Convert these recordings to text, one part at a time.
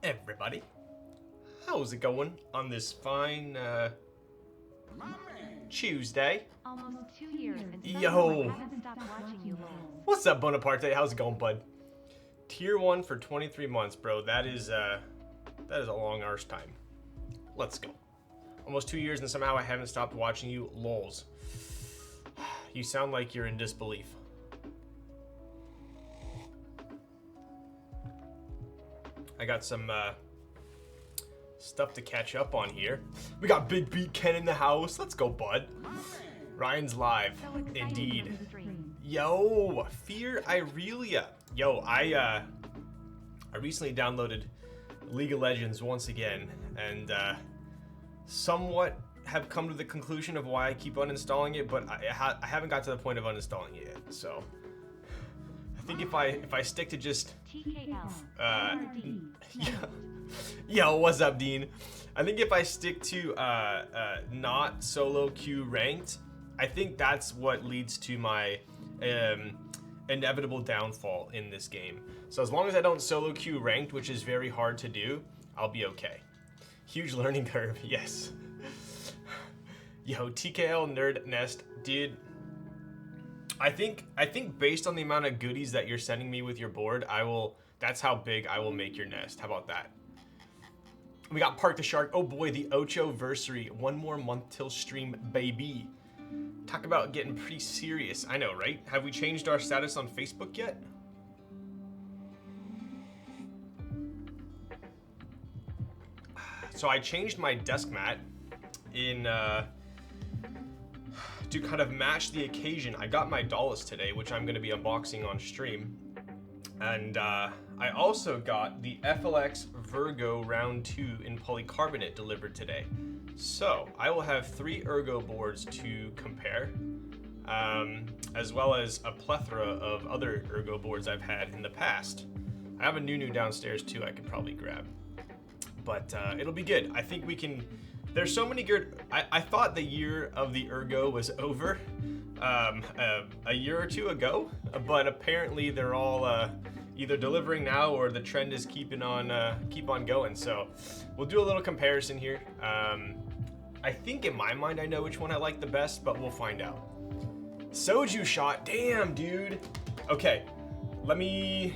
everybody. How's it going on this fine Tuesday? Almost 2 years and Yo. I haven't stopped watching you roll. What's up, Bonaparte? How's it going, bud? Tier 1 for 23 months, bro. That is a long arse time. Let's go. Almost 2 years and somehow I haven't stopped watching you. Lols. You sound like you're in disbelief. I got some stuff to catch up on here. We got Big Beat Ken in the house. Let's go, bud. Ryan's live. So excited Indeed. for the stream. Yo, Fear Irelia. Yo, I recently downloaded League of Legends once again, and somewhat have come to the conclusion of why I keep uninstalling it, but I haven't got to the point of uninstalling it yet. So I think if I stick to just TKL. yo, what's up, Dean? I think if I stick to not solo queue ranked, I think that's what leads to my inevitable downfall in this game. So as long as I don't solo queue ranked, which is very hard to do, I'll be okay. Huge learning curve, yes. Yo, TKL Nerd Nest, dude. I think based on the amount of goodies that you're sending me with your board, that's how big I will make your nest. How about that? We got Park the Shark. Oh boy, the Ocho-versary. 1 more month till stream, baby. Talk about getting pretty serious. I know, right? Have we changed our status on Facebook yet? So I changed my desk mat in to kind of match the occasion. I got my Dolch today, which I'm going to be unboxing on stream. And I also got the FLX Virgo Round 2 in polycarbonate delivered today. So I will have 3 Ergo boards to compare, as well as a plethora of other Ergo boards I've had in the past. I have a new downstairs too I could probably grab. But it'll be good. I think we can... There's so many good... I thought the year of the Ergo was over a year or two ago, but apparently they're all either delivering now or the trend is keep on going. So we'll do a little comparison here. I think in my mind I know which one I like the best, but we'll find out. Soju shot, damn, dude. Okay, let me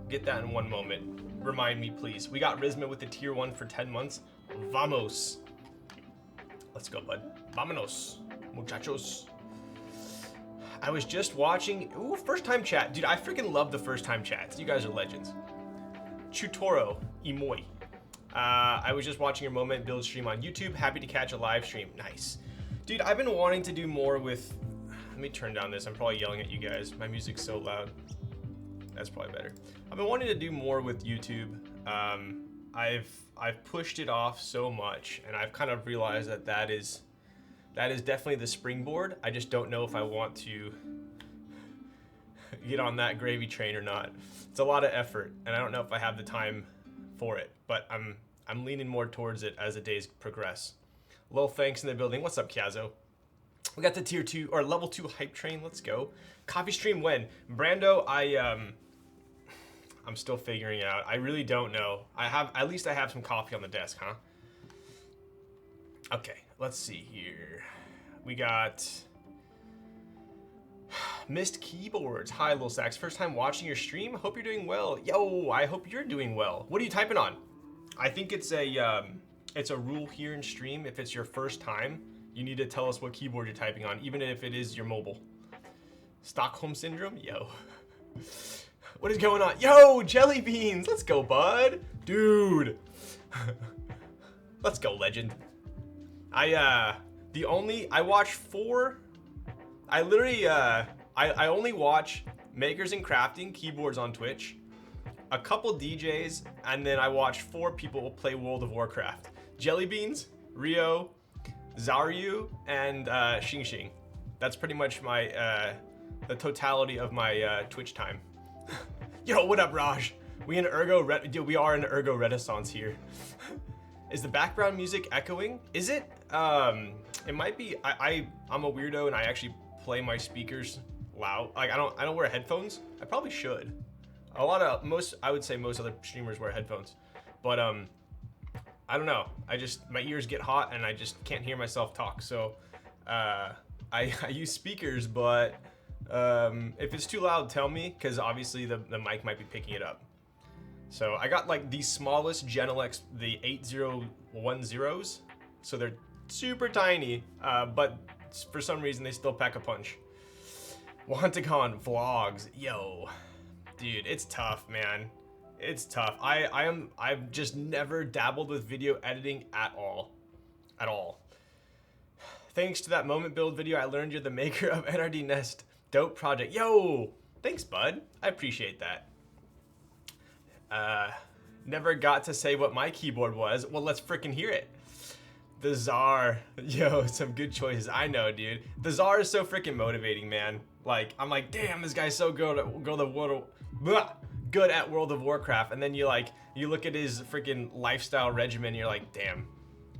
get that in one moment. Remind me, please. We got Rizma with the tier 1 for 10 months. Vamos. Let's go, bud. Vámonos, muchachos. I was just watching... Ooh, first time chat. Dude, I freaking love the first time chats. You guys are legends. Chutoro Imoy. I was just watching your Moment build stream on YouTube. Happy to catch a live stream. Nice. Dude, I've been wanting to do more with... Let me turn down this. I'm probably yelling at you guys. My music's so loud. That's probably better. I've been wanting to do more with YouTube. I've pushed it off so much, and I've kind of realized that is definitely the springboard. I just don't know if I want to get on that gravy train or not. It's a lot of effort, and I don't know if I have the time for it. But I'm leaning more towards it as the days progress. Lil thanks in the building. What's up, Kiazo? We got the tier 2 or level 2 hype train. Let's go. Coffee stream when? Brando, I'm still figuring it out. I really don't know. At least I have some coffee on the desk, huh? Okay, let's see here. We got Missed Keyboards. Hi, Lil Sax. First time watching your stream. Hope you're doing well. Yo, I hope you're doing well. What are you typing on? I think it's a rule here in stream. If it's your first time, you need to tell us what keyboard you're typing on, even if it is your mobile. Stockholm Syndrome? Yo. What is going on? Yo, Jelly Beans! Let's go, bud! Dude! Let's go, legend. I watch 4... I literally, I only watch makers and crafting keyboards on Twitch, a couple DJs, and then I watch 4 people play World of Warcraft. Jelly Beans, Rio, Zaryu, and Xing Xing. That's pretty much my, the totality of my Twitch time. Yo, what up, Raj? We in Ergo Dude, we are in Ergo Renaissance here. Is the background music echoing? Is it? It might be. I'm a weirdo and I actually play my speakers loud. Like I don't wear headphones. I probably should. I would say most other streamers wear headphones, but I don't know. My ears get hot and I just can't hear myself talk. So I use speakers, but if it's too loud, tell me, because obviously the mic might be picking it up. So I got like the smallest Genelex, the 8010s. So they're super tiny, but for some reason they still pack a punch. Wantagon vlogs, yo, dude, it's tough, man. It's tough. I've just never dabbled with video editing at all. Thanks to that moment build video, I learned you're the maker of NRD Nest. Dope project. Yo, thanks, bud. I appreciate that. Never got to say what my keyboard was. Well, let's freaking hear it. The Czar. Yo, some good choices. I know, dude. The Czar is so freaking motivating, man. Like, I'm like, damn, this guy's so good at World of Warcraft. And then you look at his freaking lifestyle regimen, you're like, damn,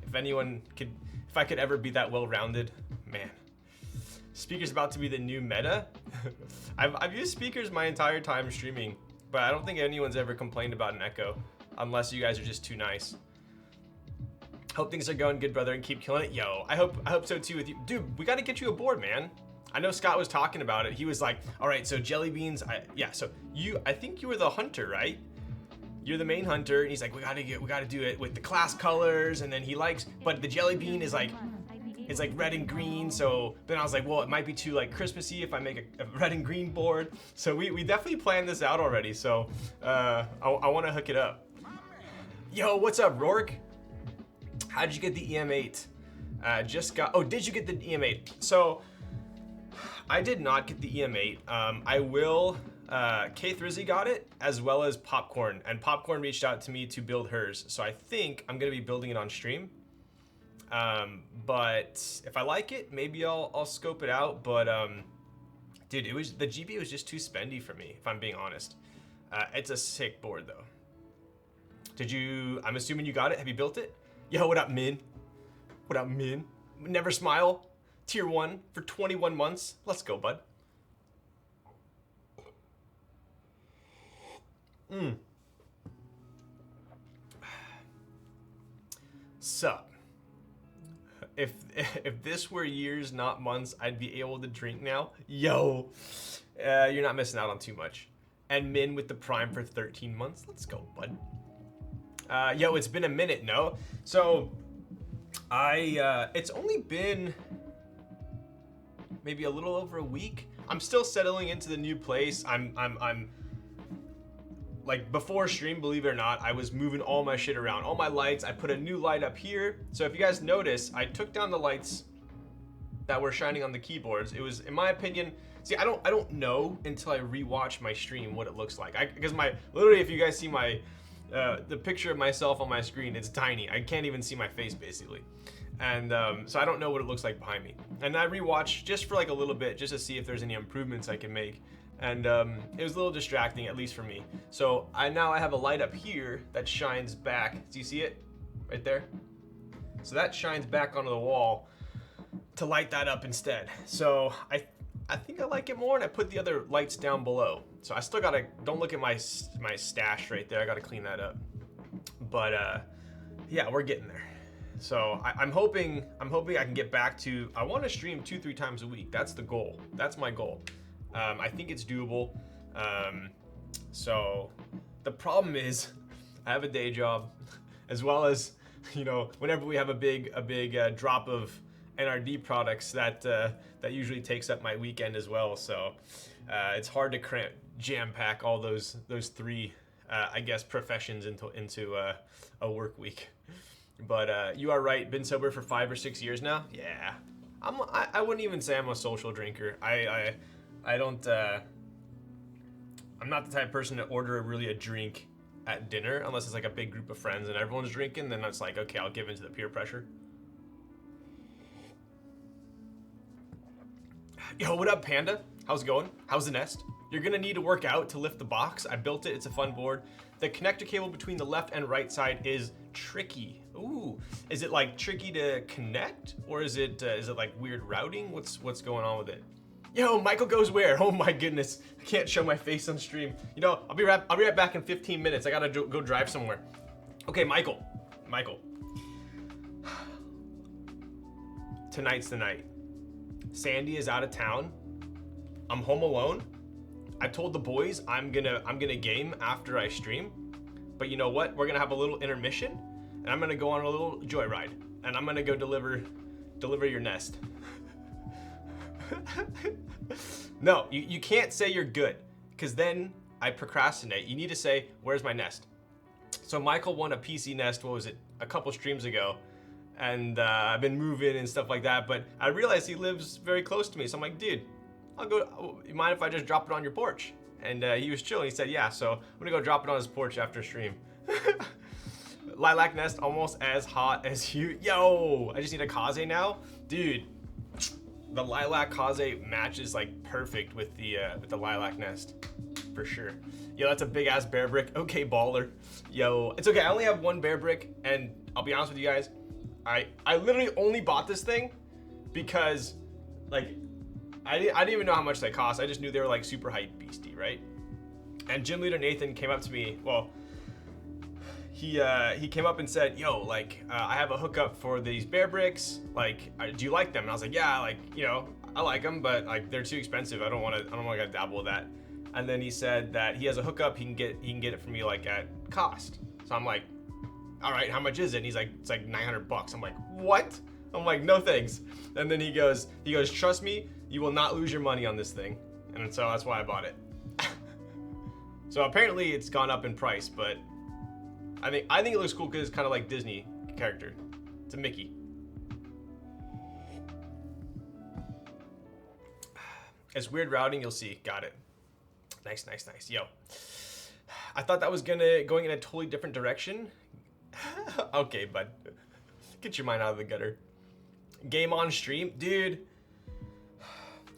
if I could ever be that well-rounded, man. Speakers about to be the new meta. I've used speakers my entire time streaming, but I don't think anyone's ever complained about an echo, unless you guys are just too nice. Hope things are going good, brother, and keep killing it. Yo, I hope so too with you. Dude, we gotta get you aboard, man. I know Scott was talking about it. He was like, all right, so jelly beans, I think you were the hunter, right? You're the main hunter, and he's like, we gotta do it with the class colors, and then but the jelly bean is like, it's like red and green, so then I was like, well, it might be too like Christmassy if I make a red and green board. So we definitely planned this out already, so I wanna hook it up. Yo, what's up, Rourke? How'd you get the EM8? Did you get the EM8? So, I did not get the EM8. I will, K3zzy got it, as well as Popcorn, and Popcorn reached out to me to build hers, so I think I'm gonna be building it on stream. But if I like it, maybe I'll scope it out, but dude, the GPU was just too spendy for me, if I'm being honest. It's a sick board though. I'm assuming you got it, have you built it? Yo, what up, Min? What up, Min? Never Smile, tier 1 for 21 months. Let's go, bud. Sup. If this were years, not months, I'd be able to drink now. Yo, you're not missing out on too much. And Min with the Prime for 13 months. Let's go, bud. Yo, it's been a minute, no? So, it's only been maybe a little over a week. I'm still settling into the new place. I'm like before stream, believe it or not, I was moving all my shit around, all my lights. I put a new light up here. So if you guys notice, I took down the lights that were shining on the keyboards. It was, in my opinion, see, I don't know until I rewatch my stream what it looks like. Because literally, if you guys see the picture of myself on my screen, it's tiny. I can't even see my face basically. And so I don't know what it looks like behind me. And I rewatched just for like a little bit, just to see if there's any improvements I can make. And it was a little distracting, at least for me. So now I have a light up here that shines back. Do you see it? Right there? So that shines back onto the wall to light that up instead. So I think I like it more, and I put the other lights down below. So I still gotta, don't look at my stash right there. I gotta clean that up. But yeah, we're getting there. So I'm hoping I can get back to, I want to stream 2-3 times a week. That's the goal. That's my goal. I think it's doable. So the problem is I have a day job, as well as, you know, whenever we have a big drop of NRD products, that usually takes up my weekend as well. So it's hard to jam pack all those three, I guess, professions into a work week. But you are right. Been sober for 5 or 6 years now. Yeah, I wouldn't even say I'm a social drinker. I don't. I'm not the type of person to order a drink at dinner unless it's like a big group of friends and everyone's drinking. Then it's like, okay, I'll give into the peer pressure. Yo, what up, Panda? How's it going? How's the nest? You're gonna need to work out to lift the box. I built it. It's a fun board. The connector cable between the left and right side is tricky. Ooh, is it like tricky to connect, or is it like weird routing? What's going on with it? Yo, Michael goes where? Oh my goodness. I can't show my face on stream. You know, I'll be right back in 15 minutes. I gotta go drive somewhere. Okay, Michael. Tonight's the night. Sandy is out of town. I'm home alone. I told the boys I'm gonna game after I stream. But you know what? We're gonna have a little intermission, and I'm gonna go on a little joyride, and I'm gonna go deliver your nest. No, you can't say you're good, because then I procrastinate. You need to say, where's my nest? So Michael won a PC nest, what was it, a couple streams ago, and I've been moving and stuff like that, but I realized he lives very close to me, so I'm like, dude, you mind if I just drop it on your porch? And he was chilling. He said, yeah, so I'm gonna go drop it on his porch after stream. Lilac nest almost as hot as you. Yo, I just need a kaze now. Dude, the lilac kaze matches like perfect with the lilac nest, for sure. Yo, that's a big ass bear brick. Okay, baller. Yo, it's okay, I only have one bear brick, and I'll be honest with you guys, I literally only bought this thing because, like, I didn't even know how much they cost. I just knew they were like super hype beastie, right? And gym leader Nathan came up to me. Well, he came up and said, "Yo, like, I have a hookup for these bear bricks. Like, do you like them?" And I was like, "Yeah, like, you know, I like them, but like they're too expensive. I don't want to dabble with that." And then he said that he has a hookup. He can get it for me like at cost. So I'm like, "All right, how much is it?" And he's like, "It's like $900." I'm like, "What?" I'm like, "No thanks." And then he goes, "Trust me, you will not lose your money on this thing." And so that's why I bought it. So apparently it's gone up in price, but I think it looks cool because it's kind of like Disney character. It's a Mickey. It's weird routing, you'll see. Got it. Nice. Yo, I thought that was going in a totally different direction. Okay, bud. Get your mind out of the gutter. Game on stream, dude.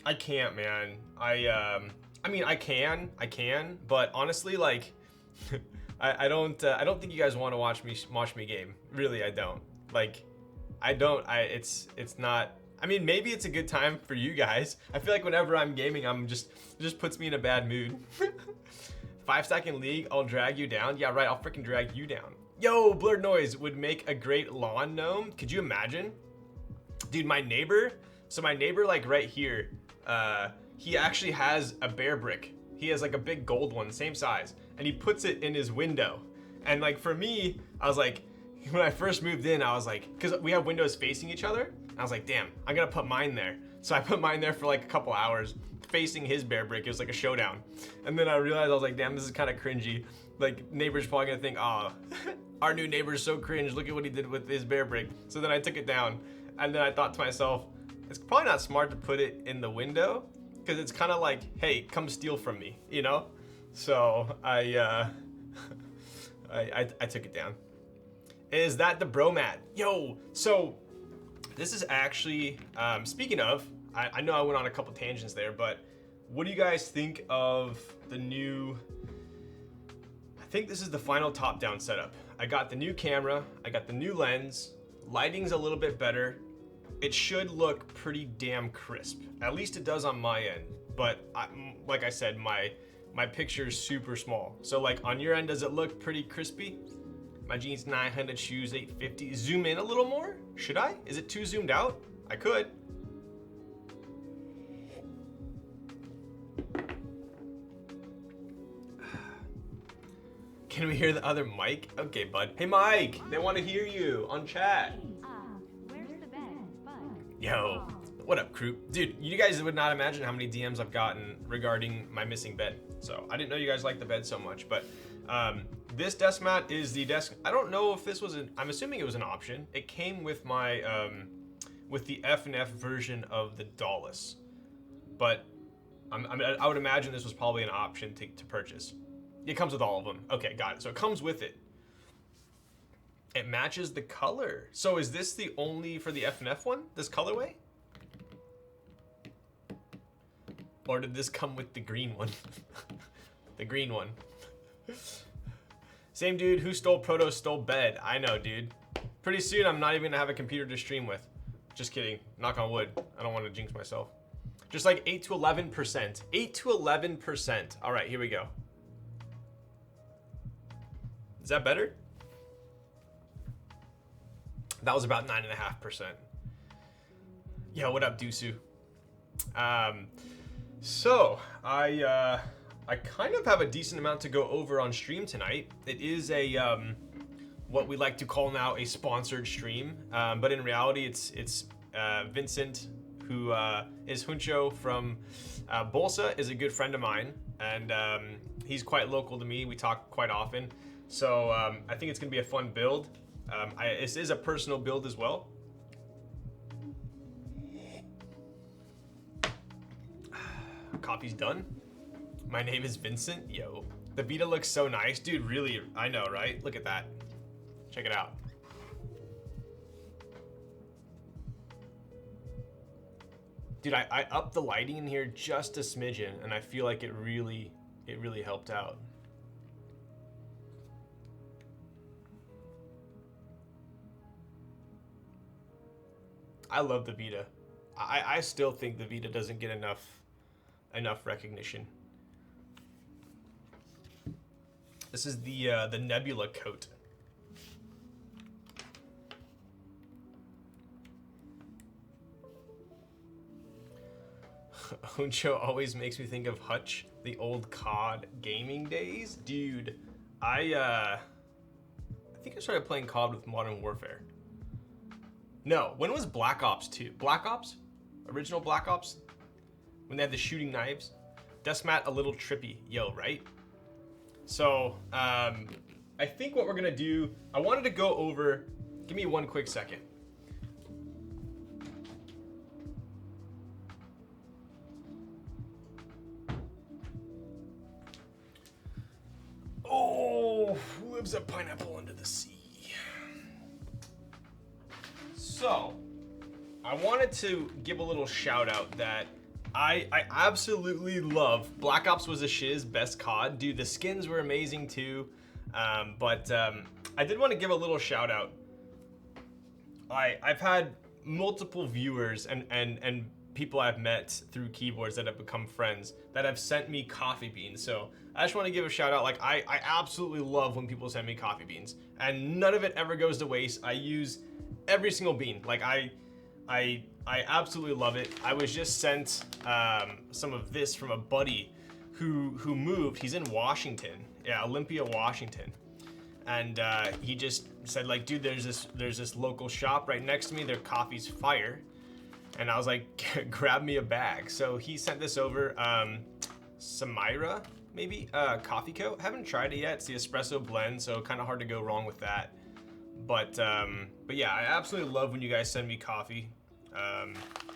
I can't, man. I mean, I can, but honestly, like, I don't think you guys want to watch me game. Really, I don't. Like, it's not. I mean, maybe it's a good time for you guys. I feel like whenever I'm gaming, it just puts me in a bad mood. 5-second league, I'll drag you down. Yeah, right. I'll freaking drag you down. Yo, Blurred Noise would make a great lawn gnome. Could you imagine, dude? My neighbor. So my neighbor, like right here, he actually has a bear brick. He has like a big gold one, same size, and he puts it in his window. And like for me, I was like, when I first moved in, I was like, because we have windows facing each other, I was like, damn, I'm gonna put mine there. So I put mine there for like a couple hours, facing his bear brick. It was like a showdown. And then I realized, I was like, damn, this is kind of cringy. Like, neighbors probably gonna think, oh, our new neighbor's so cringe, look at what he did with his bear brick. So then I took it down, and then I thought to myself, it's probably not smart to put it in the window, because it's kind of like, hey, come steal from me, you know? So I took it down. Is that the bro mat? Yo, so this is actually, speaking of, I know I went on a couple tangents there, but what do you guys think of the new, I think this is the final top-down setup. I got the new camera, I got the new lens, lighting's a little bit better. It should look pretty damn crisp. At least it does on my end. But like I said, my picture is super small. So like on your end, does it look pretty crispy? My jeans 900, shoes 850. Zoom in a little more? Should I? Is it too zoomed out? I could. Can we hear the other mic? Okay, bud. Hey, Mike, they want to hear you on chat. Where's the bed, bud? Yo, what up, crew? Dude, you guys would not imagine how many DMs I've gotten regarding my missing bed. So I didn't know you guys liked the bed so much, but this desk mat is the desk. I don't know if this was I'm assuming it was an option. It came with my, with the F&F version of the Dolch, but I would imagine this was probably an option to purchase. It comes with all of them. Okay, got it. So it comes with it. It matches the color. So is this the only for the F&F one, this colorway? Or did this come with the green one? The green one. Same dude who stole Proto stole bed. I know, dude. Pretty soon I'm not even gonna have a computer to stream with. Just kidding. Knock on wood. I don't want to jinx myself. Just like 8 to 11%. 8 to 11%. All right, here we go. Is that better? That was about 9.5%. Yo, what up, Dusu? So I kind of have a decent amount to go over on stream tonight. It is a what we like to call now a sponsored stream, but in reality, it's Vincent, who is Huncho from Bolsa, is a good friend of mine, and he's quite local to me. We talk quite often, so I think it's gonna be a fun build. This is a personal build as well. Coffee's done. My name is Vincent. Yo, the Vita looks so nice, dude. Really, I know, right? Look at that. Check it out. Dude, I upped the lighting in here just a smidgen, and I feel like it really helped out. I love the Vita. I still think the Vita doesn't get enough recognition. This is the Nebula coat. Huncho always makes me think of Hutch, the old COD gaming days. Dude, I think I started playing COD with Modern Warfare. No, when was Black Ops 2? Black Ops? Original Black Ops? When they had the shooting knives? Deathmat a little trippy. Yo, right? So, I think what we're gonna do, I wanted to go over, give me one quick second. Oh, who lives a pineapple under the sea? So, I wanted to give a little shout out that I absolutely love Black Ops was a shiz, best COD. Dude, the skins were amazing too. But I did want to give a little shout out. I've had multiple viewers and people I've met through keyboards that have become friends that have sent me coffee beans. So I just want to give a shout out. Like I absolutely love when people send me coffee beans, and none of it ever goes to waste. I use every single bean. Like I absolutely love it. I was just sent some of this from a buddy who moved. He's in Washington, yeah, Olympia, Washington, and he just said like, dude, there's this local shop right next to me. Their coffee's fire, and I was like, grab me a bag. So he sent this over. Samira, maybe Coffee Co. Haven't tried it yet. It's the espresso blend, so kind of hard to go wrong with that. But yeah, I absolutely love when you guys send me coffee.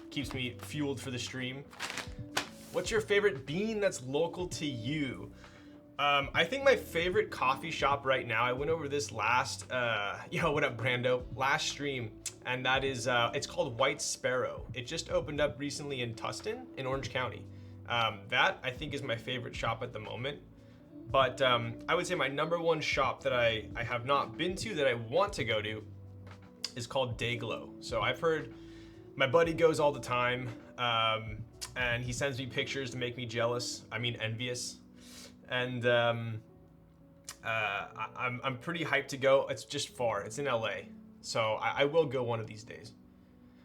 Keeps me fueled for the stream. What's your favorite bean that's local to you? I think my favorite coffee shop right now, I went over this last, yo, what up, Brando? Last stream, and that is, it's called White Sparrow. It just opened up recently in Tustin, in Orange County. That, I think, is my favorite shop at the moment. But I would say my number one shop that I have not been to that I want to go to is called Dayglow. So I've heard my buddy goes all the time, and he sends me pictures to make me jealous. I mean, envious. And I'm pretty hyped to go. It's just far. It's in LA. So I will go one of these days.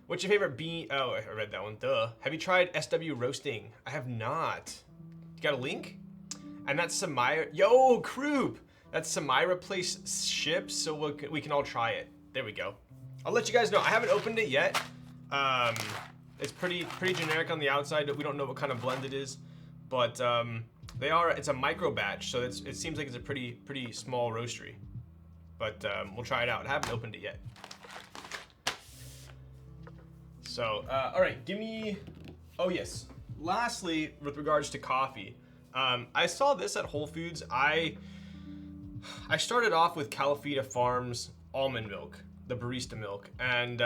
What's your favorite bean? Oh, I read that one. Duh. Have you tried SW roasting? I have not. You got a link? And that's Samira. Yo, Kroop! That's Samira place ships, so we can all try it. There we go. I'll let you guys know. I haven't opened it yet. It's pretty generic on the outside. We don't know what kind of blend it is, but it's a micro batch, so it seems like it's a pretty small roastery. But we'll try it out. I haven't opened it yet. So, all right, give me. Oh yes. Lastly, with regards to coffee, I saw this at Whole Foods. I started off with Calafita Farms almond milk, the barista milk, and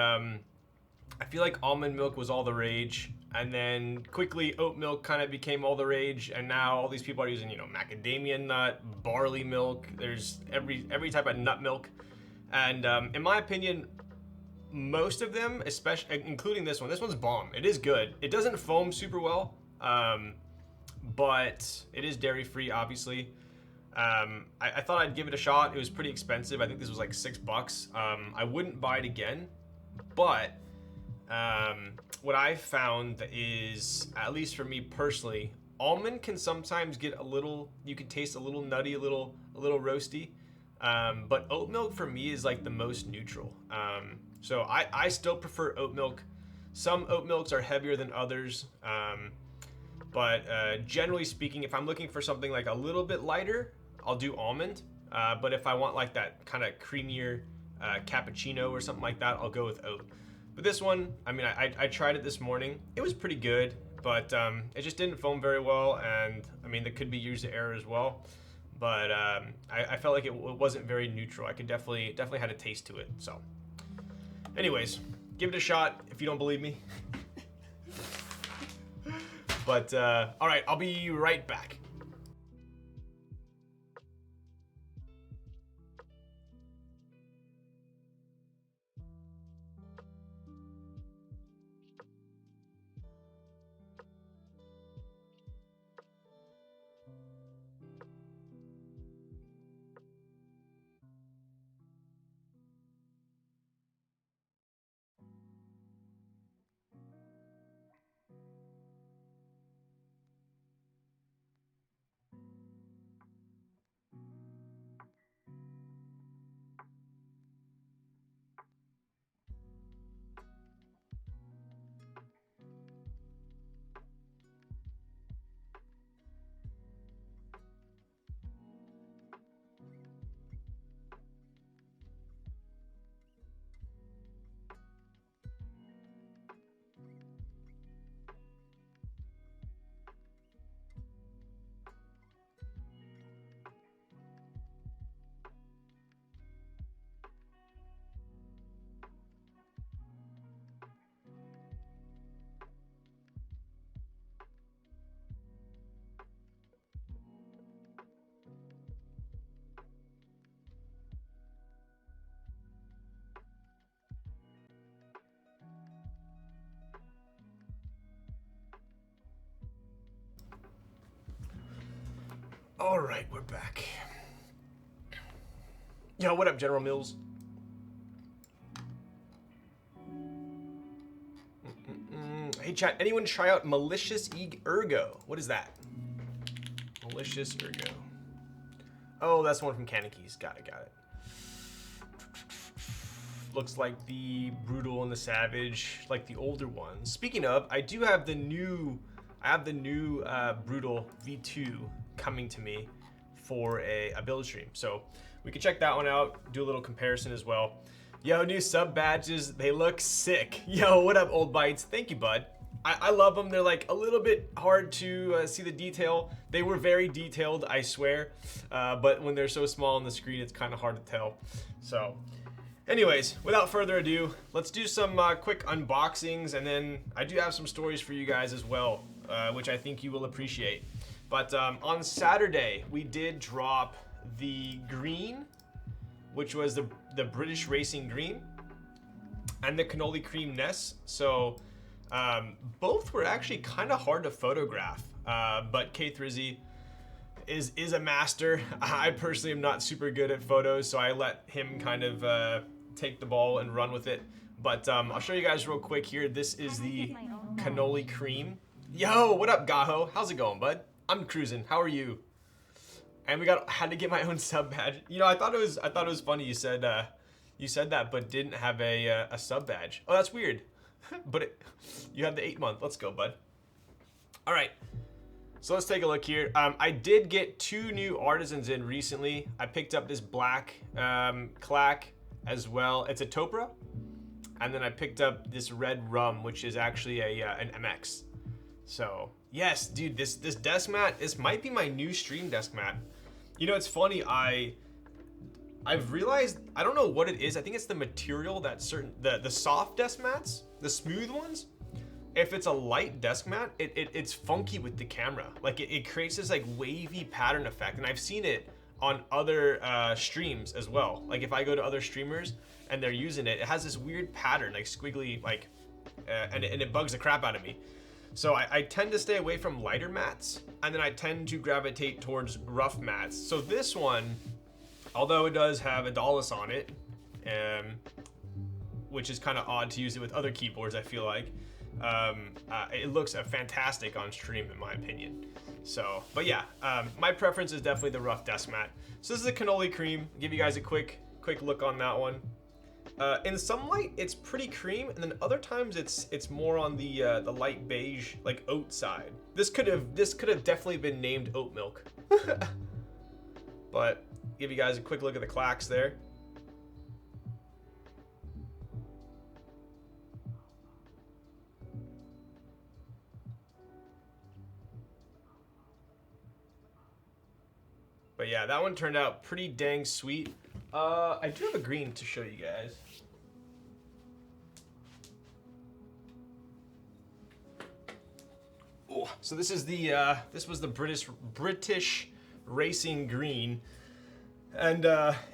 I feel like almond milk was all the rage, and then quickly oat milk kind of became all the rage, and now all these people are using, macadamia nut, barley milk. There's every type of nut milk, and in my opinion, most of them, especially including this one. This one's bomb. It is good. It doesn't foam super well, but it is dairy free, obviously. I thought I'd give it a shot. It was pretty expensive. I think this was like $6. I wouldn't buy it again, but what I found is, at least for me personally, almond can sometimes get a little, you can taste a little nutty, a little roasty. But oat milk for me is like the most neutral. So I still prefer oat milk. Some oat milks are heavier than others. But generally speaking, if I'm looking for something like a little bit lighter, I'll do almond. But if I want like that kind of creamier cappuccino or something like that, I'll go with oat. But this one, I mean, I tried it this morning. It was pretty good, but it just didn't foam very well. And I mean, that could be user error as well. But I felt like it wasn't very neutral. I could definitely had a taste to it. So anyways, give it a shot if you don't believe me. But all right, I'll be right back. All right, we're back. Yo, what up, General Mills? Hey, chat, anyone try out Malicious Ergo? What is that? Malicious Ergo. Oh, that's the one from Keys. Got it. Looks like the Brutal and the Savage, like the older ones. Speaking of, I do have the new, Brutal V2 coming to me for a build stream. So we can check that one out, do a little comparison as well. Yo, new sub badges, they look sick. Yo, what up, Old Bites? Thank you, bud. I love them. They're like a little bit hard to see the detail. They were very detailed, I swear. But when they're so small on the screen, it's kind of hard to tell. So anyways, without further ado, let's do some quick unboxings, and then I do have some stories for you guys as well, which I think you will appreciate. But on Saturday, we did drop the green, which was the British Racing Green, and the Cannoli Cream Ness. So both were actually kind of hard to photograph, but K Thrizzy is a master. I personally am not super good at photos, so I let him kind of take the ball and run with it. But I'll show you guys real quick here. This is the Cannoli Cream. Yo, what up, Gaho? How's it going, bud? I'm cruising. How are you? And had to get my own sub badge. You know, I thought it was funny. You said that, but didn't have a sub badge. Oh, that's weird. But you have the 8-month. Let's go, bud. All right. So let's take a look here. I did get 2 new artisans in recently. I picked up this black clack as well. It's a Topra. And then I picked up this red rum, which is actually an MX. So yes, dude, this desk mat, this might be my new stream desk mat. You know, it's funny, I've realized, I don't know what it is. I think it's the material that the soft desk mats, the smooth ones, if it's a light desk mat, it's funky with the camera. Like it creates this like wavy pattern effect. And I've seen it on other streams as well. Like if I go to other streamers and they're using it, it has this weird pattern, like squiggly, like, and it bugs the crap out of me. So I tend to stay away from lighter mats, and then I tend to gravitate towards rough mats. So this one, although it does have a Dolch on it, which is kind of odd to use it with other keyboards, I feel like, it looks fantastic on stream in my opinion. So, but yeah, my preference is definitely the rough desk mat. So this is a cannoli cream. Give you guys a quick look on that one. In some light, it's pretty cream, and then other times it's more on the light beige, like oat side. This could have definitely been named oat milk. But give you guys a quick look at the clacks there. But yeah, that one turned out pretty dang sweet. I do have a green to show you guys. Oh, so this is the this was the British racing green, and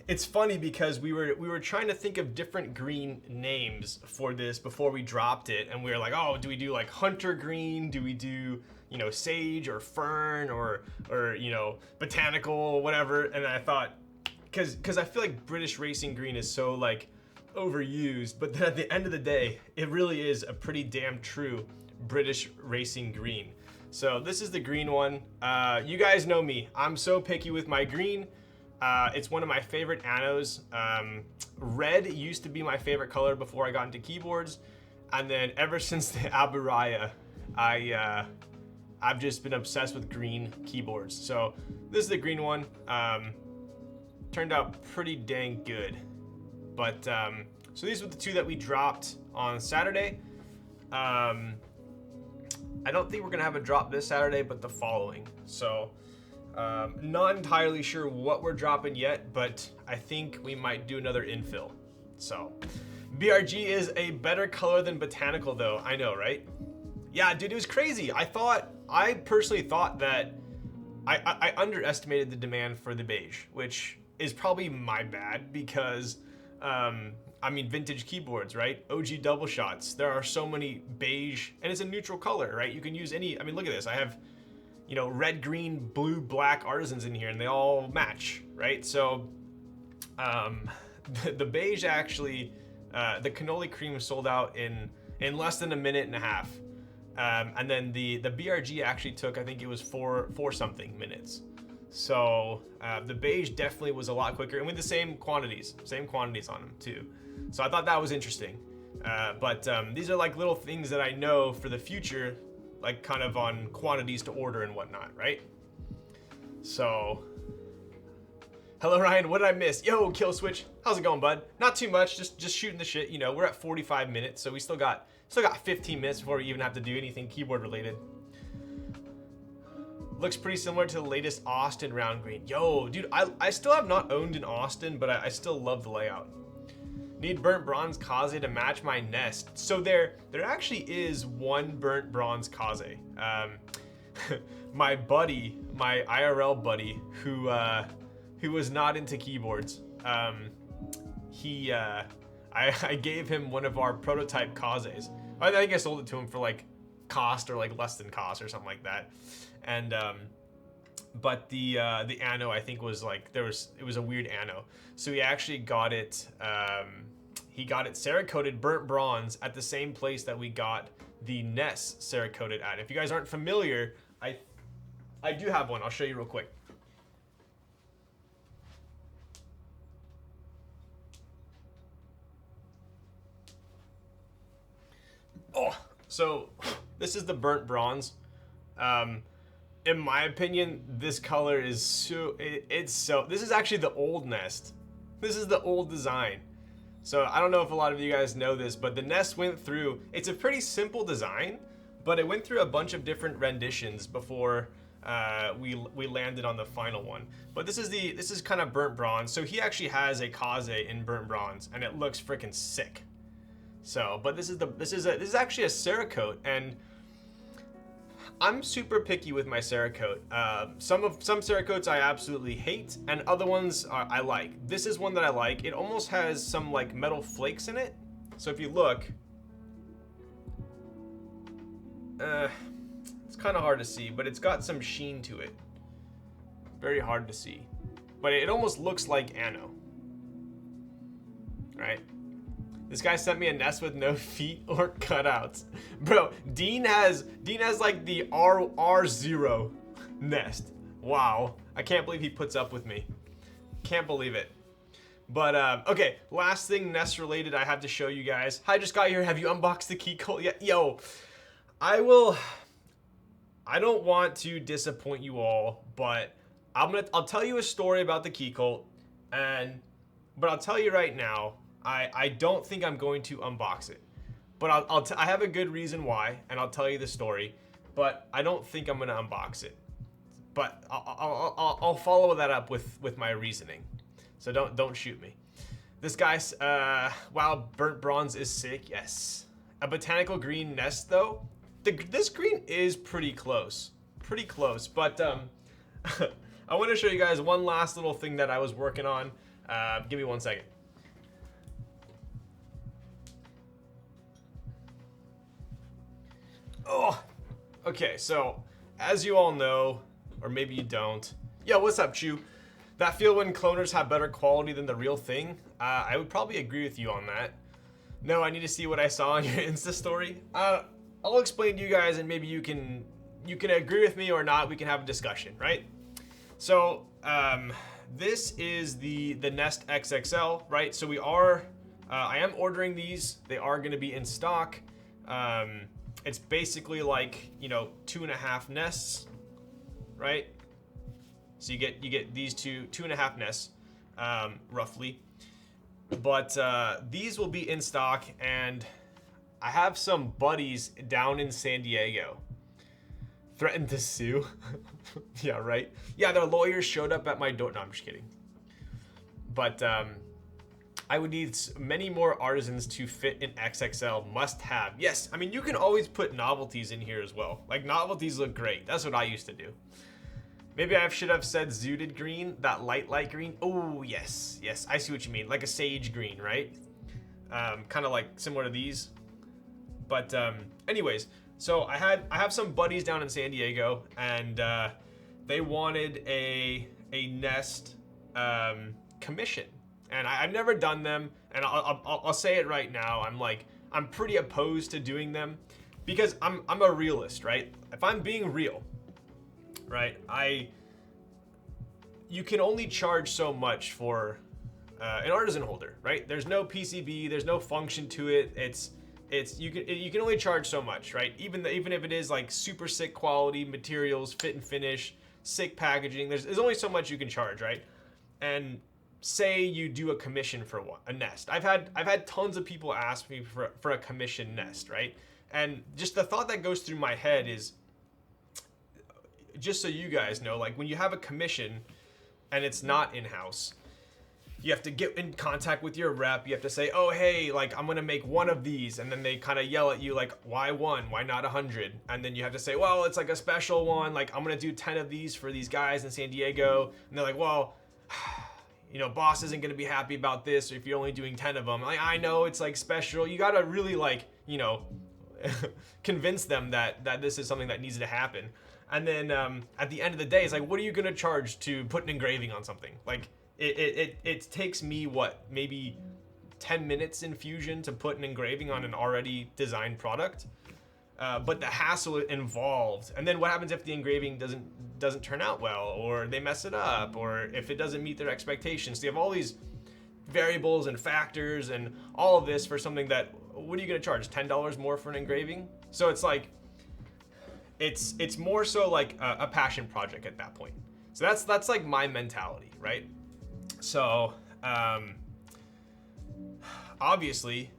it's funny because we were trying to think of different green names for this before we dropped it, and we were like, oh, do we do like hunter green? Do we do, you know, sage or fern or you know, botanical, whatever? And I thought, because I feel like British racing green is so like overused, but then at the end of the day, it really is a pretty damn true British racing green. So this is the green one. You guys know me, I'm so picky with my green. It's one of my favorite anos. Red used to be my favorite color before I got into keyboards, and then ever since the Aberaya, I've just been obsessed with green keyboards. So this is the green one. Turned out pretty dang good. But so these were the two that we dropped on Saturday. I don't think we're gonna have a drop this Saturday, but the following. So not entirely sure what we're dropping yet, but I think we might do another infill. So BRG is a better color than botanical though. I know, right? Yeah, dude, it was crazy. I personally thought that I underestimated the demand for the beige, which is probably my bad because, I mean, vintage keyboards, right? OG double shots. There are so many beige, and it's a neutral color, right? You can use any, I mean, look at this. I have, you know, red, green, blue, black artisans in here, and they all match, right? So, the beige actually, the cannoli cream sold out in less than a minute and a half. And then the BRG actually took, I think it was four something minutes. So the beige definitely was a lot quicker, and with the same quantities on them too. So I thought that was interesting. But these are like little things that I know for the future, like kind of on quantities to order and whatnot, right? So, hello Ryan, what did I miss? Yo, Kill Switch, how's it going, bud? Not too much, just shooting the shit. You know, we're at 45 minutes, so we still got 15 minutes before we even have to do anything keyboard related. Looks pretty similar to the latest Austin round green. Yo, dude, I still have not owned an Austin, but I still love the layout. Need burnt bronze kaze to match my nest. So there actually is one burnt bronze kaze. My buddy, my IRL buddy, who was not into keyboards, I gave him one of our prototype kazes. I think I sold it to him for like cost or like less than cost or something like that. And but the ano I think was like it was a weird ano, so he actually got it Cerakoted burnt bronze at the same place that we got the Ness Cerakoted at. If you guys aren't familiar, I do have one. I'll show you real quick. Oh, so this is the burnt bronze. In my opinion, this color is this is actually the old Nest. This is the old design. So I don't know if a lot of you guys know this, but the Nest went through, it's a pretty simple design, but it went through a bunch of different renditions before we landed on the final one. But this is kind of burnt bronze. So he actually has a kaze in burnt bronze, and it looks freaking sick. So, but this is actually a Cerakote, and I'm super picky with my Cerakote. Some Cerakotes I absolutely hate, and other ones I like. This is one that I like. It almost has some like metal flakes in it. So if you look, it's kind of hard to see, but it's got some sheen to it. Very hard to see, but it almost looks like Anno. Right? This guy sent me a nest with no feet or cutouts. Bro, Dean has like the R0 nest. Wow. I can't believe he puts up with me. Can't believe it. But, okay, last thing nest related I have to show you guys. I just got here. Have you unboxed the Keycap yet? Yo, I don't want to disappoint you all, but I'll tell you a story about the Keycap, but I'll tell you right now, I don't think I'm going to unbox it, but I have a good reason why, and I'll tell you the story, but I don't think I'm gonna unbox it, but I'll follow that up with my reasoning, so don't shoot me. This guy's wow, burnt bronze is sick. Yes, a botanical green nest though. This green is pretty close, but I want to show you guys one last little thing that I was working on. Give me 1 second. Oh, okay, so as you all know, or maybe you don't. Yo, what's up, Chew? That feel when cloners have better quality than the real thing? I would probably agree with you on that. No, I need to see what I saw on your Insta story. I'll explain to you guys, and maybe you can agree with me or not. We can have a discussion, right? So, this is the Nest XXL, right? So I am ordering these. They are going to be in stock. It's basically like, 2.5 nests, right? So you get these 2.5 nests, roughly. But these will be in stock, and I have some buddies down in San Diego. Threatened to sue. Yeah, right? Yeah, their lawyers showed up at my door. No, I'm just kidding. But I would need many more artisans to fit an XXL must have. Yes, I mean, you can always put novelties in here as well. Like, novelties look great. That's what I used to do. Maybe I should have said zooted green, that light green. Oh, yes, I see what you mean. Like a sage green, right? Kind of like similar to these. But anyways, so I have some buddies down in San Diego, and they wanted a nest commission. And I've never done them, and I'll say it right now. I'm pretty opposed to doing them because I'm a realist, right? If I'm being real, right, you can only charge so much for an artisan holder, right? There's no PCB, there's no function to it. You can only charge so much, right? Even if it is like super sick quality materials, fit and finish, sick packaging, there's only so much you can charge, right? And say you do a commission for a nest. I've had tons of people ask me for a commission nest, right? And just the thought that goes through my head is, just so you guys know, like when you have a commission and it's not in-house, you have to get in contact with your rep. You have to say, oh, hey, like I'm gonna make one of these. And then they kind of yell at you like, why one? Why not 100? And then you have to say, well, it's like a special one. Like I'm gonna do 10 of these for these guys in San Diego. And they're like, well, boss isn't gonna be happy about this if you're only doing 10 of them. Like, I know it's like special. You gotta really like, convince them that this is something that needs to happen. And then at the end of the day, it's like, what are you gonna charge to put an engraving on something? Like it takes me maybe 10 minutes in Fusion to put an engraving on an already designed product. But the hassle involved, and then what happens if the engraving doesn't turn out well, or they mess it up, or if it doesn't meet their expectations? So you have all these variables and factors and all of this for something that, what are you gonna charge? $10 more for an engraving? So it's like, it's more so like a passion project at that point. So that's like my mentality, right? So obviously,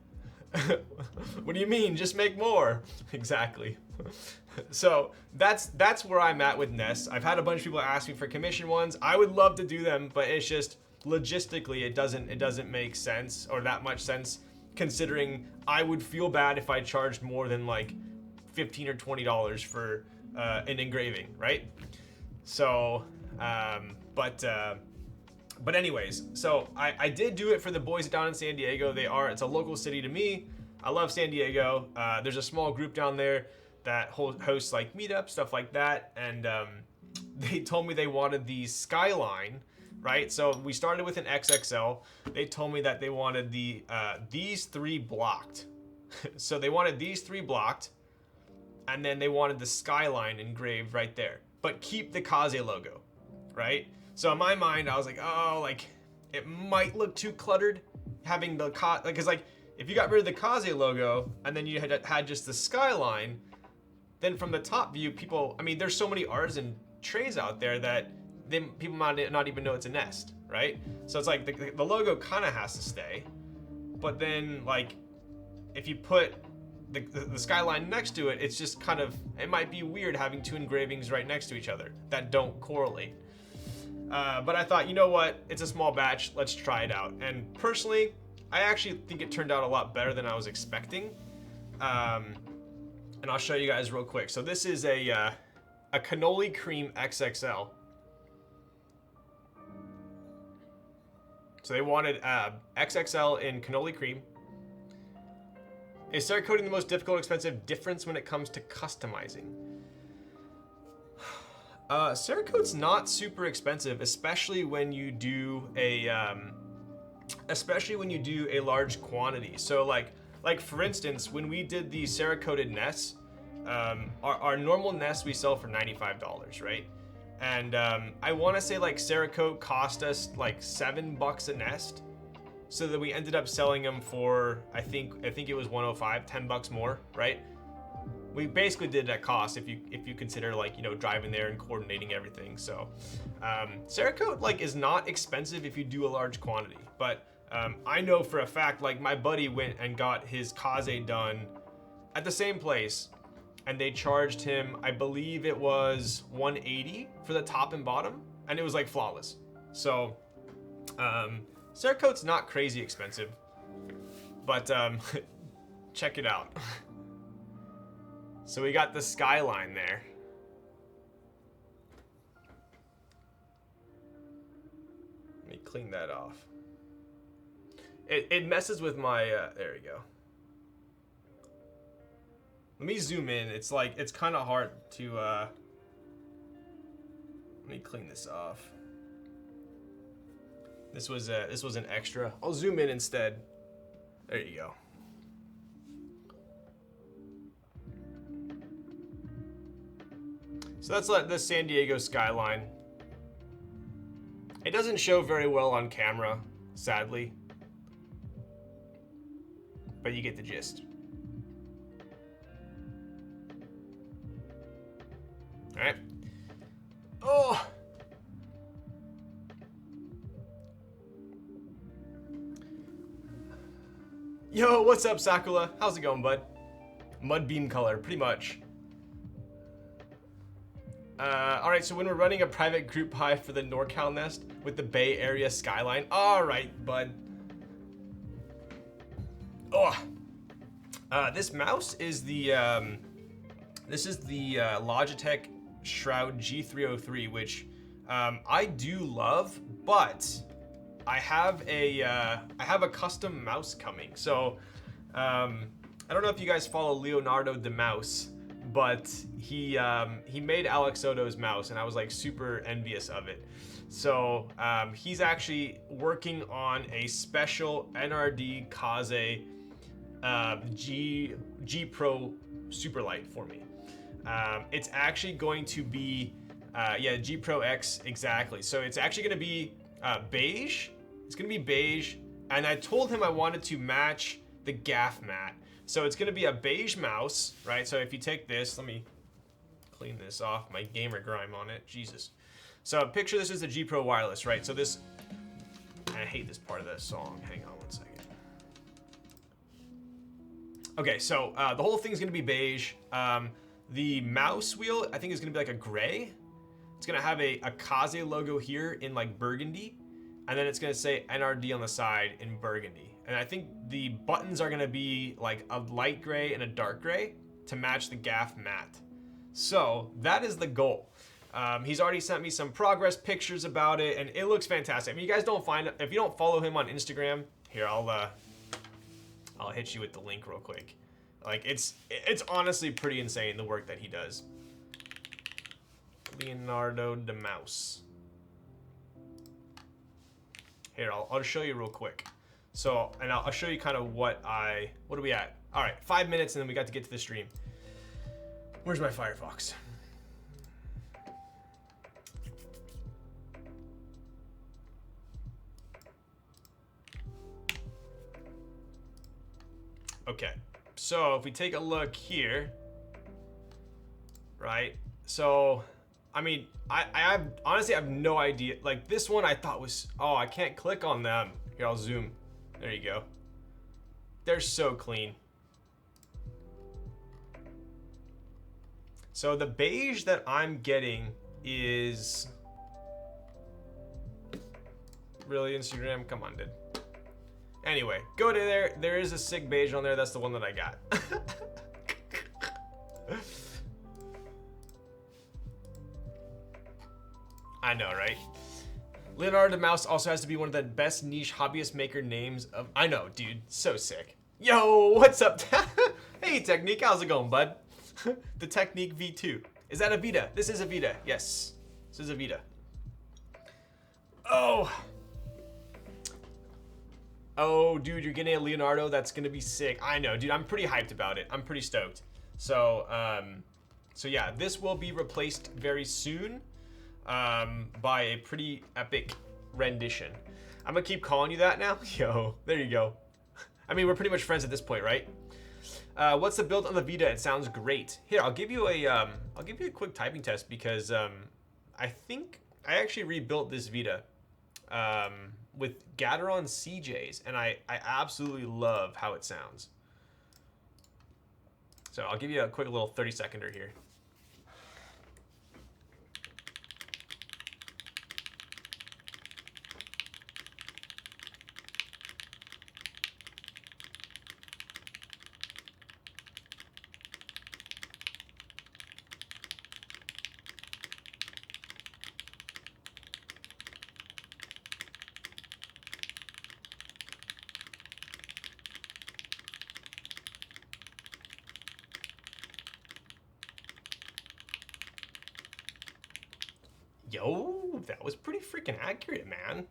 what do you mean? Just make more. Exactly. So that's where I'm at with nests. I've had a bunch of people ask me for commission ones. I would love to do them, but it's just logistically it doesn't make sense, or that much sense, considering I would feel bad if I charged more than like $15 or $20 for an engraving, right? So, but anyways, so I did do it for the boys down in San Diego. It's a local city to me. I love San Diego. There's a small group down there that hosts like meetups, stuff like that. And they told me they wanted the Skyline, right? So we started with an XXL. They told me that they wanted these three blocked. So they wanted these three blocked, and then they wanted the Skyline engraved right there, but keep the Kaze logo, right? So in my mind, I was like, oh, like it might look too cluttered having the because like if you got rid of the Kaze logo and then you had just the Skyline, then from the top view, there's so many artisan trays out there that people might not even know it's a nest, right? So it's like the logo kind of has to stay, but then like if you put the Skyline next to it, it's just it might be weird having two engravings right next to each other that don't correlate. But I thought, you know what? It's a small batch. Let's try it out. And personally, I actually think it turned out a lot better than I was expecting. And I'll show you guys real quick. So this is a cannoli cream XXL. So they wanted XXL in cannoli cream. Is Cerakoting the most difficult, expensive difference when it comes to customizing? Cerakote's not super expensive, especially when you do a large quantity. So like for instance, when we did the Cerakoted nests, our normal nests we sell for $95, right? And I want to say like Cerakote cost us like $7 a nest, so that we ended up selling them for I think it was $105, $10 more, right? We basically did it at cost if you consider like, you know, driving there and coordinating everything. So Cerakote like is not expensive if you do a large quantity, but I know for a fact like my buddy went and got his Kaze done at the same place, and they charged him, I believe it was $180 for the top and bottom, and it was like flawless. So Cerakote's not crazy expensive, but check it out. So we got the Skyline there. Let me clean that off. It messes with my, there we go. Let me zoom in. It's kind of hard to, let me clean this off. This was an extra. I'll zoom in instead. There you go. So that's like the San Diego Skyline. It doesn't show very well on camera, sadly, but you get the gist. All right. Oh. Yo, what's up, Sakula? How's it going, bud? Mud bean color, pretty much. All right, so when we're running a private group buy for the NorCal nest with the Bay Area Skyline. All right, bud. Oh. This mouse is the, Logitech Shroud G303, which I do love, but I have a custom mouse coming. So I don't know if you guys follow Leonardo the Mouse, but he made Alex Soto's mouse, and I was like super envious of it. So he's actually working on a special NRD Kaze G Pro Superlight for me. It's actually going to be G Pro X, exactly. So it's actually going to be beige. It's going to be beige, and I told him I wanted to match the gaff mat. So it's going to be a beige mouse, right? So if you take this, let me clean this off, my gamer grime on it, Jesus. So picture this as the G Pro wireless, right? So this, I hate this part of the song. Hang on one second. Okay, so the whole thing's going to be beige. The mouse wheel, I think, is going to be like a gray. It's going to have a Kaze logo here in like burgundy, and then it's going to say NRD on the side in burgundy. And I think the buttons are going to be like a light gray and a dark gray to match the gaff mat. So that is the goal. He's already sent me some progress pictures about it, and it looks fantastic. I mean, you guys don't find, if you don't follow him on Instagram, here, I'll hit you with the link real quick. Like, it's honestly pretty insane, the work that he does. Leonardo de Mouse. Here, I'll show you real quick. So, and I'll show you kind of what are we at? All right, 5 minutes, and then we got to get to the stream. Where's my Firefox? Okay, so if we take a look here, right? So, I mean, I honestly have no idea. Like this one I thought was, oh, I can't click on them. Here, I'll zoom. There you go. They're so clean. So the beige that I'm getting is, really, Instagram? Come on, dude. Anyway, go to there. There is a sick beige on there. That's the one that I got. I know, right? Leonardo da Mouse also has to be one of the best niche hobbyist maker names of... I know, dude. So sick. Yo, what's up? Hey, Technique. How's it going, bud? The Technique V2. Is that a Vita? This is a Vita. Yes. This is a Vita. Oh. Oh, dude, you're getting a Leonardo. That's going to be sick. I know, dude. I'm pretty hyped about it. I'm pretty stoked. So, so yeah, this will be replaced very soon. By a pretty epic rendition. I'm gonna keep calling you that now. Yo, there you go. I mean, we're pretty much friends at this point, right? What's the build on the Vita? It sounds great. Here, I'll give you a quick typing test because I think I actually rebuilt this Vita with Gateron CJs, and I absolutely love how it sounds. So I'll give you a quick little 30-seconder here. Yo, that was pretty freaking accurate, man.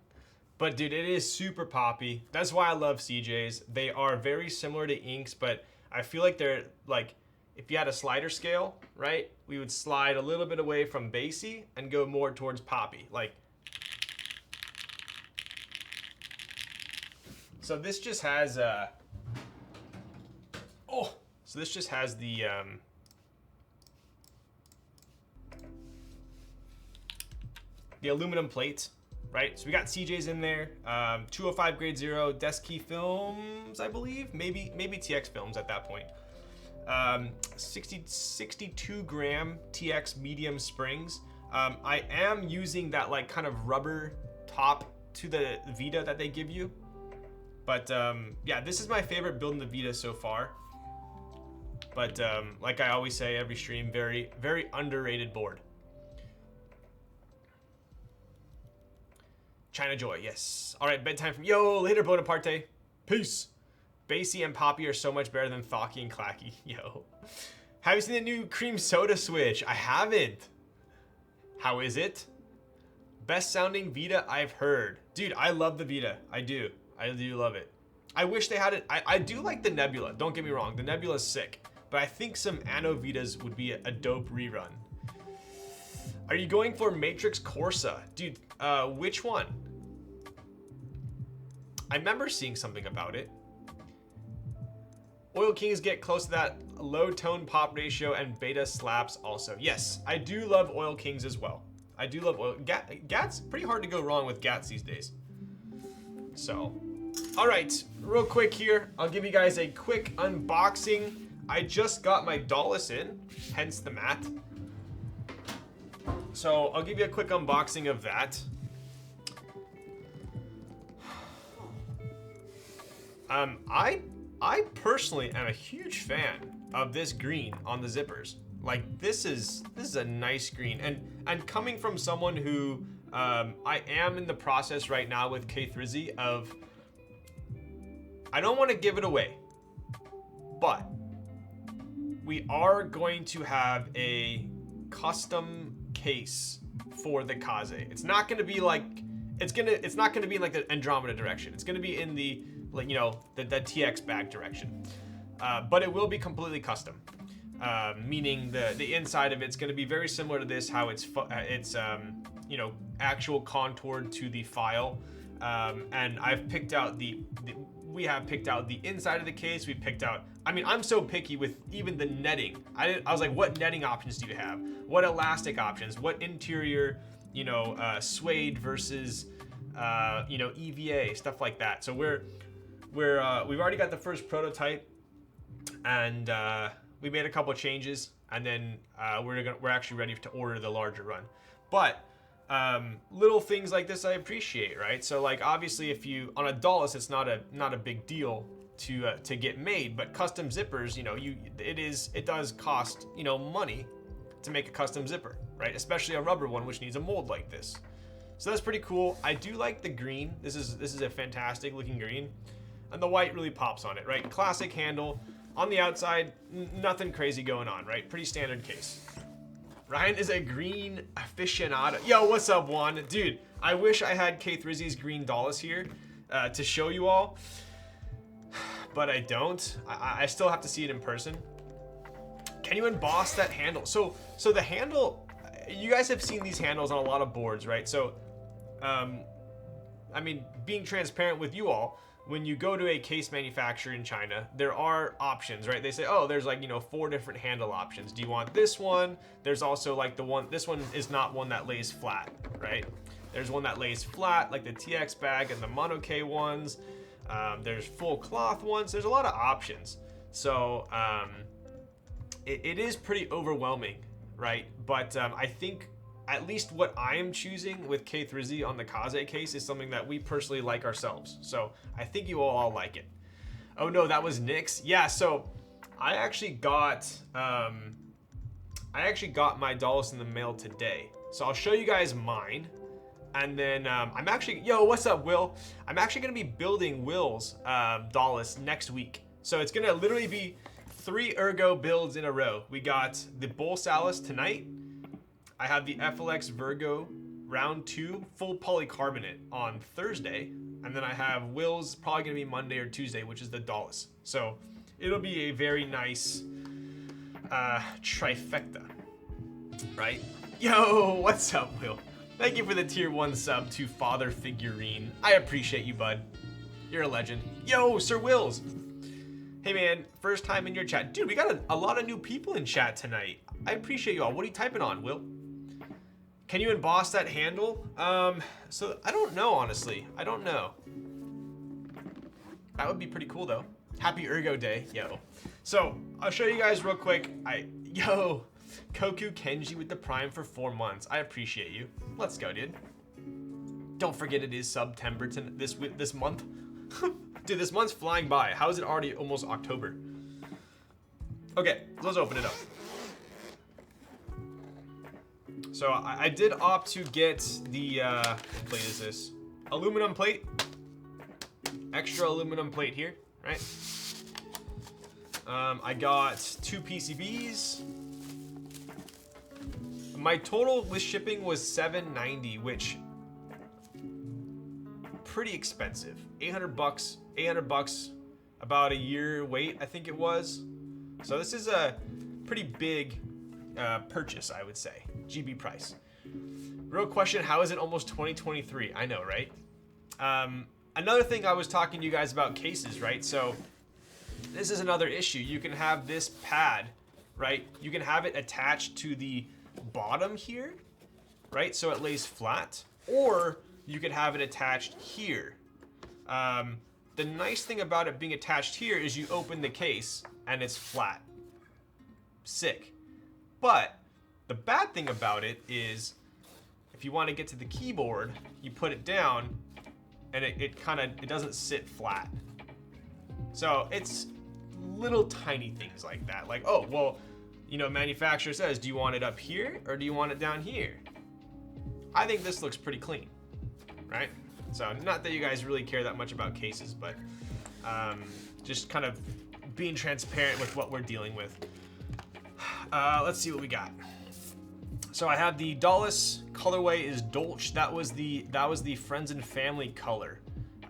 But dude, it is super poppy. That's why I love CJs. They are very similar to inks, but I feel like they're like, if you had a slider scale, right? We would slide a little bit away from bassy and go more towards poppy. Like, so this just has so this just has the aluminum plate, right? So we got CJs in there, 205 grade 0, desk key films, I believe, maybe TX films at that point. 62 gram TX medium springs. I am using that like kind of rubber top to the Vita that they give you. But yeah, this is my favorite build in the Vita so far. But like I always say every stream, very, very underrated board. China Joy, yes. All right, bedtime from yo, later Bonaparte. Peace. Bassy and Poppy are so much better than Thocky and Clacky. Yo. Have you seen the new cream soda switch? I haven't. How is it? Best sounding Vita I've heard. Dude, I love the Vita. I do. I do love it. I wish they had it. I do like the Nebula. Don't get me wrong. The Nebula's sick. But I think some Anno Vitas would be a dope rerun. Are you going for Matrix Corsa? Dude, which one? I remember seeing something about it. Oil Kings get close to that low tone pop ratio and beta slaps also. Yes, I do love Oil Kings as well. I do love Oil. GAT's pretty hard to go wrong with GATs these days. So, all right, real quick here. I'll give you guys a quick unboxing. I just got my Dolch in, hence the mat. So I'll give you a quick unboxing of that. I personally am a huge fan of this green on the zippers. Like this is a nice green, and coming from someone who I am in the process right now with K3Z of, I don't want to give it away, but we are going to have a custom case for the Kaze. It's not going to be like it's not going to be in like the Andromeda direction. It's going to be in the, like, you know, the TX bag direction, but it will be completely custom. Meaning the inside of it's going to be very similar to this, how it's you know, actual contoured to the file, and I've picked out we have picked out the inside of the case. We picked out, I mean, I'm so picky with even the netting. I was like, what netting options do you have? What elastic options? What interior, you know, suede versus you know, EVA, stuff like that. So we've already got the first prototype, and we made a couple of changes, and then we're actually ready to order the larger run. But little things like this I appreciate, right? So like, obviously, if you on a Dolch, it's not a big deal to get made, but custom zippers, you know, it does cost, you know, money to make a custom zipper, right? Especially a rubber one, which needs a mold like this. So that's pretty cool. I do like the green. This is a fantastic looking green, and the white really pops on it, right? Classic handle. On the outside, nothing crazy going on, right? Pretty standard case. Ryan is a green aficionado. Yo, what's up, Juan? Dude, I wish I had K3Z's green Dolch here to show you all, but I don't. I still have to see it in person. Can you emboss that handle? So the handle, you guys have seen these handles on a lot of boards, right? So, I mean, being transparent with you all, when you go to a case manufacturer in China, there are options, right? They say, oh, there's like, you know, 4 different handle options. Do you want this one? There's also like this one is not one that lays flat, right? There's one that lays flat, like the TX bag and the Monokei ones. There's full cloth ones. There's a lot of options. So it is pretty overwhelming, right? But I think at least what I am choosing with K3Z on the Kaze case is something that we personally like ourselves. So I think you will all like it. Oh no, that was Nick's. Yeah, so I actually got my Dolch in the mail today. So I'll show you guys mine. And then I'm actually, yo, what's up, Will? I'm actually gonna be building Will's Dolch next week. So it's gonna literally be 3 Ergo builds in a row. We got the Bolsalice tonight. I have the FLX Virgo round 2 full polycarbonate on Thursday, and then I have Will's probably gonna be Monday or Tuesday, which is the Dolch. So it'll be a very nice trifecta, right? Yo, what's up, Will? Thank you for the tier 1 sub to Father Figurine. I appreciate you, bud. You're a legend. Yo, Sir Wills. Hey man, first time in your chat. Dude, we got a lot of new people in chat tonight. I appreciate you all. What are you typing on, Will? Can you emboss that handle? So I don't know, honestly. I don't know. That would be pretty cool though. Happy Ergo Day, yo. So I'll show you guys real quick. Yo, Koku Kenji with the Prime for 4 months. I appreciate you. Let's go, dude. Don't forget it is September this month. Dude, this month's flying by. How is it already almost October? Okay, let's open it up. So I did opt to get the, what plate is this? Aluminum plate. Extra aluminum plate here, right? I got 2 PCBs. My total with shipping was $790, which pretty expensive. 800 bucks, about a year wait, I think it was. So this is a pretty big purchase, I would say. GB price. Real question, how is it almost 2023? I know, right? Another thing I was talking to you guys about cases, right? So this is another issue. You can have this pad, right? You can have it attached to the bottom here, right? So it lays flat, or you could have it attached here. The nice thing about it being attached here is you open the case and it's flat. Sick. But the bad thing about it is if you want to get to the keyboard, you put it down and it doesn't sit flat. So it's little tiny things like that. Like, oh, well, you know, manufacturer says, do you want it up here or do you want it down here? I think this looks pretty clean, right? So not that you guys really care that much about cases, but just kind of being transparent with what we're dealing with. Let's see what we got. So I have the Dolch colorway is Dolch. That was the friends and family color.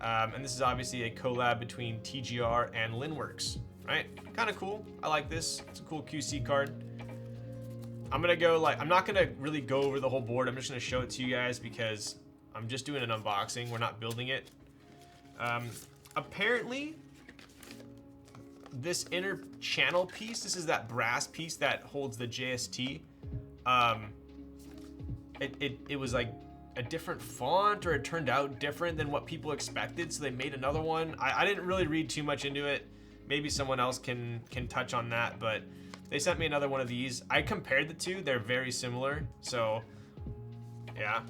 And this is obviously a collab between TGR and Linworks, right? Kind of cool. I like this. It's a cool QC card. I'm gonna go I'm not gonna really go over the whole board. I'm just gonna show it to you guys because I'm just doing an unboxing. We're not building it. Apparently, this inner channel piece, this is that brass piece that holds the JST. It was like a different font, or it turned out different than what people expected, so they made another one. I didn't really read too much into it. Maybe someone else can touch on that, but they sent me another one of these. I compared the two. They're very similar, so yeah.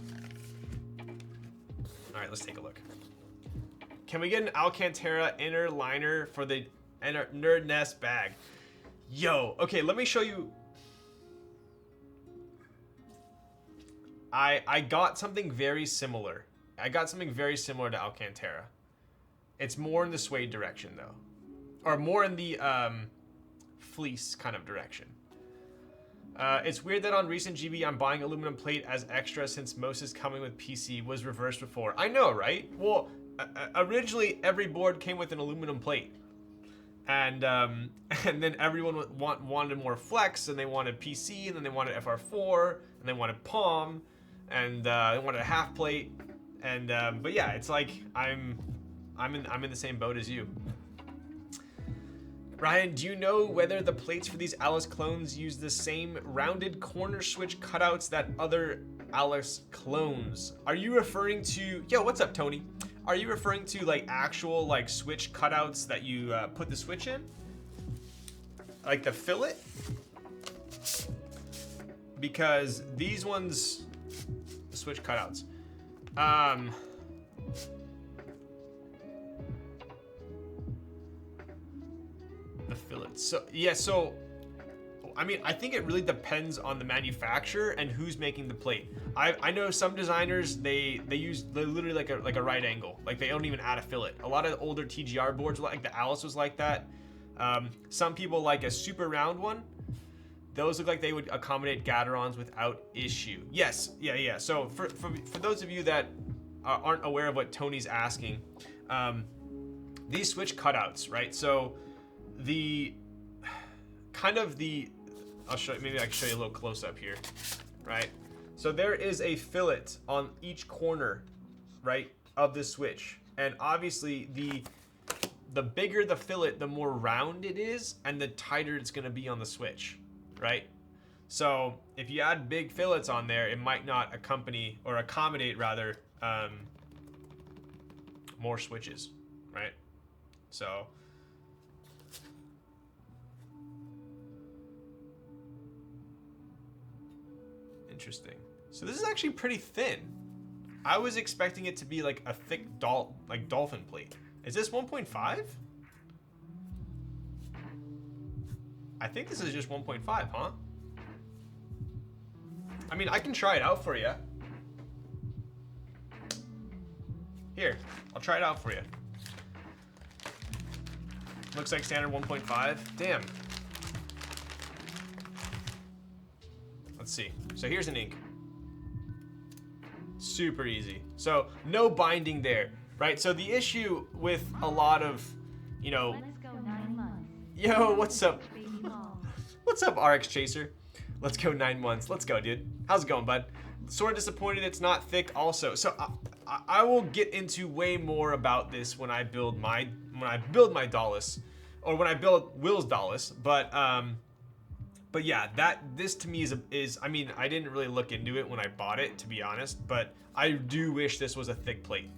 All right, let's take a look. Can we get an Alcantara inner liner for the Nerd Nest bag? Yo, okay, let me show you. I got something very similar. I got something very similar to Alcantara. It's more in the suede direction though. Or more in the fleece kind of direction. It's weird that on recent GB I'm buying aluminum plate as extra since most is coming with PC was reversed before. I know, right? Well, originally every board came with an aluminum plate. And then everyone wanted more flex, and they wanted PC, and then they wanted FR4, and they wanted Palm, and they wanted a half plate. And but yeah, it's like I'm in the same boat as you. Ryan, do you know whether the plates for these Alice clones use the same rounded corner switch cutouts that other Alice clones? Are you referring to... Yo, what's up, Tony? Are you referring to like actual like switch cutouts that you put the switch in? Like the fillet? Because these ones... The switch cutouts. The fillets. So yeah, so I mean, I think it really depends on the manufacturer and who's making the plate. I know some designers they literally like a right angle, like they don't even add a fillet. A lot of older TGR boards, like the Alice was like that. Some people like a super round one. Those look like they would accommodate Gaterons without issue. Yes, yeah. So for those of you that aren't aware of what Tony's asking, these switch cutouts, right? So the kind of the, I'll show you, maybe I can show you a little close up here, right? So there is a fillet on each corner, right, of the switch. And obviously the bigger the fillet, the more round it is and the tighter it's gonna be on the switch, right? So if you add big fillets on there, it might not accommodate rather, more switches, right? So, interesting. So this is actually pretty thin. I was expecting it to be like a thick dolphin plate. Is this 1.5? I think this is just 1.5, huh? I mean, I can try it out for you. Here, I'll try it out for you. Looks like standard 1.5. Damn. Let's see. So here's an ink. Super easy. So no binding there, right? So the issue with a lot of, you know... Let's go 9 months. Yo, what's up? What's up, RX Chaser? Let's go 9 months. Let's go, dude. How's it going, bud? Sort of disappointed it's not thick also. So I will get into way more about this when I build my Dolch, or when I build Will's Dolch. But yeah, this to me is I mean, I didn't really look into it when I bought it, to be honest, but I do wish this was a thick plate.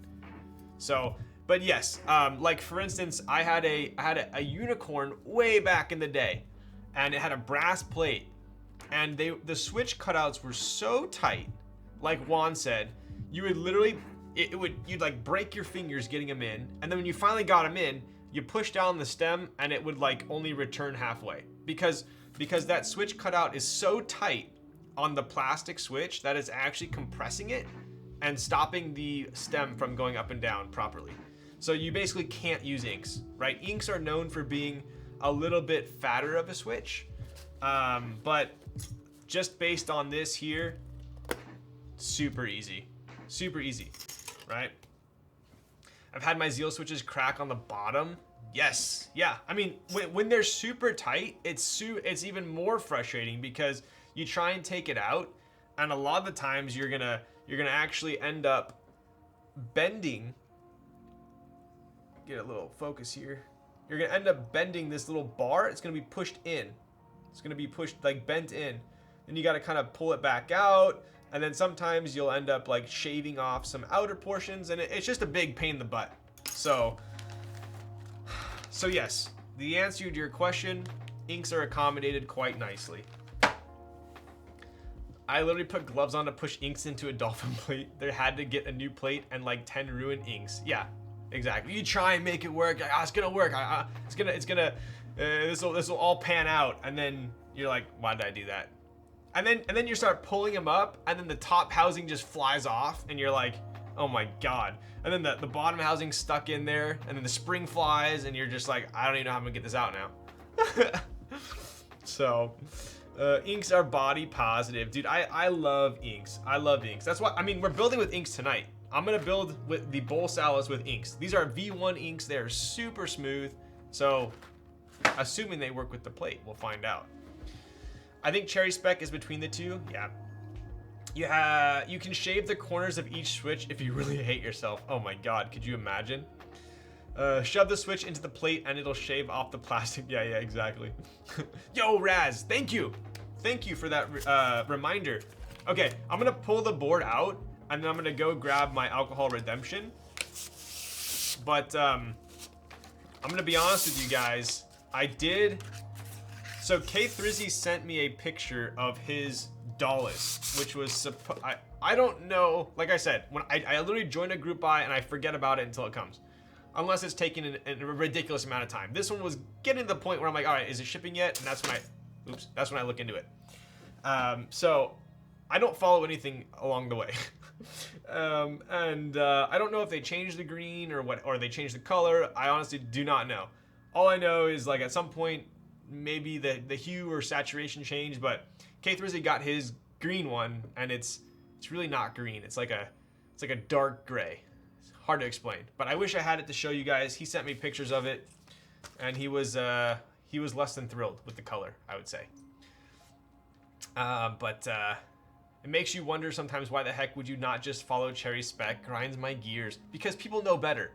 So, but yes, like for instance, I had a unicorn way back in the day, and it had a brass plate, and the switch cutouts were so tight, like Juan said, you would literally you'd like break your fingers getting them in, and then when you finally got them in, you push down the stem and it would like only return halfway, because because that switch cutout is so tight on the plastic switch that it's actually compressing it and stopping the stem from going up and down properly. So you basically can't use inks, right? Inks are known for being a little bit fatter of a switch, but just based on this here, super easy, right? I've had my Zeal switches crack on the bottom. Yes, yeah. I mean, when they're super tight, it's even more frustrating because you try and take it out, and a lot of the times you're gonna actually end up bending. Get a little focus here. You're gonna end up bending this little bar. It's gonna be pushed in. It's gonna be pushed, like, bent in. Then you gotta kind of pull it back out, and then sometimes you'll end up like shaving off some outer portions, and it's just a big pain in the butt. So yes, the answer to your question, inks are accommodated quite nicely. I literally put gloves on to push inks into a dolphin plate. They had to get a new plate and like 10 ruined inks. Yeah, exactly. You try and make it work. It's gonna work. This will all pan out, and then you're like, why did I do that? And then you start pulling them up, and then the top housing just flies off, and you're like, oh my god. And then the bottom housing's stuck in there, and then the spring flies, and you're just like, I don't even know how I'm gonna get this out now. So, inks are body positive. Dude, I love inks. I love inks. That's why, I mean, we're building with inks tonight. I'm gonna build with the Bolsa Alice with inks. These are V1 inks. They're super smooth. So, assuming they work with the plate, we'll find out. I think Cherry Spec is between the two. Yeah. You can shave the corners of each switch if you really hate yourself. Oh my god, could you imagine? Shove the switch into the plate and it'll shave off the plastic. Yeah, exactly. Yo, Raz, thank you. Thank you for that reminder. Okay, I'm gonna pull the board out and then I'm gonna go grab my alcohol redemption. But I'm gonna be honest with you guys. So K3Z sent me a picture of his Dolch, which was I don't know. Like I said, when I literally join a group buy and I forget about it until it comes, unless it's taking a ridiculous amount of time. This one was getting to the point where I'm like, all right, is it shipping yet? And that's when I look into it. So I don't follow anything along the way. I don't know if they changed the green or they changed the color. I honestly do not know. All I know is like at some point maybe the hue or saturation changed, but K3Z got his green one and it's really not green. It's like a dark gray. It's hard to explain, but I wish I had it to show you guys. He sent me pictures of it and he was less than thrilled with the color, I would say. But it makes you wonder sometimes, why the heck would you not just follow Cherry Spec? Grinds my gears. Because people know better.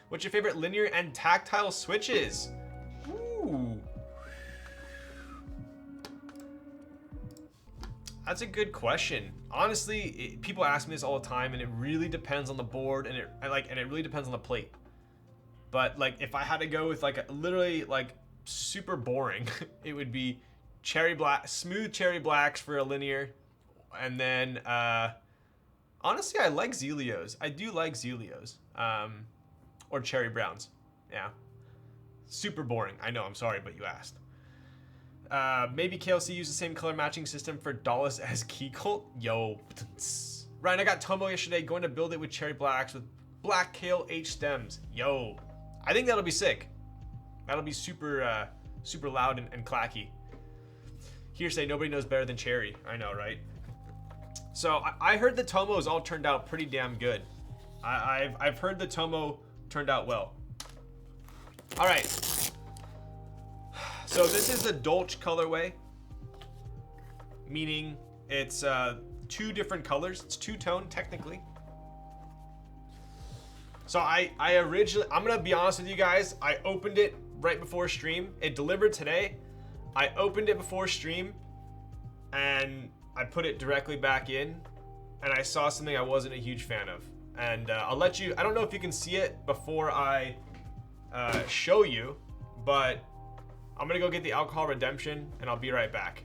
What's your favorite linear and tactile switches? Ooh. That's a good question. Honestly, people ask me this all the time, and it really depends on the board, and it really depends on the plate. But like, if I had to go with like literally like super boring, it would be smooth cherry blacks for a linear, and then honestly, I like Zelios. I do like Zelios, or cherry browns. Yeah, super boring. I know. I'm sorry, but you asked. Maybe KLC used the same color matching system for Dolch as Keycap. Yo, Ryan, I got Tomo yesterday. Going to build it with cherry blacks with black Kale H stems. Yo, I think that'll be sick. That'll be super super loud and clacky. Hearsay, nobody knows better than Cherry. I know, right? So I heard the Tomos all turned out pretty damn good. I've heard the Tomo turned out well. All right. So this is the Dolch colorway, meaning it's two different colors. It's two-tone technically. So I'm gonna be honest with you guys. I opened it right before stream. It delivered today. I opened it before stream and I put it directly back in, and I saw something I wasn't a huge fan of. And I don't know if you can see it before I show you, but I'm gonna go get the alcohol redemption and I'll be right back.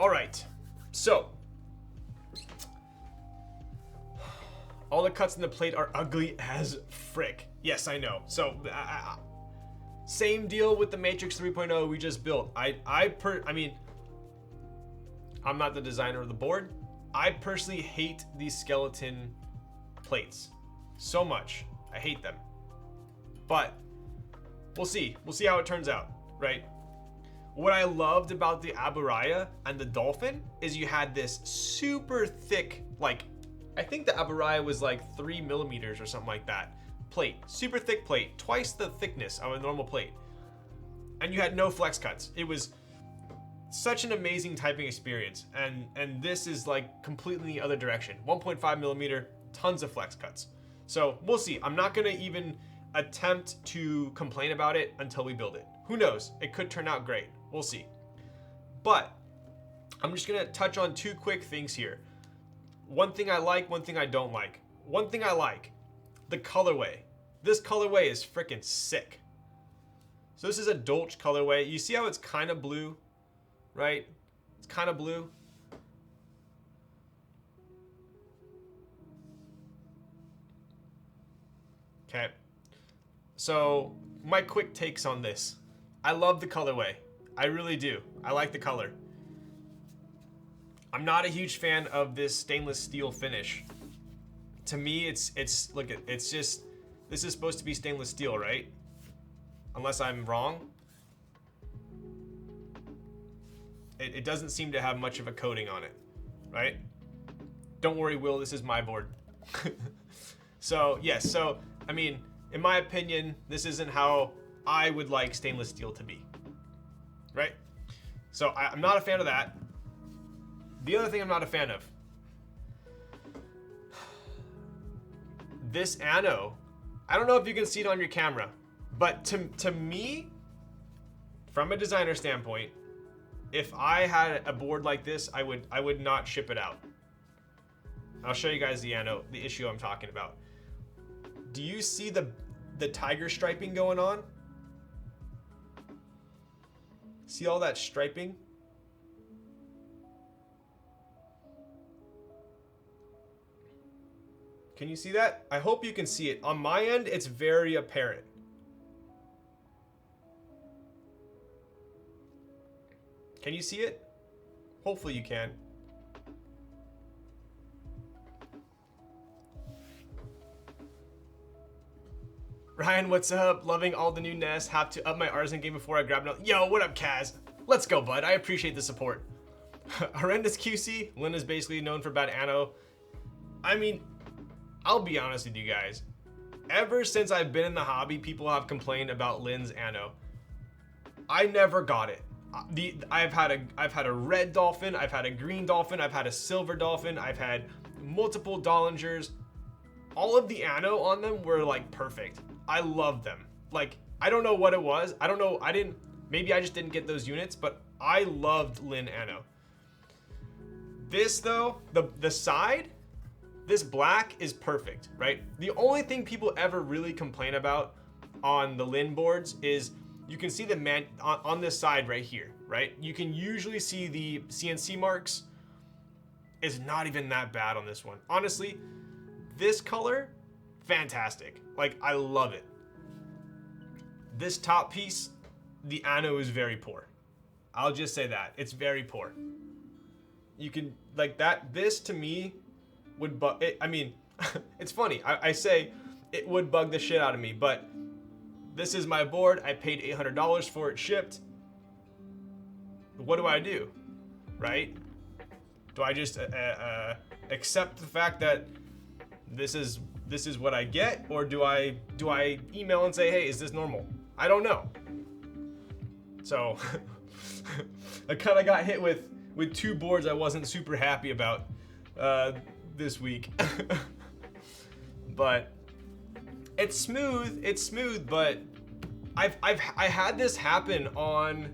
All right, so all the cuts in the plate are ugly as frick. Yes, I know. So same deal with the Matrix 3.0 we just built. I mean, I'm not the designer of the board. I personally hate these skeleton plates so much. I hate them. But we'll see. We'll see how it turns out, right? What I loved about the Aburaya and the Dolphin is you had this super thick, like, I think the Aburaya was like 3 millimeters or something like that. Plate, super thick plate, twice the thickness of a normal plate. And you had no flex cuts. It was such an amazing typing experience. And this is like completely the other direction. 1.5 millimeter, tons of flex cuts. So we'll see. I'm not gonna even attempt to complain about it until we build it. Who knows? It could turn out great. We'll see. But I'm just gonna touch on 2 quick things here. One thing I like, one thing I don't like. One thing I like, the colorway. This colorway is freaking sick. So this is a Dolch colorway. You see how it's kind of blue, right? It's kind of blue. Okay. So my quick takes on this. I love the colorway. I really do. I like the color. I'm not a huge fan of this stainless steel finish. To me, it's just, this is supposed to be stainless steel, right? Unless I'm wrong. It doesn't seem to have much of a coating on it, right? Don't worry, Will, this is my board. So, yes, so, I mean, in my opinion, this isn't how I would like stainless steel to be, right? So I'm not a fan of that. The other thing I'm not a fan of, this ano, I don't know if you can see it on your camera, but to me, from a designer standpoint, if I had a board like this, I would not ship it out. I'll show you guys the ano, the issue I'm talking about. Do you see the tiger striping going on? See all that striping? Can you see that? I hope you can see it. On my end, it's very apparent. Can you see it? Hopefully you can. Ryan, what's up? Loving all the new nests. Have to up my artisan game before I grab another. Yo, what up, Kaz? Let's go, bud. I appreciate the support. Horrendous QC. Lynn is basically known for bad ano. I mean, I'll be honest with you guys. Ever since I've been in the hobby, people have complained about Lynn's ano. I never got it. I've had a red dolphin, I've had a green dolphin, I've had a silver dolphin, I've had multiple Dollingers. All of the ano on them were like perfect. I love them. Like, I don't know what it was. I don't know. Maybe I just didn't get those units, but I loved Lynn ano. This though, the side, this black is perfect, right? The only thing people ever really complain about on the Lynn boards is you can see the on this side right here, right? You can usually see the CNC marks. Is not even that bad on this one. Honestly, this color, fantastic. Like, I love it. This top piece, the ano is very poor. I'll just say that. It's very poor. You can, like that, this to me would bug, I mean, it's funny. I say it would bug the shit out of me, but this is my board. I paid $800 for it shipped. What do I do, right? Do I just accept the fact that this is what I get, or do I email and say, hey, is this normal? I don't know. So I kind of got hit with 2 boards I wasn't super happy about this week. But it's smooth, but I had this happen on,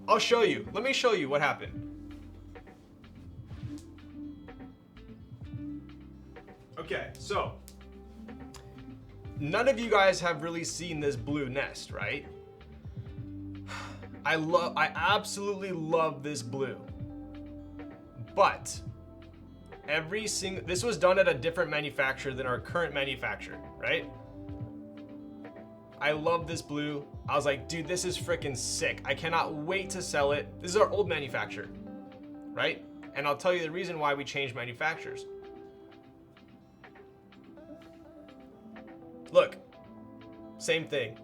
I'll show you. Let me show you what happened. Okay, so none of you guys have really seen this blue nest, right? I absolutely love this blue. But this was done at a different manufacturer than our current manufacturer, right? I love this blue. I was like, dude, this is freaking sick. I cannot wait to sell it. This is our old manufacturer, right? And I'll tell you the reason why we changed manufacturers. Look, same thing.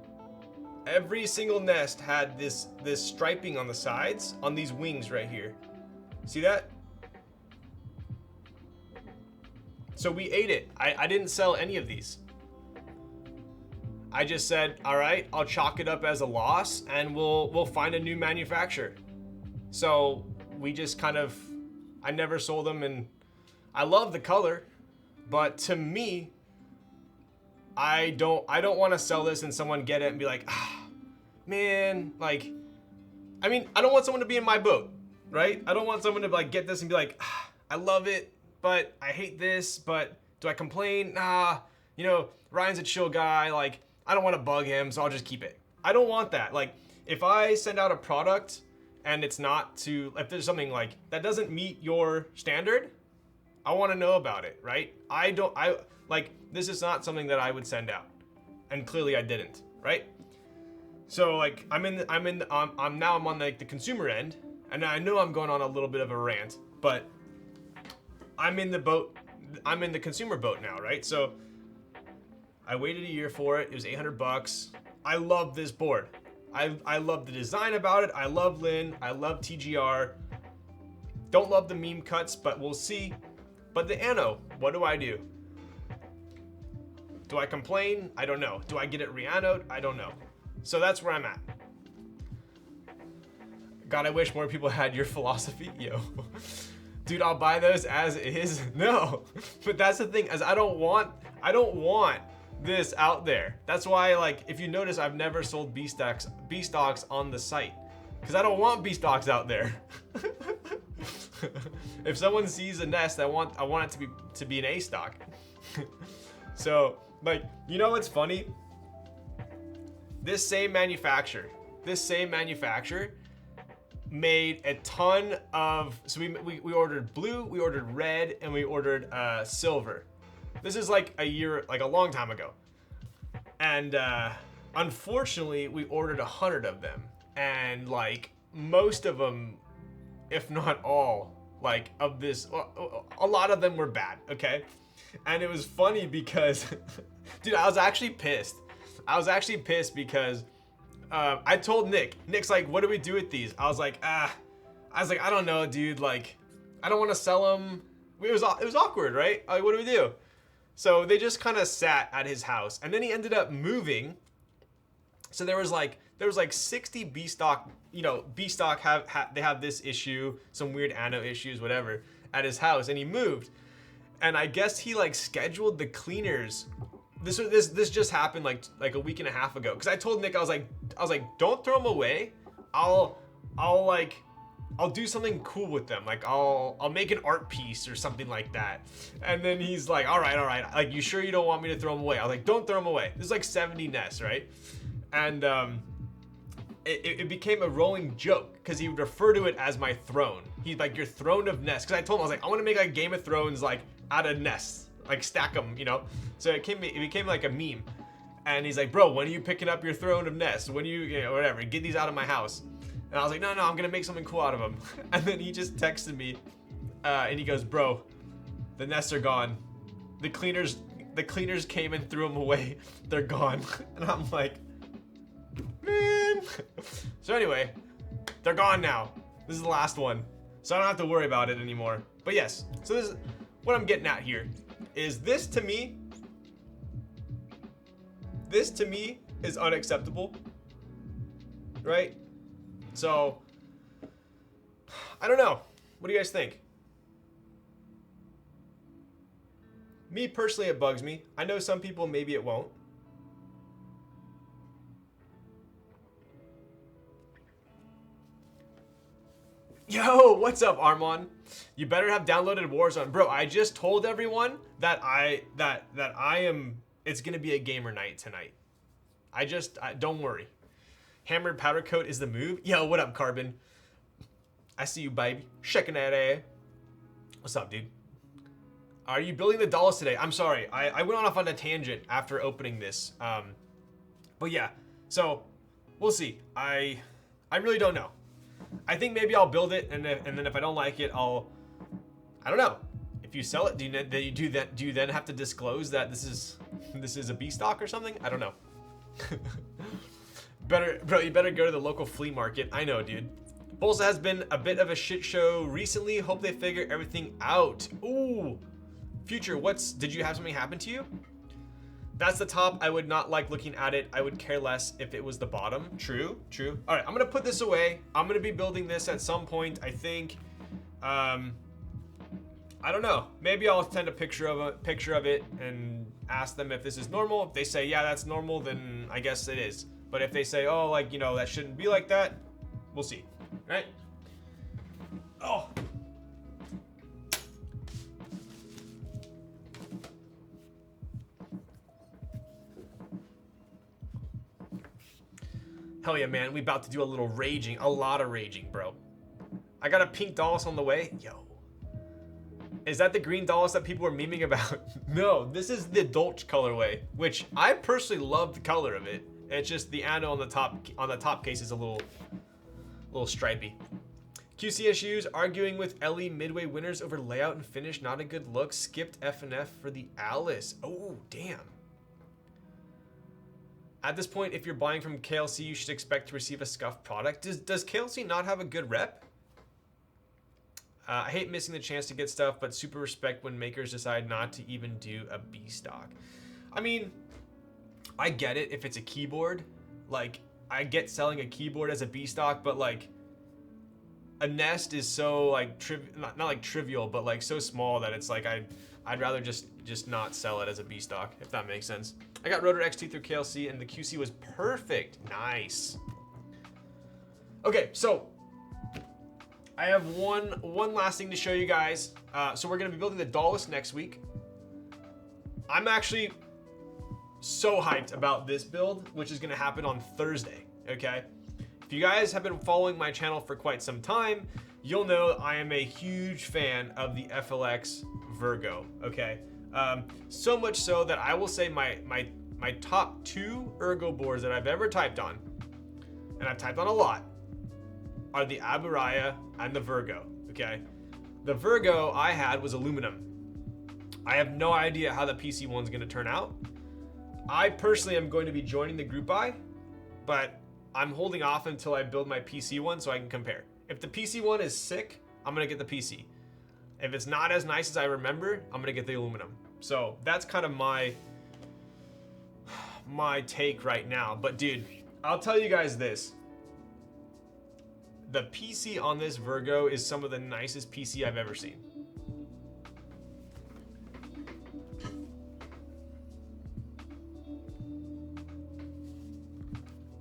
Every single nest had this striping on the sides, on these wings right here. See that? So we ate it. I didn't sell any of these. I just said, all right, I'll chalk it up as a loss and we'll find a new manufacturer. So we just kind of, I never sold them, and I love the color, but to me, I don't want to sell this and someone get it and be like, ah, man, like, I mean, I don't want someone to be in my boat, right? I don't want someone to like get this and be like, ah, I love it, but I hate this, but do I complain? Nah, you know, Ryan's a chill guy, like, I don't want to bug him, so I'll just keep it. I don't want that. Like, if I send out a product and it's not to, if there's something like that doesn't meet your standard, I want to know about it, right? Like, this is not something that I would send out, and clearly I didn't, right? So like, I'm on like the consumer end, and I know I'm going on a little bit of a rant, but I'm in the consumer boat now, right? So I waited a year for it. It was $800. I love this board. I love the design about it. I love Lin. I love TGR. Don't love the meme cuts, but we'll see. But the Anno, what do I do? Do I complain? I don't know. Do I get it re-annoed? I don't know. So that's where I'm at. God, I wish more people had your philosophy. Yo. Dude, I'll buy those as is. No. But that's the thing, as I don't want this out there. That's why, like, if you notice, I've never sold B stocks on the site, because I don't want B stocks out there. If someone sees a nest, I want it to be an A stock. So, like, you know what's funny? This same manufacturer made a ton of, so we ordered blue, we ordered red, and we ordered silver. This is like a long time ago. And unfortunately, we ordered 100 of them. And like most of them, if not all, like of this, a lot of them were bad, okay? And it was funny because, dude, I was actually pissed. Because I told Nick's like, what do we do with these? I was like, I don't know, dude. Like, I don't want to sell them. It was awkward, right? Like, what do we do? So they just kind of sat at his house, and then he ended up moving. So there was like 60 B stock, you know, B stock they have this issue, some weird anno issues, whatever, at his house, and he moved. And I guess he like scheduled the cleaners. This just happened like a week and a half ago. Cause I told Nick, I was like, don't throw them away. I'll do something cool with them. Like I'll make an art piece or something like that. And then he's like, all right. Like, you sure you don't want me to throw them away? I was like, don't throw them away. There's like 70 nests, right? And it became a rolling joke because he would refer to it as my throne. He's like, your throne of nests. Cause I told him, I was like, I want to make like Game of Thrones, like out of nests. Like stack them, you know? So it became like a meme. And he's like, bro, when are you picking up your throne of nests? When you know, whatever, get these out of my house. And I was like, no, I'm gonna make something cool out of them. And then he just texted me, and he goes, bro, the nests are gone. The cleaners came and threw them away. They're gone. And I'm like, man. So anyway, they're gone now. This is the last one. So I don't have to worry about it anymore. But yes, so this is what I'm getting at here. Is this to me is unacceptable, right? So, I don't know. What do you guys think? Me personally, it bugs me. I know some people, maybe it won't. Yo, what's up, Armand? You better have downloaded Warzone. Bro, I just told everyone that I am, it's gonna be a gamer night tonight. Don't worry. Hammered powder coat is the move. Yo, what up, Carbon? I see you, baby. Shaking that ass. What's up, dude? Are you building the dolls today? I'm sorry. I went off on a tangent after opening this. But yeah, so we'll see. I really don't know. I think maybe I'll build it, and then if I don't like it, I don't know. If you sell it, do you then have to disclose that this is a B stock or something? I don't know. You better go to the local flea market. I know, dude. Bolsa has been a bit of a shit show recently. Hope they figure everything out. Ooh, Future, did you have something happen to you? That's the top. I would not like looking at it. I would care less if it was the bottom. True. All right, I'm gonna put this away. I'm gonna be building this at some point, I think. I don't know. Maybe I'll send a picture of it and ask them if this is normal. If they say, yeah, that's normal, then I guess it is. But if they say, oh, like, you know, that shouldn't be like that, we'll see, right? Oh. Hell yeah, man. We about to do a little raging, a lot of raging, bro. I got a pink Dolch on the way. Yo. Is that the green Dolch that people were memeing about? No, this is the Dolch colorway, which I personally love the color of it. It's just the ano on the top case is a little stripey. QC issues, arguing with Ellie midway winners over layout and finish, not a good look. Skipped F&F for the Alice. Oh, damn. At this point, if you're buying from KLC, you should expect to receive a scuffed product. Does KLC not have a good rep? I hate missing the chance to get stuff, but super respect when makers decide not to even do a B stock. I mean, I get it if it's a keyboard. Like, I get selling a keyboard as a B stock, but like, a Nest is so like not like trivial, but like so small that it's like I'd rather just not sell it as a B stock, if that makes sense. I got Rotor XT through KLC, and the QC was perfect. Nice. Okay, so I have one last thing to show you guys. So we're gonna be building the Dolch next week. I'm actually so hyped about this build, which is gonna happen on Thursday, okay? If you guys have been following my channel for quite some time, you'll know I am a huge fan of the FLX Virgo, okay? So much so that I will say my top 2 ergo boards that I've ever typed on, and I've typed on a lot, are the Aburaya and the Virgo, okay? The Virgo I had was aluminum. I have no idea how the PC one's gonna turn out. I personally am going to be joining the group buy, but I'm holding off until I build my PC one so I can compare. If the PC one is sick, I'm gonna get the PC. If it's not as nice as I remember, I'm gonna get the aluminum. So that's kind of my take right now. But dude, I'll tell you guys this. The PC on this Virgo is some of the nicest PC I've ever seen.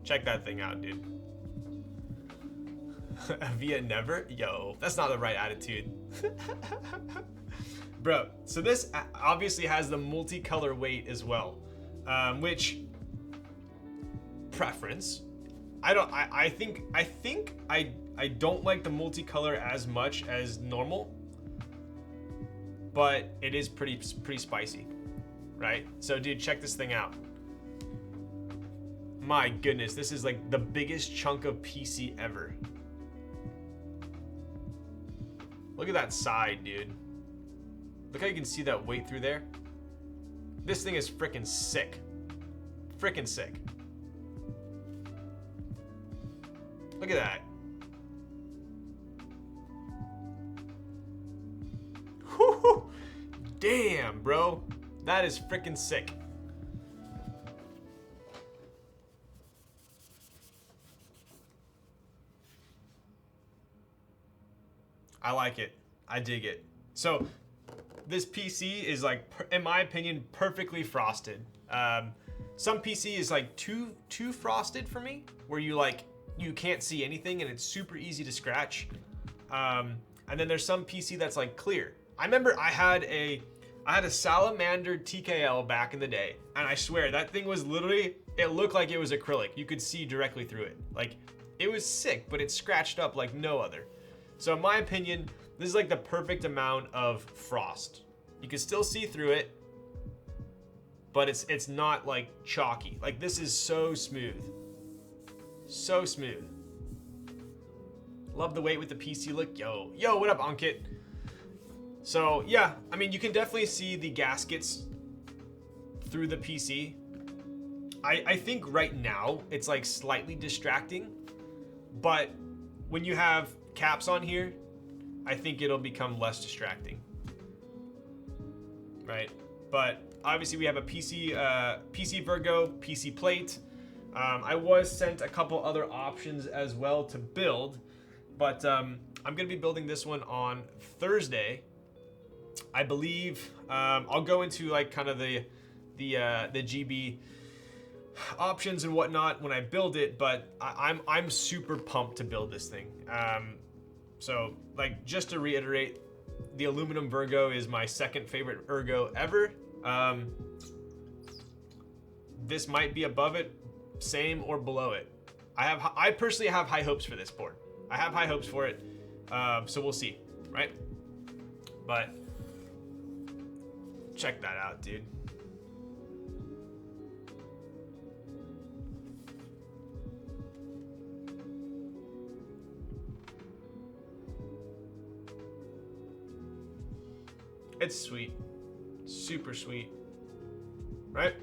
Check that thing out, dude. Via never? Yo, that's not the right attitude. Bro, so this obviously has the multicolor weight as well, which preference. I think I don't like the multicolor as much as normal, but it is pretty spicy, right? So dude, check this thing out. My goodness, this is like the biggest chunk of PC ever. Look at that side, dude. Look how you can see that weight through there. This thing is freaking sick. Freaking sick. Look at that. Whew. Damn, bro. That is freaking sick. I like it. I dig it. So this PC is like, in my opinion, perfectly frosted. Some PC is like too frosted for me, where you can't see anything and it's super easy to scratch. And then there's some PC that's like clear. I remember I had a Salamander TKL back in the day, and I swear that thing was literally it looked like it was acrylic. You could see directly through it. Like, it was sick, but it scratched up like no other. So in my opinion, this is like the perfect amount of frost. You can still see through it, but it's not like chalky. Like, this is so smooth. So smooth. Love the weight with the PC look. Yo, what up, Ankit? So yeah, I mean, you can definitely see the gaskets through the PC. I think right now it's like slightly distracting, but when you have caps on here, I think it'll become less distracting, right? But obviously we have a PC Virgo, PC plate. I was sent a couple other options as well to build, but I'm gonna be building this one on Thursday. I believe I'll go into like kind of the GB options and whatnot when I build it, but I'm super pumped to build this thing. So like, just to reiterate, the aluminum Virgo is my second favorite Ergo ever. This might be above it, same or below it. I personally have high hopes for this board. I have high hopes for it, so we'll see, right? But check that out, dude. It's sweet. Super sweet. Right?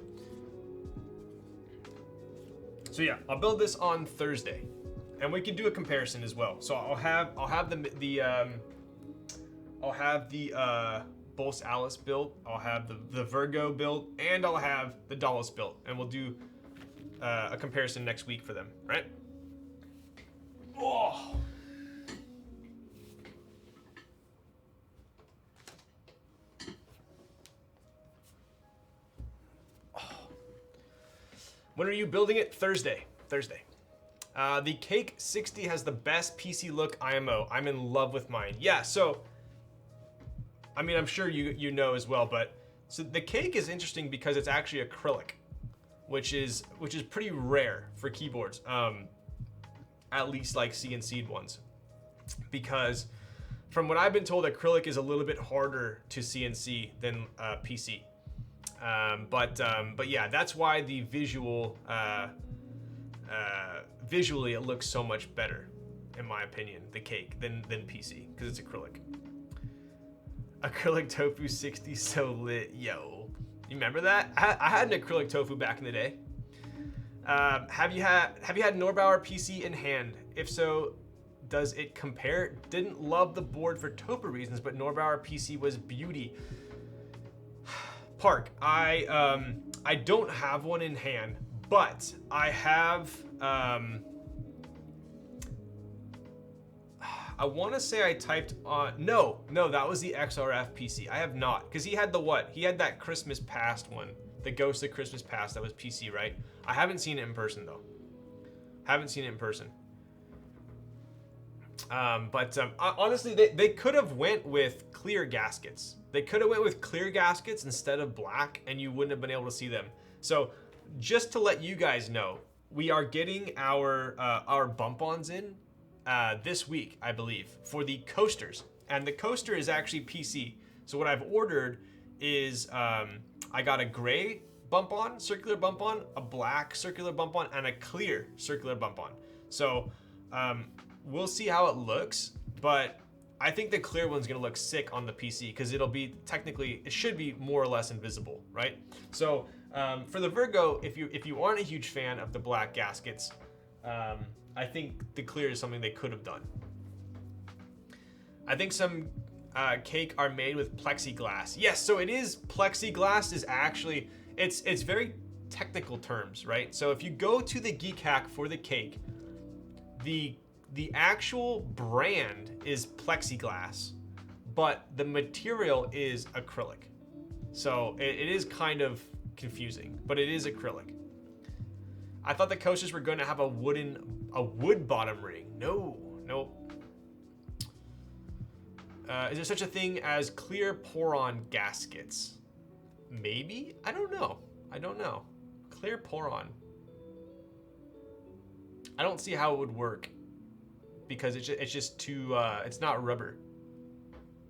So yeah, I'll build this on Thursday. And we can do a comparison as well. So I'll have the Bolsa Alice build, I'll have the Virgo build, and I'll have the Dolch build, and we'll do a comparison next week for them, right? Oh. When are you building it? Thursday. The Cake 60 has the best PC look IMO. I'm in love with mine. Yeah, so I mean, I'm sure you know as well, but so the Cake is interesting because it's actually acrylic, which is pretty rare for keyboards, at least like CNC'd ones, because from what I've been told, acrylic is a little bit harder to CNC than PC. But yeah, that's why the visually it looks so much better, in my opinion, the Cake than PC, because it's acrylic. Acrylic tofu 60 so lit, yo. You remember that? I had an acrylic tofu back in the day. Have you had Norbauer PC in hand? If so, does it compare? Didn't love the board for tofu reasons, but Norbauer PC was beauty. Park, I don't have one in hand, but I have, I want to say I typed on, no, that was the XRF PC. I have not, because he had the what? He had that Christmas Past one, the Ghost of Christmas Past, that was PC, right? I haven't seen it in person though. Honestly, they could have went with clear gaskets. They could have went with clear gaskets instead of black, and you wouldn't have been able to see them. So just to let you guys know, we are getting our bump-ons in this week, I believe, for the coasters. And the coaster is actually PC. So what I've ordered is I got a gray bump-on, circular bump-on, a black circular bump-on, and a clear circular bump-on. So we'll see how it looks, but I think the clear one's gonna look sick on the PC because it'll be technically, it should be more or less invisible, right? So for the Virgo, if you aren't a huge fan of the black gaskets, I think the clear is something they could have done. I think some cake are made with plexiglass. Yes, so it is, plexiglass is actually, it's very technical terms, right? So if you go to the Keycap for the cake, the actual brand is plexiglass, but the material is acrylic. So it is kind of confusing, but it is acrylic. I thought the coasters were going to have a wood bottom ring. No. Is there such a thing as clear pour-on gaskets? Maybe? I don't know. Clear pour-on. I don't see how it would work because it's just too, it's not rubber.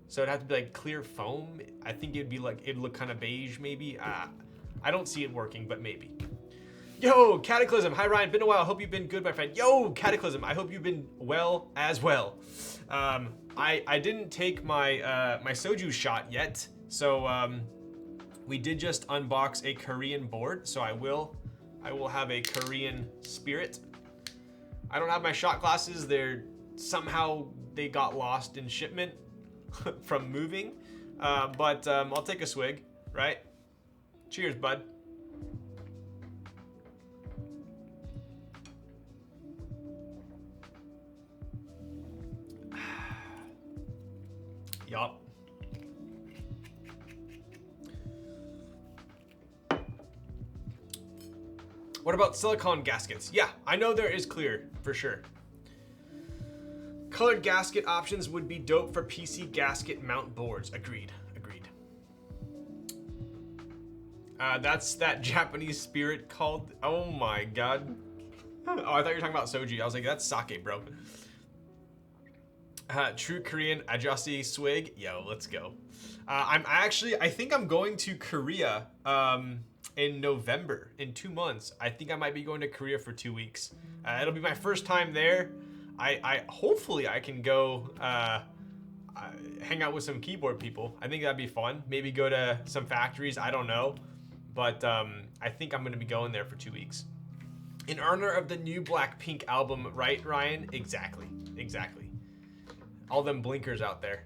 So it'd have to be like clear foam. I think it'd be like, it'd look kind of beige maybe. I don't see it working, but maybe. Yo, Cataclysm. Hi, Ryan. Been a while. Hope you've been good, my friend. Yo, Cataclysm. I hope you've been well as well. I didn't take my my soju shot yet, so we did just unbox a Korean board. So I will have a Korean spirit. I don't have my shot glasses. Somehow they got lost in shipment from moving, but I'll take a swig, right? Cheers, bud. Yup. What about silicone gaskets? Yeah, I know there is clear, for sure. Colored gasket options would be dope for PC gasket mount boards. Agreed. That's that Japanese spirit called, oh my god. Oh, I thought you were talking about soju. I was like, that's sake, bro. True Korean Ajasi swig. Yo, let's go. I think I'm going to Korea in November, in 2 months. I think I might be going to Korea for 2 weeks. It'll be my first time there. Hopefully I can go hang out with some keyboard people. I think that'd be fun. Maybe go to some factories. I don't know. But I think I'm going to be going there for 2 weeks. In honor of the new Blackpink album, right, Ryan? Exactly. All them blinkers out there.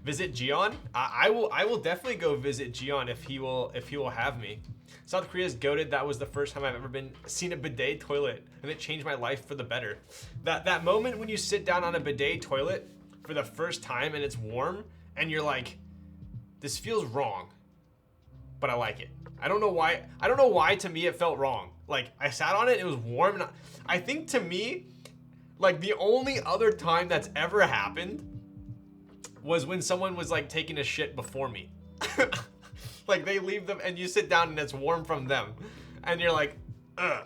Visit Gion? I will definitely go visit Gion if he will have me. South Korea's goated. That was the first time I've ever seen a bidet toilet, and it changed my life for the better. That moment when you sit down on a bidet toilet for the first time and it's warm, and you're like, this feels wrong, but I like it. I don't know why to me it felt wrong. Like, I sat on it, it was warm, and I think to me, like, the only other time that's ever happened was when someone was like taking a shit before me. Like, they leave them and you sit down and it's warm from them, and you're like, ugh.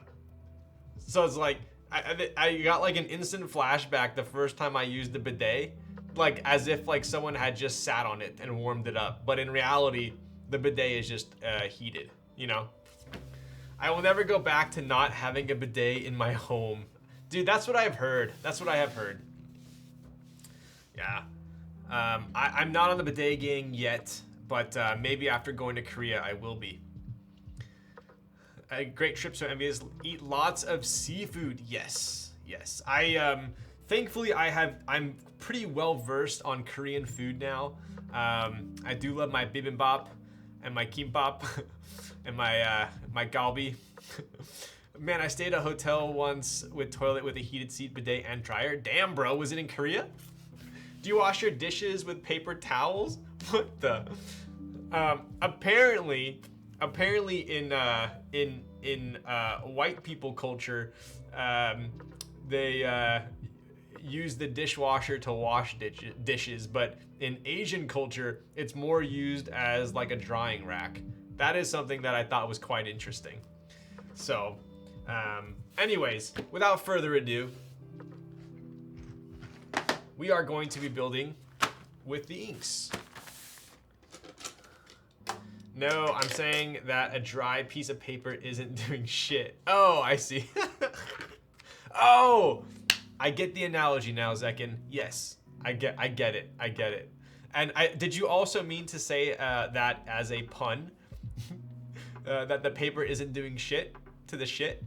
So it's like, I got like an instant flashback the first time I used the bidet, like as if like someone had just sat on it and warmed it up. But in reality, the bidet is just heated, you know? I will never go back to not having a bidet in my home. Dude, that's what I've heard. Yeah. I'm not on the bidet gang yet, but maybe after going to Korea, I will be. Great trip, so envious. Eat lots of seafood. Yes. Thankfully, I'm pretty well versed on Korean food now. I do love my bibimbap and my kimbap and my galbi. Man, I stayed at a hotel once with toilet with a heated seat, bidet, and dryer. Damn, bro, was it in Korea? Do you wash your dishes with paper towels? What the? Apparently in white people culture, they use the dishwasher to wash dishes, but in Asian culture, it's more used as like a drying rack. That is something that I thought was quite interesting. So, anyways, without further ado, we are going to be building with the inks. No, I'm saying that a dry piece of paper isn't doing shit. Oh, I see. Oh, I get the analogy now, Zekin. Yes, I get it. And did you also mean to say that as a pun? That the paper isn't doing shit to the shit?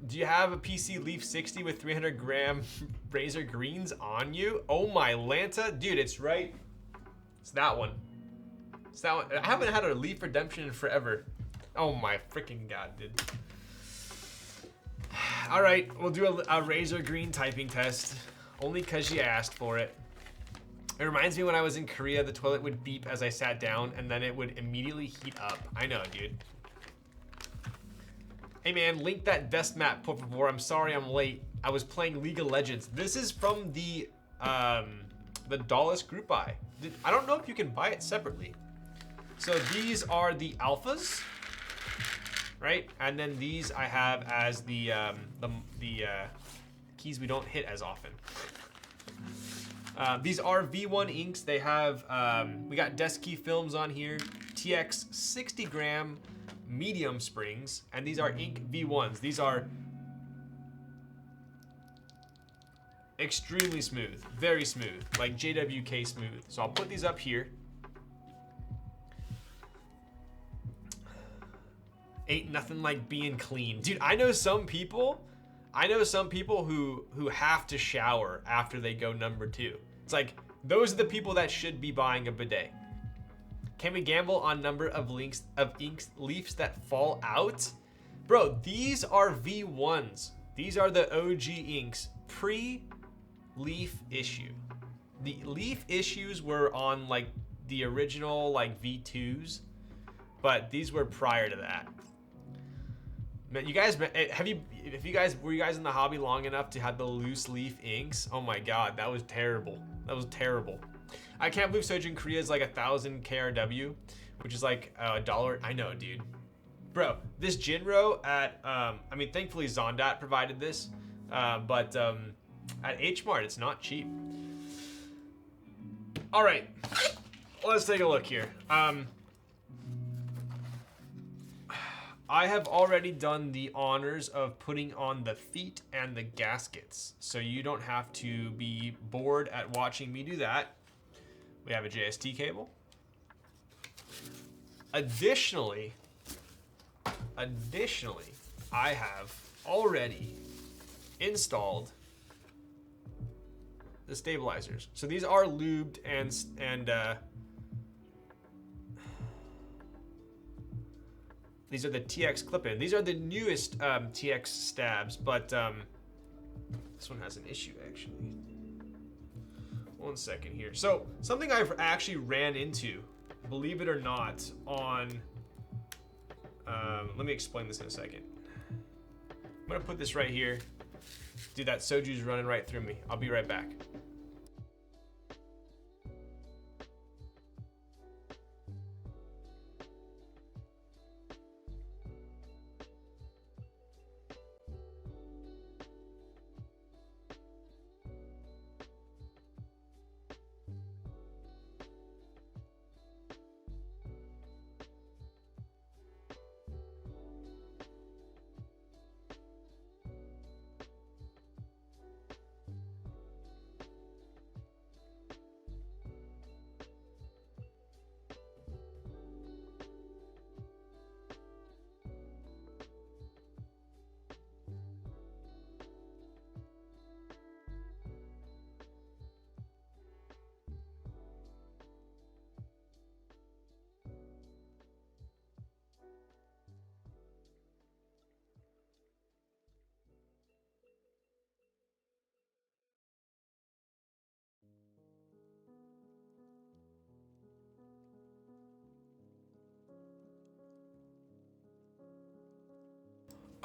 Do you have a PC Leaf 60 with 300 gram Razor Greens on you? Oh my Lanta. Dude, it's right. It's that one. I haven't had a Leaf Redemption in forever. Oh my freaking god, dude. All right, we'll do a Razor Green typing test. Only because you asked for it. It reminds me when I was in Korea, the toilet would beep as I sat down and then it would immediately heat up. I know, dude. Hey man, link that desk map, por favor. I'm sorry I'm late. I was playing League of Legends. This is from the Dolch group buy. I don't know if you can buy it separately. So these are the alphas. right? And then these I have as the keys we don't hit as often. These are V1 inks. They have, we got desk key films on here, TX 60 gram medium springs, and these are ink V1s. These are extremely smooth, very smooth, like JWK smooth. So I'll put these up here. Ain't nothing like being clean. Dude, I know some people who have to shower after they go number 2. It's like, those are the people that should be buying a bidet. Can we gamble on number of leaves that fall out? Bro, these are V1s. These are the OG inks pre-leaf issue. The leaf issues were on like the original like V2s, but these were prior to that. Man, you guys, were you guys in the hobby long enough to have the loose leaf inks? Oh my god, that was terrible. That was terrible. I can't believe Soju in Korea is like 1,000 KRW, which is like $1. I know, dude. Bro, this Jinro at, I mean, thankfully Zondat provided this, but at H-Mart, it's not cheap. All right, let's take a look here. I have already done the honors of putting on the feet and the gaskets, so you don't have to be bored at watching me do that. We have a JST cable. Additionally, I have already installed the stabilizers. So these are lubed and these are the TX clip-in. These are the newest TX stabs, but this one has an issue actually. One second here. So something I've actually ran into, believe it or not, on, let me explain this in a second. I'm gonna put this right here. Dude, that Soju's running right through me. I'll be right back.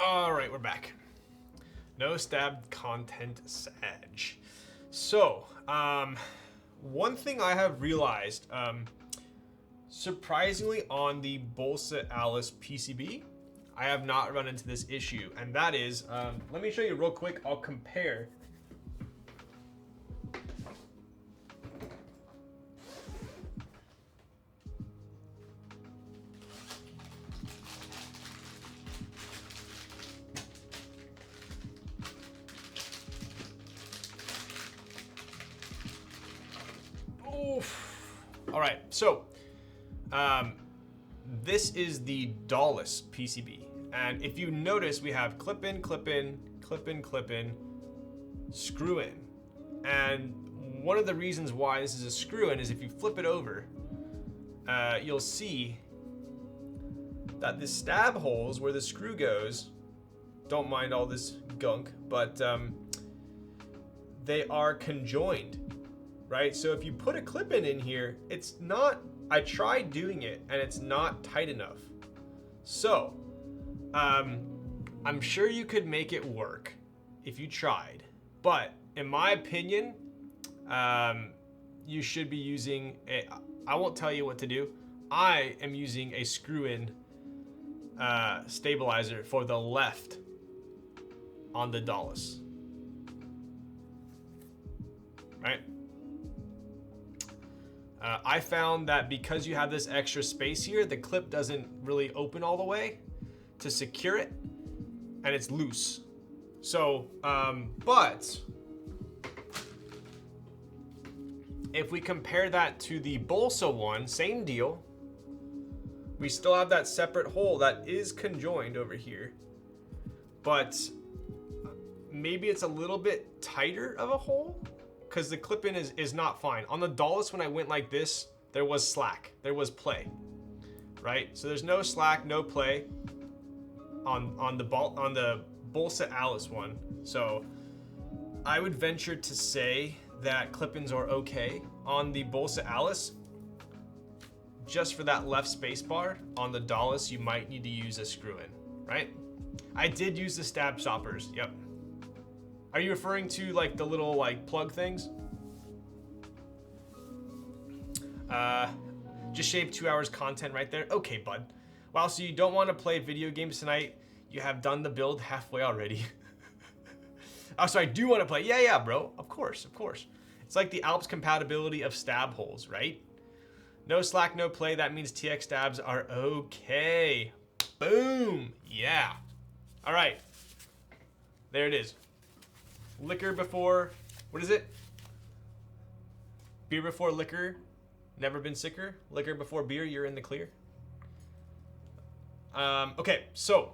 All right, we're back. No stab content Sag. So, one thing I have realized, surprisingly on the Bolsa Alice PCB, I have not run into this issue, and that is, let me show you real quick. I'll compare. All right, so this is the Dolch PCB, and if you notice, we have clip in, clip in, clip in, clip in, screw in, and one of the reasons why this is a screw in is if you flip it over, you'll see that the stab holes where the screw goes, don't mind all this gunk, but they are conjoined. Right, so if you put a clip in here, it's not, I tried doing it and it's not tight enough. So, I'm sure you could make it work if you tried, but in my opinion, you should be using I won't tell you what to do. I am using a screw-in stabilizer for the left on the Dolch. Right? I found that because you have this extra space here, the clip doesn't really open all the way to secure it, and it's loose. So, but if we compare that to the Bolsa one, same deal. We still have that separate hole that is conjoined over here, but maybe it's a little bit tighter of a hole because the clip-in is not fine. On the Dolch, when I went like this, there was slack, there was play, right? So there's no slack, no play on the Bolsa Alice one. So I would venture to say that clip-ins are okay on the Bolsa Alice. Just for that left space bar on the Dolch, you might need to use a screw-in, right? I did use the stab stoppers, yep. Are you referring to like the little like plug things? Just shaved 2 hours content right there. Okay, bud. Wow, so you don't want to play video games tonight? You have done the build halfway already. Oh, so I do want to play. Yeah, bro. Of course. It's like the Alps compatibility of stab holes, right? No slack, no play. That means TX stabs are okay. Boom. Yeah. All right. There it is. Liquor before, what is it? Beer before liquor, never been sicker. Liquor before beer, you're in the clear. Okay, so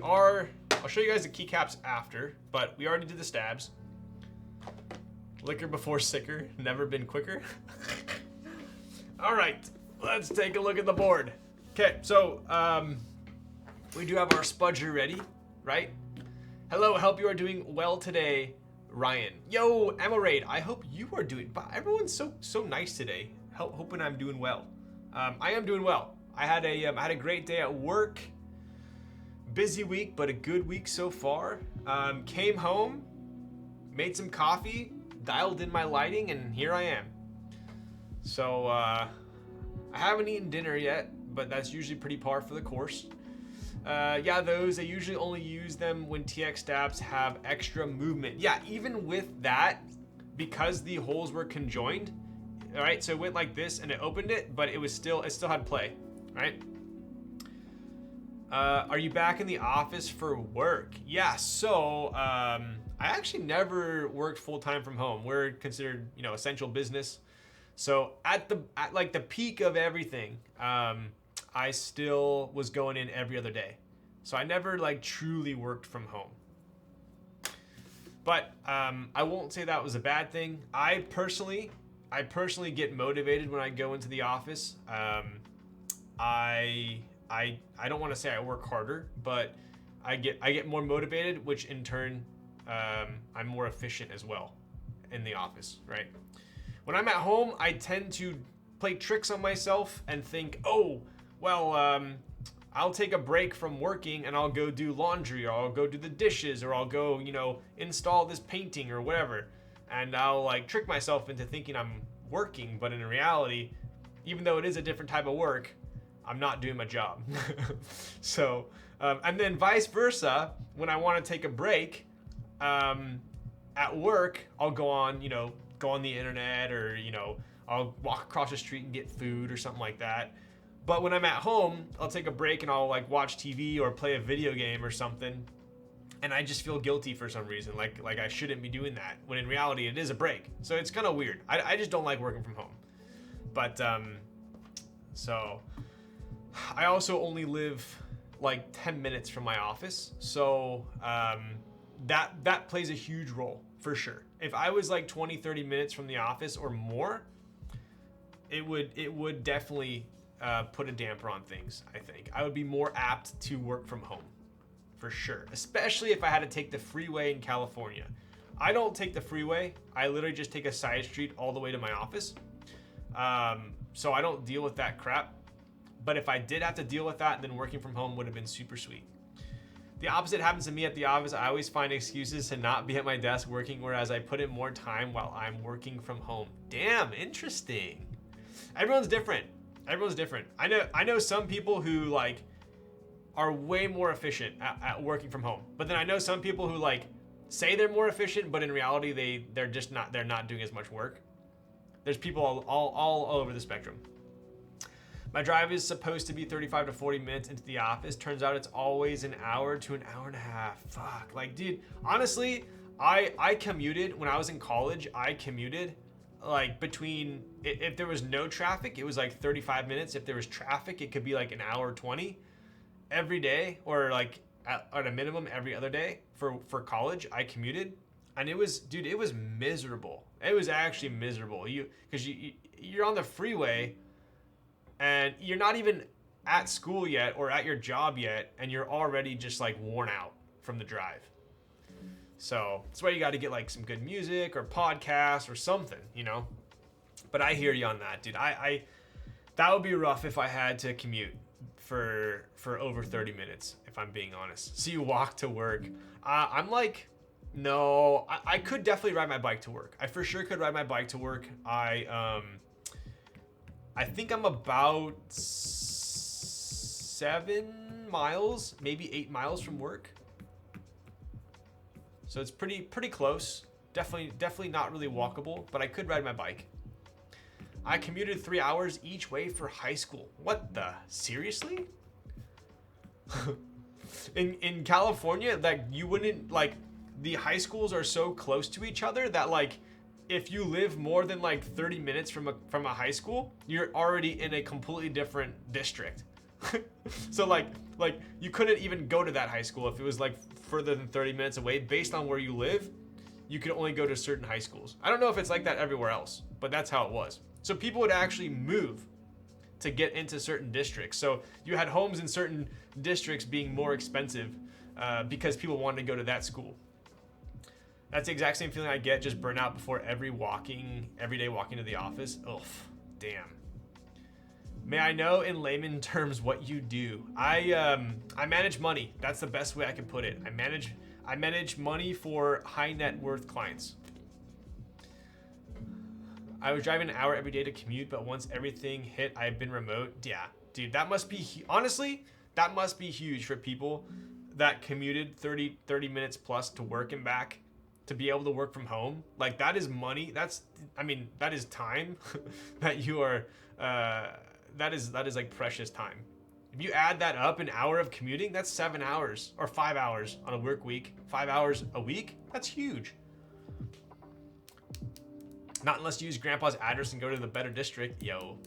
I'll show you guys the keycaps after, but we already did the stabs. Liquor before sicker, never been quicker. All right, let's take a look at the board. Okay, so we do have our spudger ready, right? Hello, I hope you are doing well today, Ryan. Yo, Emerade, I hope you are doing. Everyone's so nice today. Hoping I'm doing well. I am doing well. I had a great day at work. Busy week, but a good week so far. Came home, made some coffee, dialed in my lighting, and here I am. So I haven't eaten dinner yet, but that's usually pretty par for the course. Yeah, those, I usually only use them when TX stabs have extra movement. Yeah, even with that, because the holes were conjoined, all right, so it went like this and it opened it, but it still had play, right? Are you back in the office for work? Yeah, so I actually never worked full-time from home. We're considered, essential business. So at like the peak of everything, I still was going in every other day. So I never like truly worked from home. But I won't say that was a bad thing. I personally get motivated when I go into the office. I don't want to say I work harder, but I get more motivated, which in turn I'm more efficient as well in the office, right? When I'm at home, I tend to play tricks on myself and think, oh, well, I'll take a break from working and I'll go do laundry, or I'll go do the dishes, or I'll go, install this painting or whatever. And I'll like trick myself into thinking I'm working, but in reality, even though it is a different type of work, I'm not doing my job. So, and then vice versa, when I want to take a break, at work, I'll go on the internet, or, I'll walk across the street and get food or something like that. But when I'm at home, I'll take a break and I'll like watch TV or play a video game or something. And I just feel guilty for some reason, like I shouldn't be doing that, when in reality it is a break. So it's kind of weird. I just don't like working from home. But so I also only live like 10 minutes from my office. So that plays a huge role for sure. If I was like 20-30 minutes from the office or more, it would definitely put a damper on things. I think I would be more apt to work from home for sure, especially if I had to take the freeway in California. I don't take the freeway. I literally just take a side street all the way to my office. So I don't deal with that crap. But if I did have to deal with that, then working from home would have been super sweet. The opposite happens to me at the office. I always find excuses to not be at my desk working, whereas I put in more time while I'm working from home. Damn, interesting. Everyone's different. I know some people who like are way more efficient at working from home. But then I know some people who like say they're more efficient, but in reality they're not doing as much work. There's people all over the spectrum. My drive is supposed to be 35 to 40 minutes into the office. Turns out it's always an hour to an hour and a half. Fuck. Like, dude, honestly, I commuted when I was in college. I commuted like between, if there was no traffic, it was like 35 minutes. If there was traffic, it could be like an hour 20 every day, or like at a minimum every other day for college. I commuted, and it was, dude, it was miserable. It was actually miserable. Because you're on the freeway and you're not even at school yet or at your job yet, and you're already just like worn out from the drive. So that's why you got to get like some good music or podcasts or something, you know. But I hear you on that, dude. I that would be rough if I had to commute for over 30 minutes, if I'm being honest. So you walk to work. I'm like, no, I could definitely ride my bike to work. I for sure could ride my bike to work. I think I'm about 7 miles, maybe 8 miles from work. So it's pretty close. Definitely not really walkable, but I could ride my bike. I commuted 3 hours each way for high school. What the? Seriously? in California, like, you wouldn't, like, the high schools are so close to each other that, like, if you live more than like 30 minutes from a high school, you're already in a completely different district. So like you couldn't even go to that high school if it was like further than 30 minutes away. Based on where you live, you could only go to certain high schools. I don't know if it's like that everywhere else, but that's how it was. So people would actually move to get into certain districts. So you had homes in certain districts being more expensive because people wanted to go to that school. That's the exact same feeling I get, just burnout before every day walking to the office. Ugh, damn. May I know in layman terms what you do? I manage money. That's the best way I can put it. I manage money for high net worth clients. I was driving an hour every day to commute, but once everything hit, I've been remote. Yeah, dude, that must be, honestly, that must be huge for people that commuted 30 minutes plus to work and back. To be able to work from home, like, that is money. That is time that you are, that is like precious time. If you add that up, an hour of commuting, that's 7 hours or 5 hours on a work week. 5 hours a week, that's huge. Not unless you use grandpa's address and go to the better district. Yo.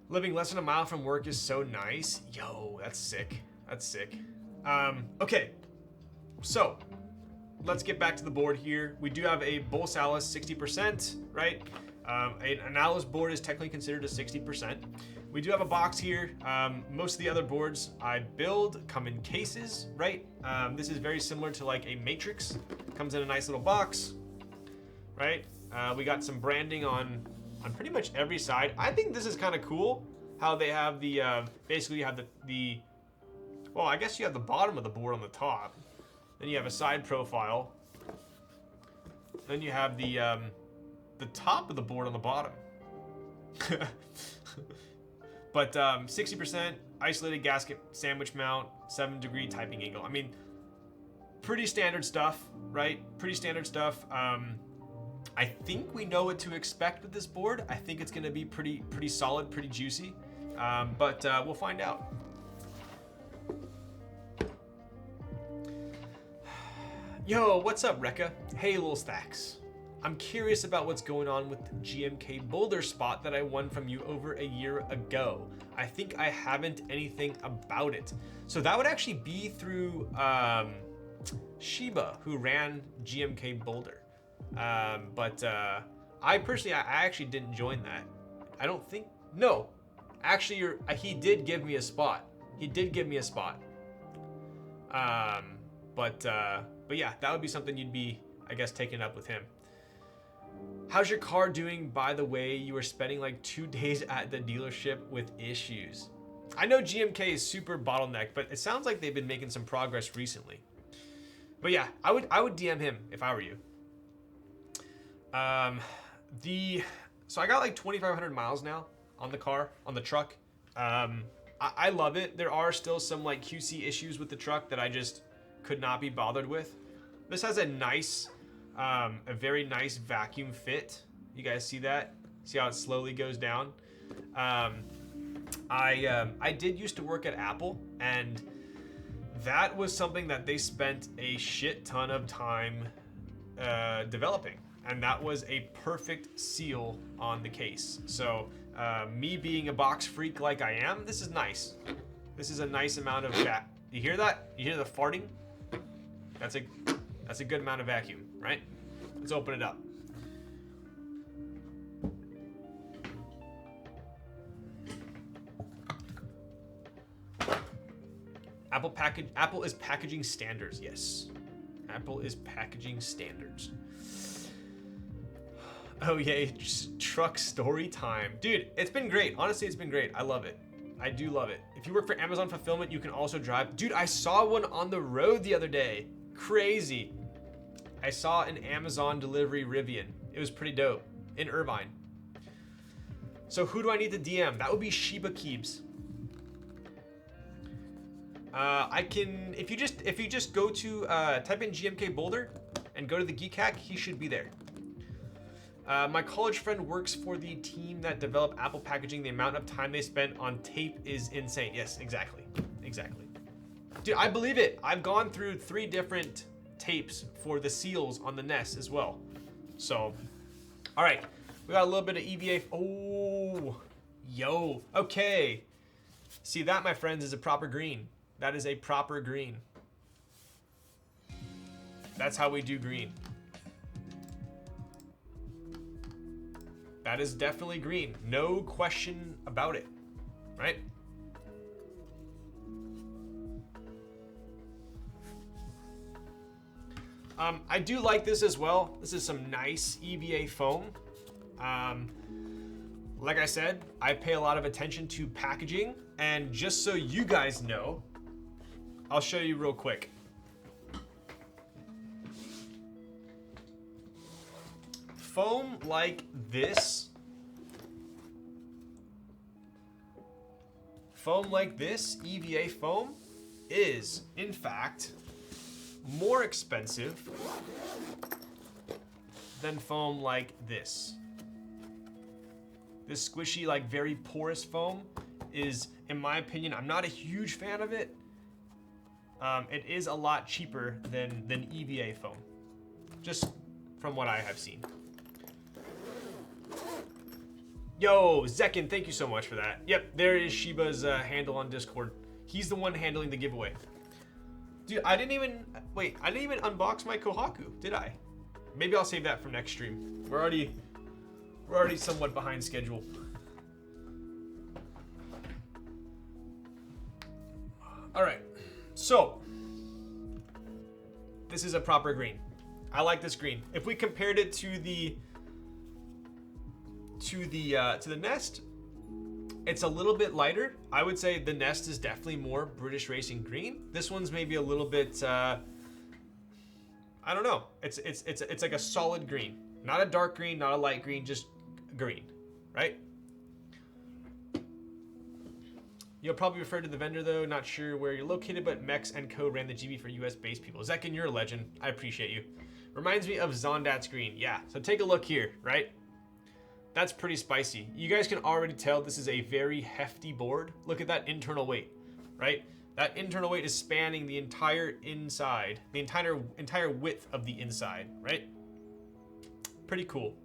Living less than a mile from work is so nice. Yo, that's sick. That's sick. Okay, so let's get back to the board here. We do have a Bolsalice 60%, right? An Alice board is technically considered a 60%. We do have a box here. Most of the other boards I build come in cases, right? This is very similar to like a matrix. Comes in a nice little box, right? We got some branding on pretty much every side. I think this is kind of cool how they have the, basically you have the, well, I guess you have the bottom of the board on the top. Then you have a side profile. Then you have the top of the board on the bottom. But 60% isolated gasket sandwich mount, 7-degree typing angle. I mean, pretty standard stuff, right? Pretty standard stuff. I think we know what to expect with this board. I think it's going to be pretty solid, pretty juicy. But we'll find out. Yo, what's up, Rekka? Hey, Lil Stacks. I'm curious about what's going on with the GMK Boulder spot that I won from you over a year ago. I think I haven't anything about it. So that would actually be through Shiba, who ran GMK Boulder. But I personally, I actually didn't join that. I don't think, no. Actually, he did give me a spot. He did give me a spot. But yeah, that would be something you'd be, I guess, taking up with him. How's your car doing, by the way? You were spending like 2 days at the dealership with issues. I know GMK is super bottlenecked, but it sounds like they've been making some progress recently. But yeah, I would DM him if I were you. So I got like 2,500 miles now on the car, on the truck. I love it. There are still some like QC issues with the truck that I just could not be bothered with. This has a nice, a very nice vacuum fit. You guys see that? See how it slowly goes down? I did used to work at Apple, and that was something that they spent a shit ton of time developing, and that was a perfect seal on the case. So me being a box freak like I am, this is nice. This is a nice amount of you hear that? You hear the farting? That's a good amount of vacuum, right? Let's open it up. Apple is packaging standards. Yes, Apple is packaging standards. Oh yeah, truck story time, dude. It's been great. Honestly, it's been great. I love it. I do love it. If you work for Amazon fulfillment, you can also drive. Dude, I saw one on the road the other day. Crazy. I saw an Amazon delivery Rivian. It was pretty dope in Irvine. So who do I need to DM? That would be Shiba Keebs. I can, if you just go to, type in GMK Boulder and go to the Keycap, he should be there. My college friend works for the team that developed Apple packaging. The amount of time they spent on tape is insane. Yes, exactly. Exactly. Dude, I believe it. I've gone through 3 different tapes for the seals on the Nest as well. So, all right. We got a little bit of EVA. Oh, yo. Okay. See, that, my friends, is a proper green. That is a proper green. That's how we do green. That is definitely green. No question about it, right? I do like this as well. This is some nice EVA foam. Like I said, I pay a lot of attention to packaging, and just so you guys know, I'll show you real quick. Foam like this, EVA foam, is in fact more expensive than foam like this. This squishy, like very porous foam is, in my opinion, I'm not a huge fan of it. It is a lot cheaper than EVA foam, just from what I have seen. Yo, Zekin, thank you so much for that. Yep, there is Shiba's handle on Discord. He's the one handling the giveaway. Dude, I didn't even unbox my Kohaku, did I? Maybe I'll save that for next stream. We're already somewhat behind schedule. All right, so this is a proper green. I like this green. If we compared it to the Nest, it's a little bit lighter. I would say the Nest is definitely more British Racing green. This one's maybe a little bit, I don't know. It's like a solid green, not a dark green, not a light green, just green, right? You'll probably refer to the vendor though, not sure where you're located, but Mex & Co ran the GB for US based people. Zekin, you're a legend. I appreciate you. Reminds me of Zondat's green. Yeah, so take a look here, right? That's pretty spicy. You guys can already tell this is a very hefty board. Look at that internal weight, right? That internal weight is spanning the entire inside, the entire width of the inside, right? Pretty cool.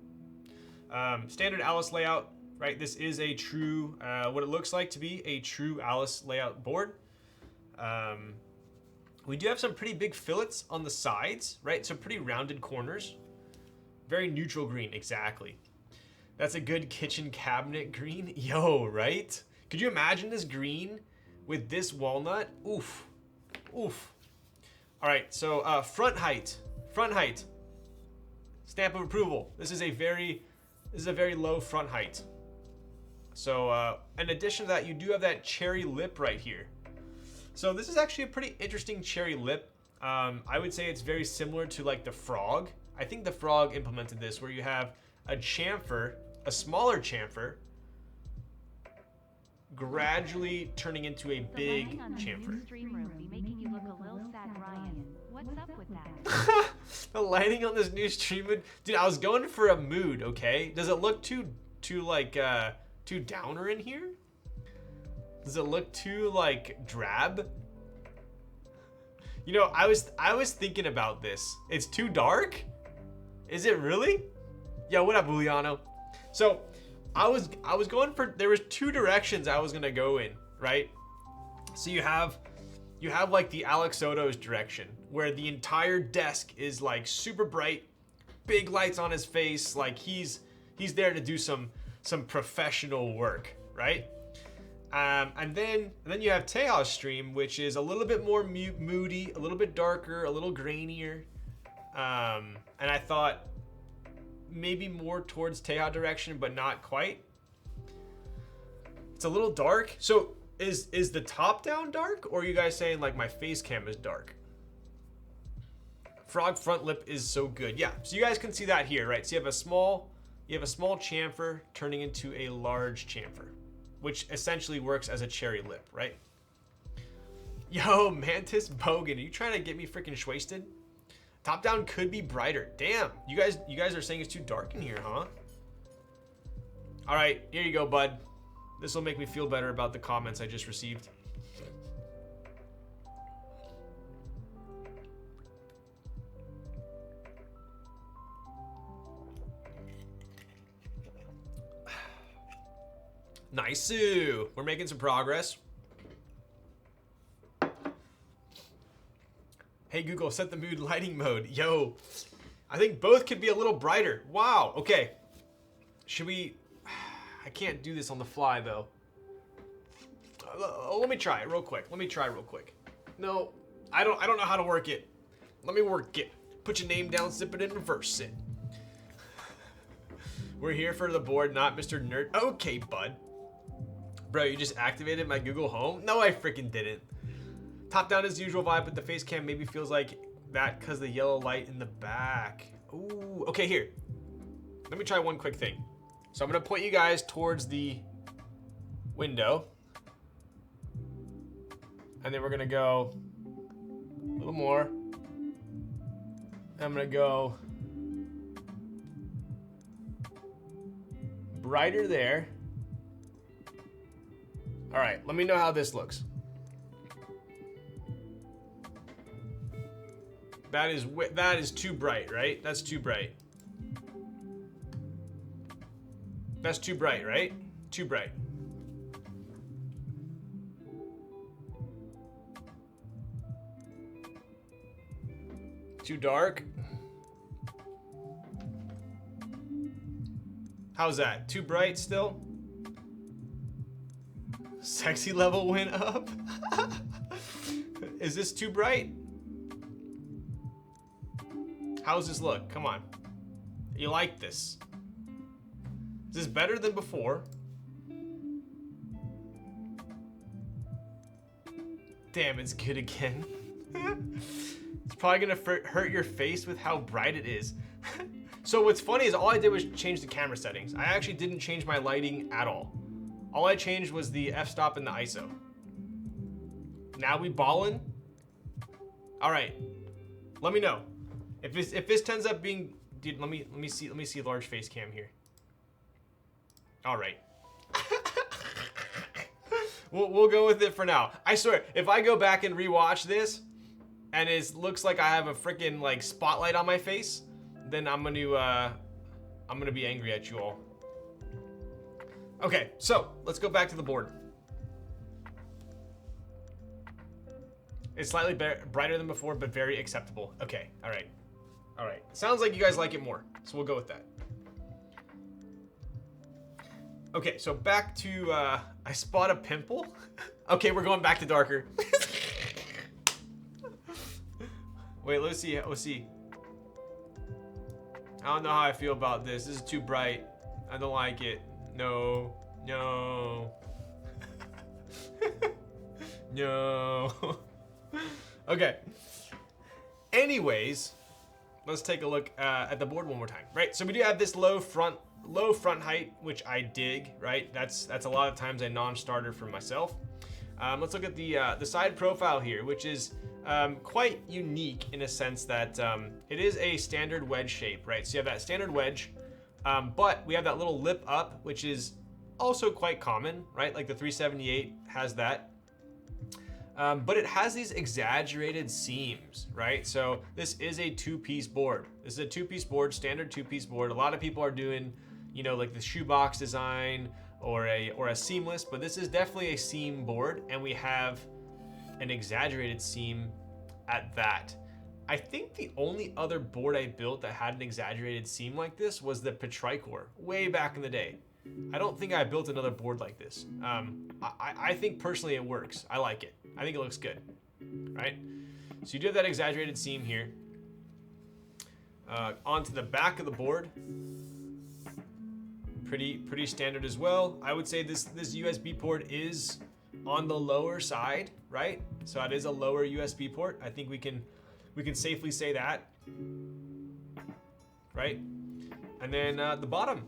Standard Alice layout, right? This is a true, what it looks like to be a true Alice layout board. We do have some pretty big fillets on the sides, right? So pretty rounded corners. Very neutral green, exactly. That's a good kitchen cabinet green. Yo, right? Could you imagine this green with this walnut? Oof, oof. All right, so front height. Stamp of approval. This is a very low front height. So in addition to that, you do have that cherry lip right here. So this is actually a pretty interesting cherry lip. I would say it's very similar to like the Frog. I think the Frog implemented this where you have a chamfer, a smaller chamfer, gradually turning into a The big lighting on the chamfer. new stream room be making you look a little sad, Ryan. What's up with that? The lighting on this new stream mood, dude. I was going for a mood. Okay, does it look too downer in here? Does it look too like drab? You know, I was thinking about this. It's too dark? Is it really? Yo, what up, Juliano? So, I was going for, there was two directions I was gonna go in, right? So you have like the Alex Soto's direction, where the entire desk is like super bright, big lights on his face, like he's there to do some professional work, right? And then you have Teja's stream, which is a little bit more moody, a little bit darker, a little grainier. And I thought maybe more towards Teja direction, but not quite. It's a little dark. So is the top down dark, or are you guys saying like my face cam is dark? Frog front lip is so good. Yeah, so you guys can see that here, right? So you have a small chamfer turning into a large chamfer, which essentially works as a cherry lip, right? Yo, Mantis Bogan, are you trying to get me freaking shwasted? Top down could be brighter. Damn, you guys are saying it's too dark in here, huh? All right, here you go, bud. This will make me feel better about the comments I just received. Nice. We're making some progress. Hey Google, set the mood lighting mode. Yo, I think both could be a little brighter. Wow. Okay. Should we? I can't do this on the fly though. Let me try it real quick. No, I don't know how to work it. Let me work it. Put your name down, zip it in, reverse it. We're here for the board, not Mr. Nerd. Okay, bud. Bro, you just activated my Google Home? No, I freaking didn't. Top down is the usual vibe, but the face cam maybe feels like that because the yellow light in the back. Ooh, okay, here. Let me try one quick thing. So I'm gonna point you guys towards the window. And then we're gonna go a little more. I'm gonna go brighter there. All right, let me know how this looks. That is too bright, right? That's too bright. That's too bright, right? Too bright. Too dark. How's that? Too bright still? Sexy level went up? Is this too bright? How's this look? Come on. You like this? Is this better than before? Damn, it's good again. It's probably gonna hurt your face with how bright it is. So what's funny is all I did was change the camera settings. I actually didn't change my lighting at all. All I changed was the f-stop and the ISO. Now we ballin'. All right, let me know if this ends up being. Dude, let me see large face cam here. All right. We'll go with it for now. I swear, if I go back and rewatch this, and it looks like I have a freaking like spotlight on my face, then I'm gonna be angry at you all. Okay, so let's go back to the board. It's slightly brighter than before, but very acceptable. Okay, all right. All right, sounds like you guys like it more, so we'll go with that. Okay, so back to, I spot a pimple. Okay, we're going back to darker. Wait, let's see. I don't know how I feel about this. This is too bright. I don't like it. No. No. Okay. Anyways, let's take a look at the board one more time. Right, so we do have this low front low front height, which I dig, right? That's a lot of times a non-starter for myself. Let's look at the side profile here, which is quite unique in a sense that it is a standard wedge shape, right? So you have that standard wedge, but we have that little lip up, which is also quite common, right? Like the 378 has that. But it has these exaggerated seams, right? So this is a two-piece board. This is a two-piece board, standard two-piece board. A lot of people are doing, you know, like the shoebox design or a seamless, but this is definitely a seam board, and we have an exaggerated seam at that. I think the only other board I built that had an exaggerated seam like this was the Petricor, way back in the day. I don't think I built another board like this. I think personally it works. I like it. I think it looks good, right? So you do have that exaggerated seam here. Onto the back of the board. Pretty standard as well. I would say this USB port is on the lower side, right? So it is a lower USB port. I think we can safely say that, right? And then the bottom.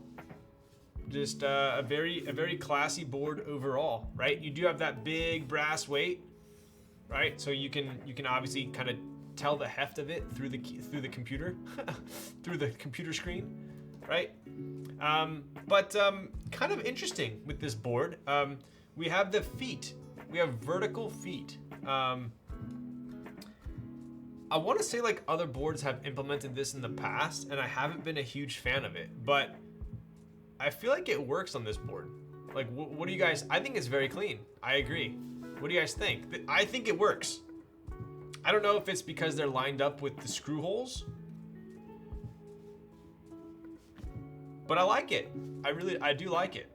Just a very classy board overall, right? You do have that big brass weight, right? So you can obviously kind of tell the heft of it through the computer, through the computer screen, right? But kind of interesting with this board. We have the feet. We have vertical feet. I want to say like other boards have implemented this in the past, and I haven't been a huge fan of it, but I feel like it works on this board. Like, what do you guys? I think it's very clean. I agree. What do you guys think? I think it works. I don't know if it's because they're lined up with the screw holes, but I like it. I do like it.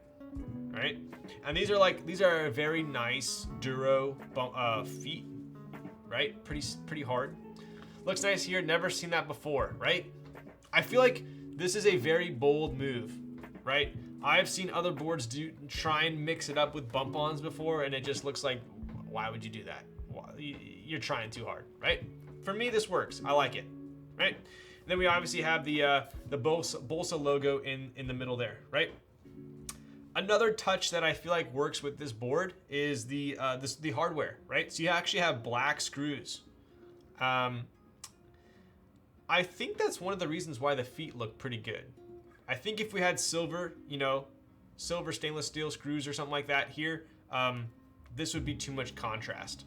All right. And these are very nice Duro feet, right? Pretty hard. Looks nice here. Never seen that before, right? I feel like this is a very bold move. Right? I've seen other boards try and mix it up with bump-ons before, and it just looks like, why would you do that? You're trying too hard, right? For me, this works. I like it, right? And then we obviously have the Bolsa logo in the middle there, right? Another touch that I feel like works with this board is the hardware, right? So you actually have black screws. I think that's one of the reasons why the feet look pretty good. I think if we had silver, silver stainless steel screws or something like that here, this would be too much contrast.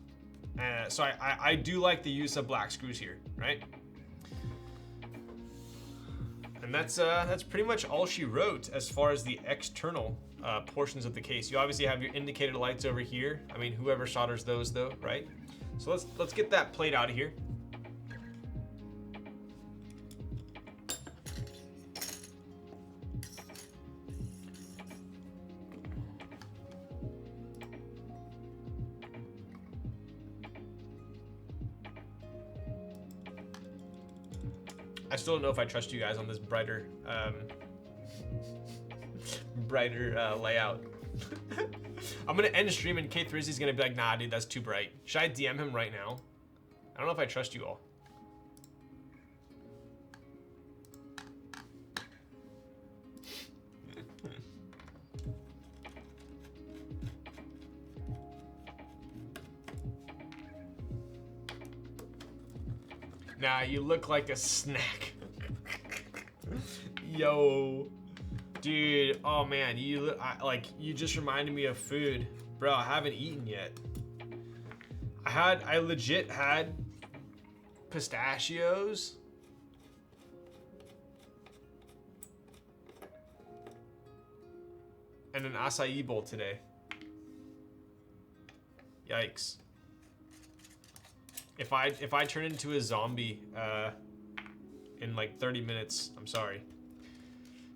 So I do like the use of black screws here, right? And that's pretty much all she wrote as far as the external portions of the case. You obviously have your indicator lights over here. I mean, whoever solders those though, right? So let's get that plate out of here. I still don't know if I trust you guys on this brighter layout. I'm gonna end the stream and K3Z's gonna be like, nah, dude, that's too bright. Should I DM him right now? I don't know if I trust you all. Nah, you look like a snack. Yo. Dude, oh man, you just reminded me of food. Bro, I haven't eaten yet. I legit had pistachios. And an acai bowl today. Yikes. If I turn into a zombie in like 30 minutes, I'm sorry.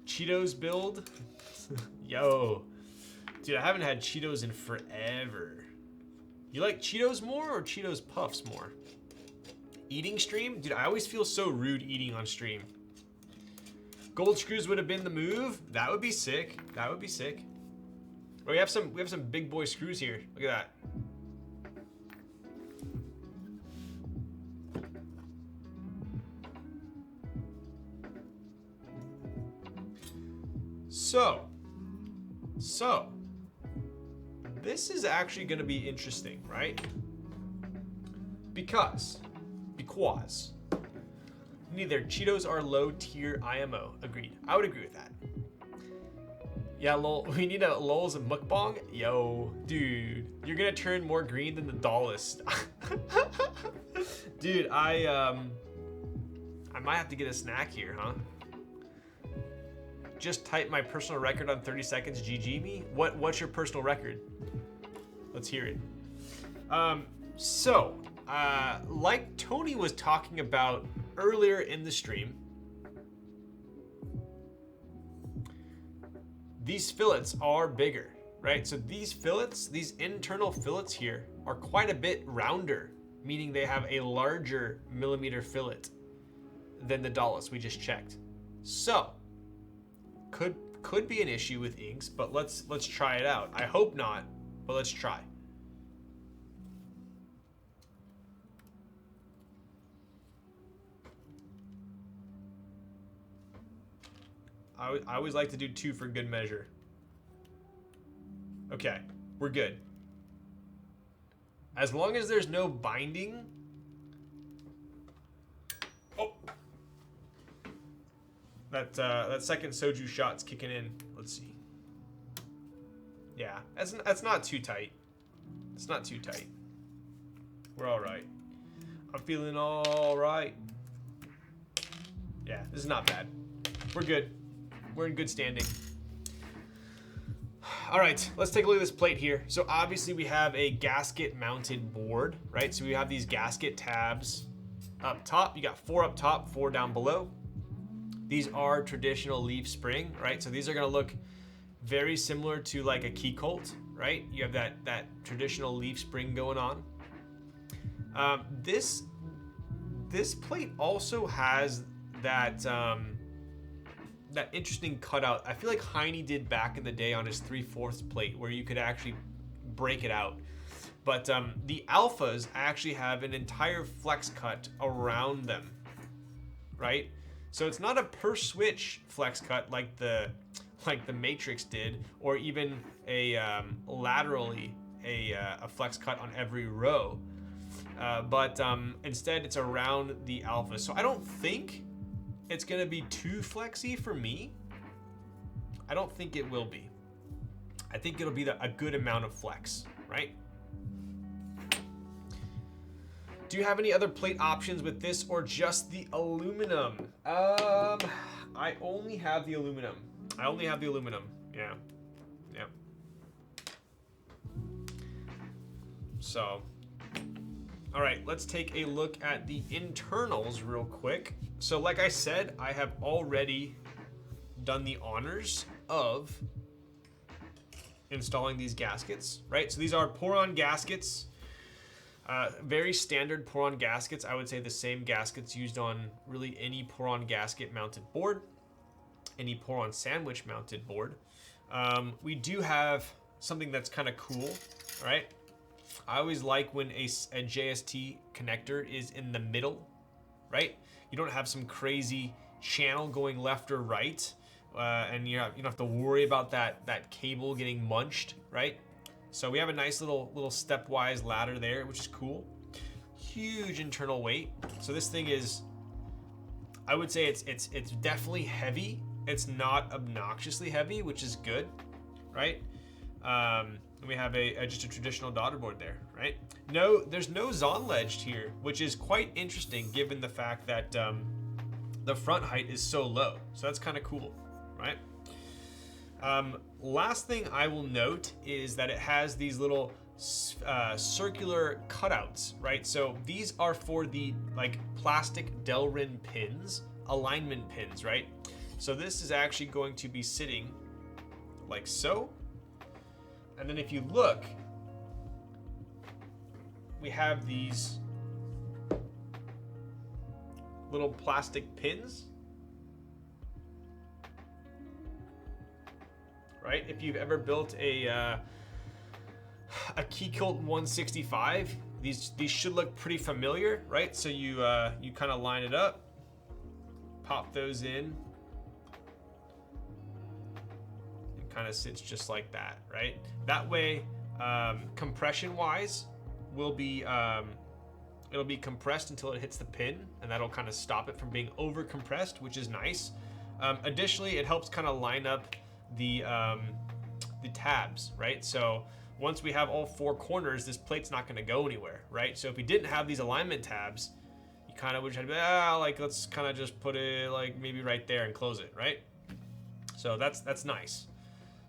Cheetos build? Yo. Dude, I haven't had Cheetos in forever. You like Cheetos more or Cheetos Puffs more? Eating stream? Dude, I always feel so rude eating on stream. Gold screws would have been the move. That would be sick. That would be sick. Oh, we have some big boy screws here. Look at that. So, this is actually going to be interesting, right? Because neither Cheetos are low tier IMO. Agreed. I would agree with that. Yeah, lol. We need a lol's mukbang. Yo, dude, you're gonna turn more green than the Dolch. Dude, I might have to get a snack here, huh? Just type my personal record on 30 seconds. GG me. What's your personal record? Let's hear it. Like Tony was talking about earlier in the stream, these fillets are bigger, right? So these fillets, these internal fillets here are quite a bit rounder, meaning they have a larger millimeter fillet than the Dolch we just checked. So could be an issue with inks, but let's try it out. I hope not, but let's try. I always like to do 2 for good measure. Okay, we're good. As long as there's no binding. Oh, that second soju shot's kicking in. Let's see. Yeah, that's not too tight. It's not too tight. We're all right. I'm feeling all right. Yeah, this is not bad. We're good. We're in good standing. All right, let's take a look at this plate here. So obviously we have a gasket mounted board, right? So we have these gasket tabs up top. You got 4 up top, 4 down below. These are traditional leaf spring, right? So these are gonna look very similar to like a key colt, right? You have that traditional leaf spring going on. This plate also has that interesting cutout. I feel like Heine did back in the day on his 3/4 plate, where you could actually break it out. But the alphas actually have an entire flex cut around them, right? So it's not a per switch flex cut like the Matrix did, or even a laterally a flex cut on every row. But instead it's around the alpha. So I don't think it's gonna be too flexy for me. I don't think it will be. I think it'll be a good amount of flex, right? Do you have any other plate options with this or just the aluminum? I only have the aluminum. Yeah. So, all right, let's take a look at the internals real quick. So like I said, I have already done the honors of installing these gaskets, right? So these are pour-on gaskets, very standard pour-on gaskets. I would say the same gaskets used on really any pour-on gasket mounted board, any pour-on sandwich mounted board. We do have something that's kind of cool, right? I always like when a JST connector is in the middle, right? You don't have some crazy channel going left or right, and you don't have to worry about that cable getting munched, right? So we have a nice little stepwise ladder there, which is cool. Huge internal weight. So this thing is, I would say it's definitely heavy. It's not obnoxiously heavy, which is good, right? We have just a traditional daughter board there, right? No, there's no Zonledged here, which is quite interesting given the fact that the front height is so low. So that's kind of cool, right? Last thing I will note is that it has these little circular cutouts, right? So these are for the like plastic Delrin pins, alignment pins, right? So this is actually going to be sitting like so. And then if you look, we have these little plastic pins, right? If you've ever built a Keycap 165, these should look pretty familiar, right? So you kind of line it up, pop those in, kind of sits just like that, right? That way, compression wise, will be it'll be compressed until it hits the pin, and that'll kind of stop it from being over compressed, which is nice. Additionally, it helps kind of line up the tabs, right? So once we have all four corners, this plate's not going to go anywhere, right? So if we didn't have these alignment tabs, you kind of would just be like, let's kind of just put it like maybe right there and close it, right? So that's nice.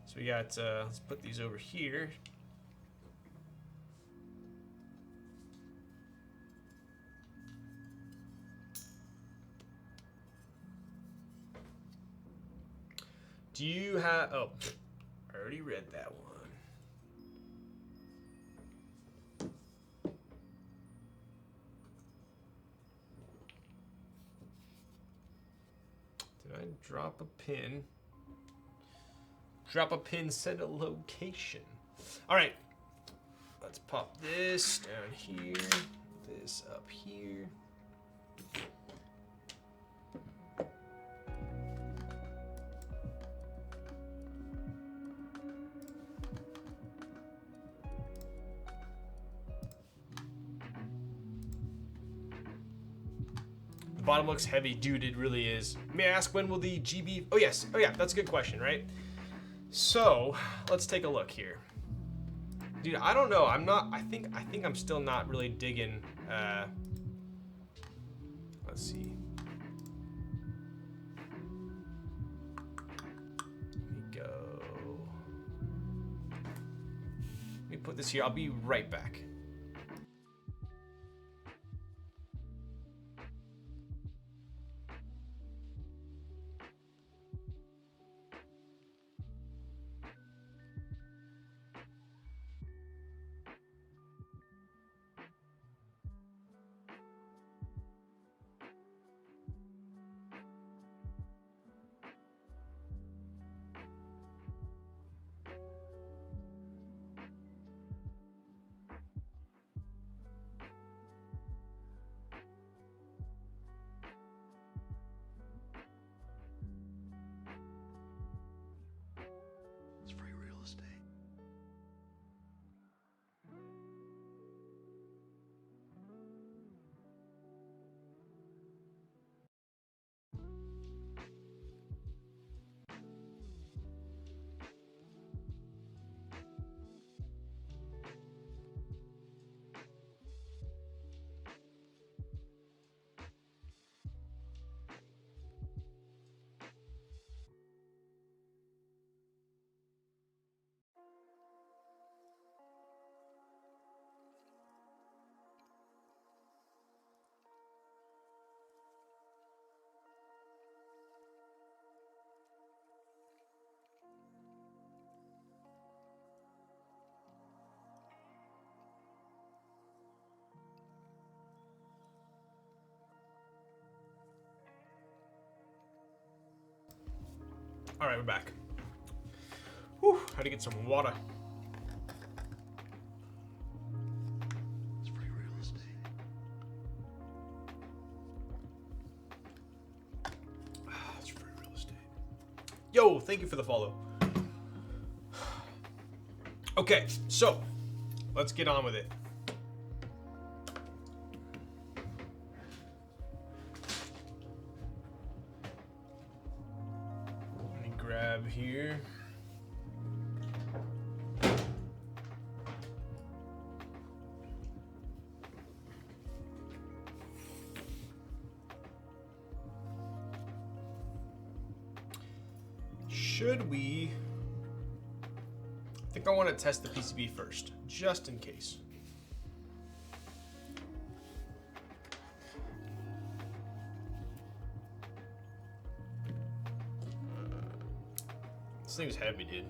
So we got let's put these over here. Do you have, oh, I already read that one. Did I drop a pin? Drop a pin, send a location. All right, let's pop this down here, this up here. Bottom looks heavy, dude, it really is. May I ask, when will the GB, oh yes, oh yeah, that's a good question, right? So, let's take a look here. Dude, I don't know, I think I'm still not really digging, let's see. Let me go. Let me put this here, I'll be right back. All right, we're back. Whew, had to get some water. It's free real estate. It's free real estate. Yo, thank you for the follow. Okay, so let's get on with it. Here. Should we? I think I want to test the PCB first, just in case. This thing's heavy, dude.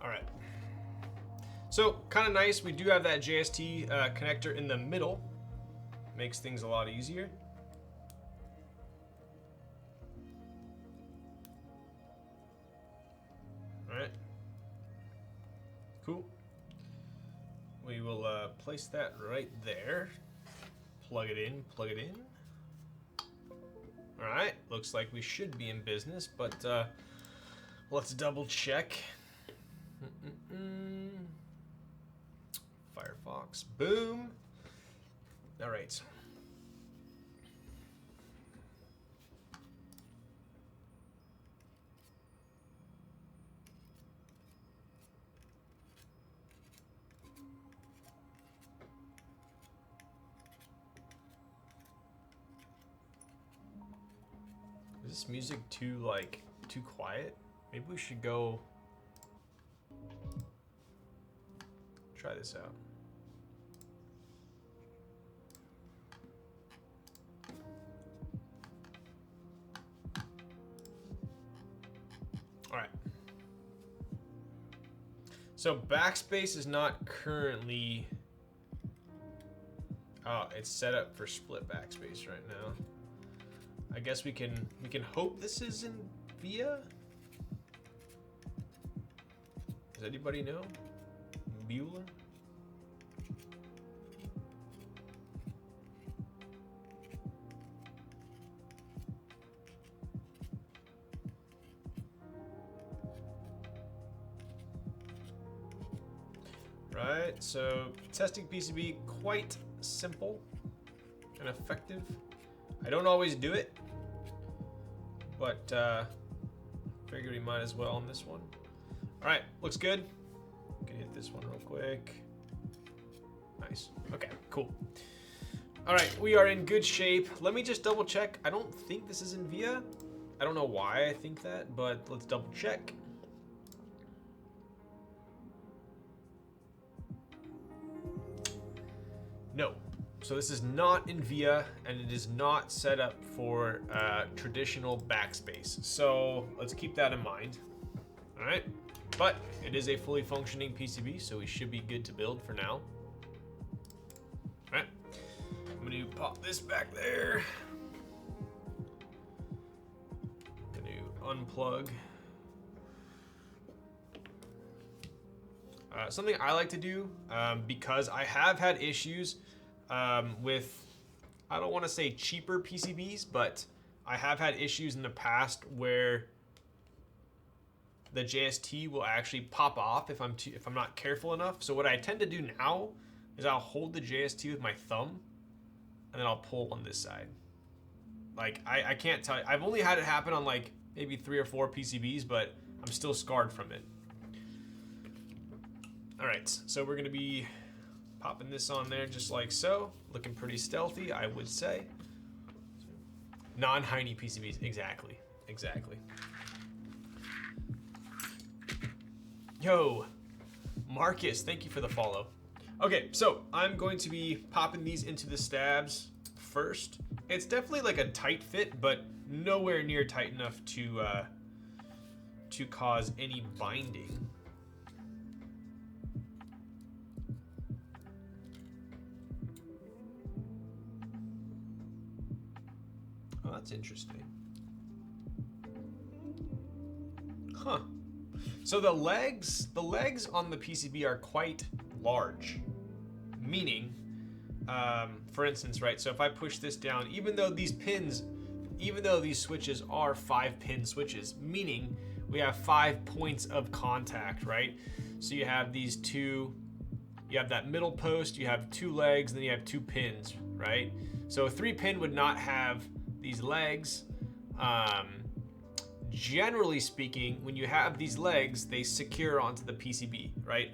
All right. So, kind of nice. We do have that JST connector in the middle. Makes things a lot easier. Cool. We will place that right there. Plug it in, plug it in. All right, looks like we should be in business, but let's double check. Firefox, boom. All right. Is this music too quiet? Maybe we should go try this out. All right. So backspace is not currently. Oh, it's set up for split backspace right now. I guess we can hope this is in VIA. Does anybody know? Bueller? Right, so testing PCB, quite simple and effective. I don't always do it, but figured we might as well on this one. All right, looks good. Can hit this one real quick. Nice. Okay, cool. All right, we are in good shape. Let me just double check. I don't think this is in VIA. I don't know why I think that, but let's double check. No. So this is not in VIA, and it is not set up for traditional backspace. So let's keep that in mind. All right, but it is a fully functioning PCB, so we should be good to build for now. All right, I'm gonna pop this back there. Gonna unplug. Something I like to do, because I have had issues with, I don't want to say cheaper PCBs, but I have had issues in the past where the JST will actually pop off if I'm not careful enough. So what I tend to do now is I'll hold the JST with my thumb, and then I'll pull on this side. Like I can't tell you, I've only had it happen on like maybe 3 or 4 PCBs, but I'm still scarred from it. All right, so we're gonna be popping this on there just like so. Looking pretty stealthy, I would say. Non-Heine PCBs, exactly. Yo, Marcus, thank you for the follow. Okay, so I'm going to be popping these into the stabs first. It's definitely like a tight fit, but nowhere near tight enough to cause any binding. Oh, that's interesting. Huh. So the legs on the PCB are quite large, meaning, for instance, right, so if I push this down, even though these switches are 5-pin switches, meaning we have 5 points of contact, right? So you have these two, you have that middle post, you have 2 legs, and then you have 2 pins, right? So a 3-pin would not have these legs. Generally speaking, when you have these legs, they secure onto the PCB, right?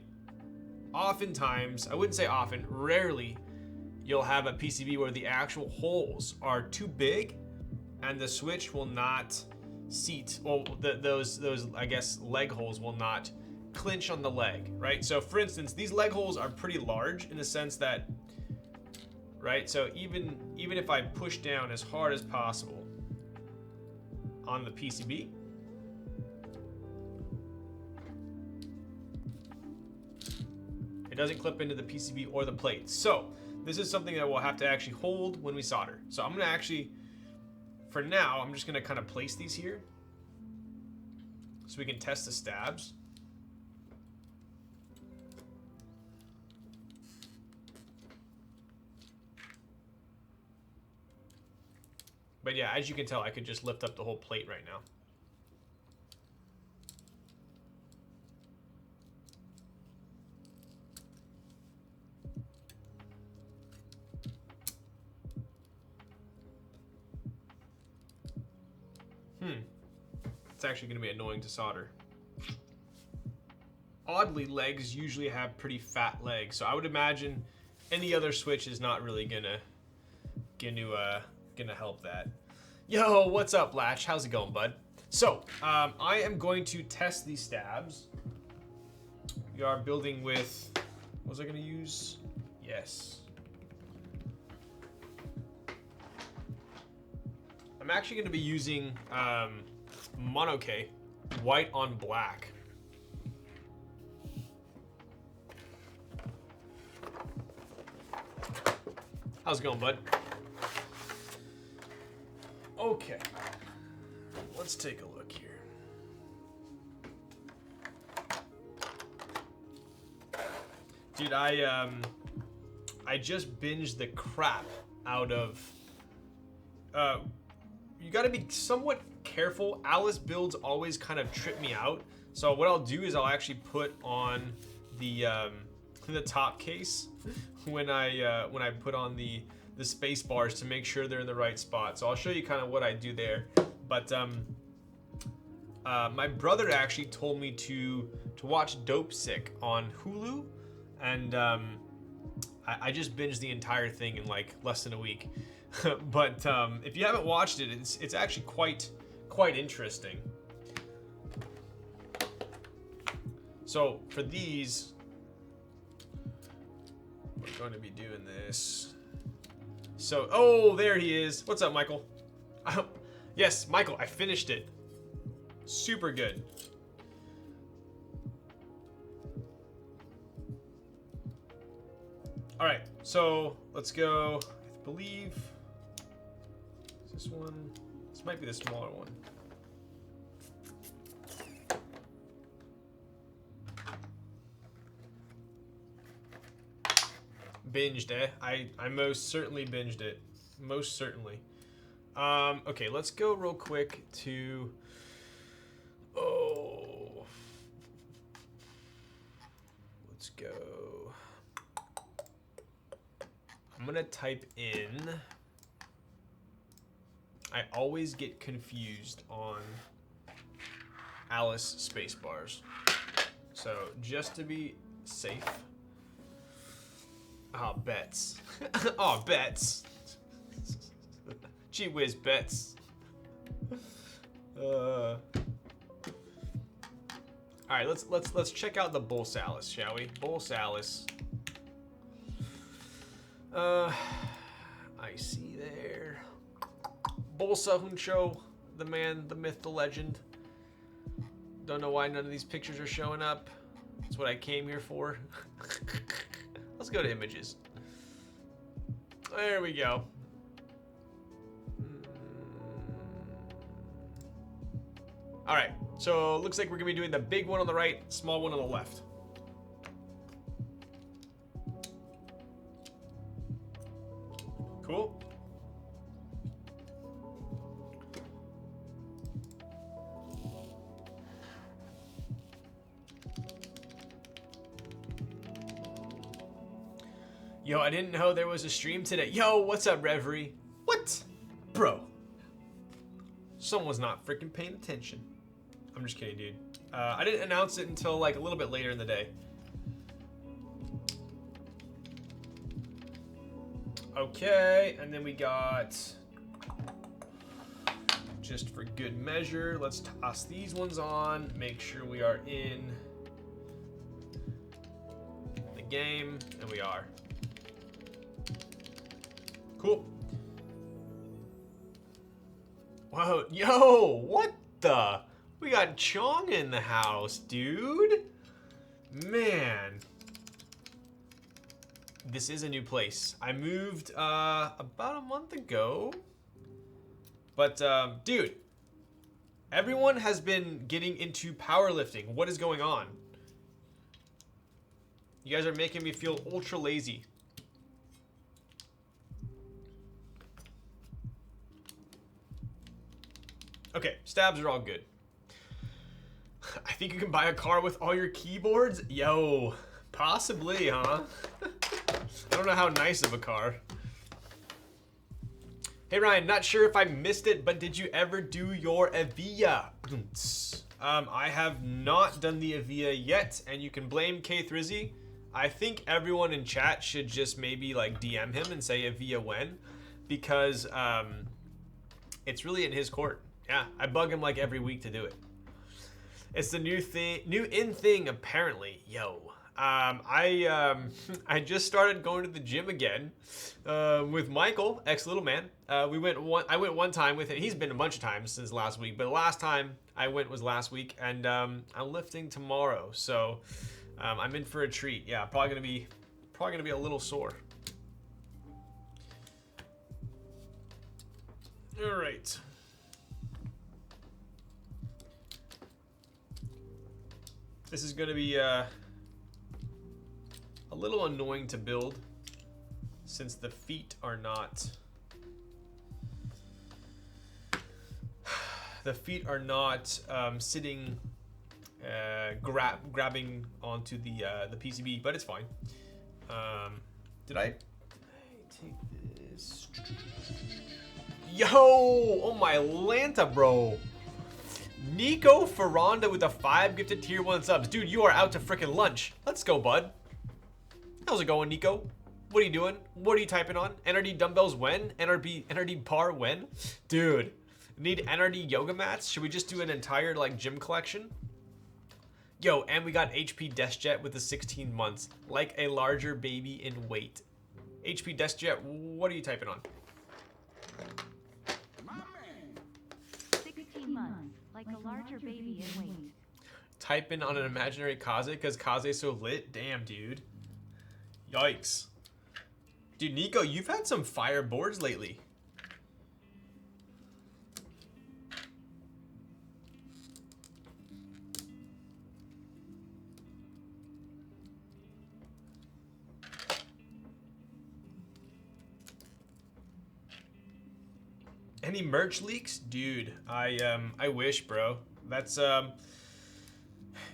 Oftentimes, I wouldn't say often, rarely, you'll have a PCB where the actual holes are too big and the switch will not seat, well, those I guess leg holes will not clinch on the leg, right? So for instance, these leg holes are pretty large in the sense that, right? So even if I push down as hard as possible on the PCB, it doesn't clip into the PCB or the plate. So this is something that we'll have to actually hold when we solder. So I'm gonna actually, for now, I'm just gonna kind of place these here so we can test the stabs. But yeah, as you can tell, I could just lift up the whole plate right now. It's actually going to be annoying to solder. Oddly, legs usually have pretty fat legs, so I would imagine any other switch is not really gonna help that. Yo, what's up, Latch? How's it going, bud? So, I am going to test these stabs. We are building with, what was I gonna use? Yes. I'm actually gonna be using Monokei, white on black. How's it going, bud? Okay. Let's take a look here. Dude, I just binged the crap out of you gotta be somewhat careful. Alice builds always kind of trip me out. So what I'll do is I'll actually put on the top case when I put on the space bars to make sure they're in the right spot. So I'll show you kind of what I do there. But my brother actually told me to watch Dope Sick on Hulu, and I just binged the entire thing in like less than a week. But if you haven't watched it, it's actually quite interesting. So for these, we're going to be doing this. So, oh, there he is. What's up, Michael? Yes, Michael, I finished it. Super good. All right, so let's go. I believe is this one. This might be the smaller one. Binged, eh? I most certainly binged it. Most certainly. Okay, let's go real quick to. Oh. Let's go. I'm gonna type in. I always get confused on Alice spacebars. So just to be safe. Oh, bets. Oh, bets. Gee whiz, bets. All right, let's check out the Bolsa Alice, shall we? Bolsa Alice. I see there. Bolsa Huncho, the man, the myth, the legend. Don't know why none of these pictures are showing up. That's what I came here for. Let's go to images. There we go. All right, so looks like we're gonna be doing the big one on the right, small one on the left. Cool. Yo, I didn't know there was a stream today. Yo, what's up, Reverie? What? Bro. Someone's not freaking paying attention. I'm just kidding, dude. I didn't announce it until like a little bit later in the day. Okay, and then we got, just for good measure, let's toss these ones on, make sure we are in the game, and we are. Cool. Whoa, yo, what the? We got Chong in the house, dude. Man. This is a new place. I moved about a month ago. But, dude, everyone has been getting into powerlifting. What is going on? You guys are making me feel ultra lazy. Okay, stabs are all good. I think you can buy a car with all your keyboards? Yo, possibly, huh? I don't know how nice of a car. Hey Ryan, not sure if I missed it, but did you ever do your Avia? I have not done the Avia yet, and you can blame K Thrizzy. I think everyone in chat should just maybe like DM him and say Avia when, because it's really in his court. Yeah, I bug him like every week to do it. It's the new thing apparently. Yo. I just started going to the gym again with Michael, ex little man. I went one time with him. He's been a bunch of times since last week, but the last time I went was last week, and I'm lifting tomorrow, so I'm in for a treat. Yeah, probably gonna be a little sore. All right. This is gonna be a little annoying to build since the feet are not sitting grabbing onto the PCB, but it's fine. Did I take this? Yo, oh my Lanta, bro. Nico Ferranda with a 5 gifted tier 1 subs. Dude, you are out to frickin' lunch. Let's go, bud. How's it going, Nico? What are you doing? What are you typing on? NRD dumbbells when? NRD bar when? Dude, need NRD yoga mats? Should we just do an entire like gym collection? Yo, and we got HP DeskJet with the 16 months. Like a larger baby in weight. HP DeskJet, what are you typing on? 16 months. Like a larger baby in weight. Type in on an imaginary Kaze because Kaze's so lit? Damn, dude. Yikes. Dude, Nico, you've had some fire boards lately. Any merch leaks? Dude, I wish, bro. That's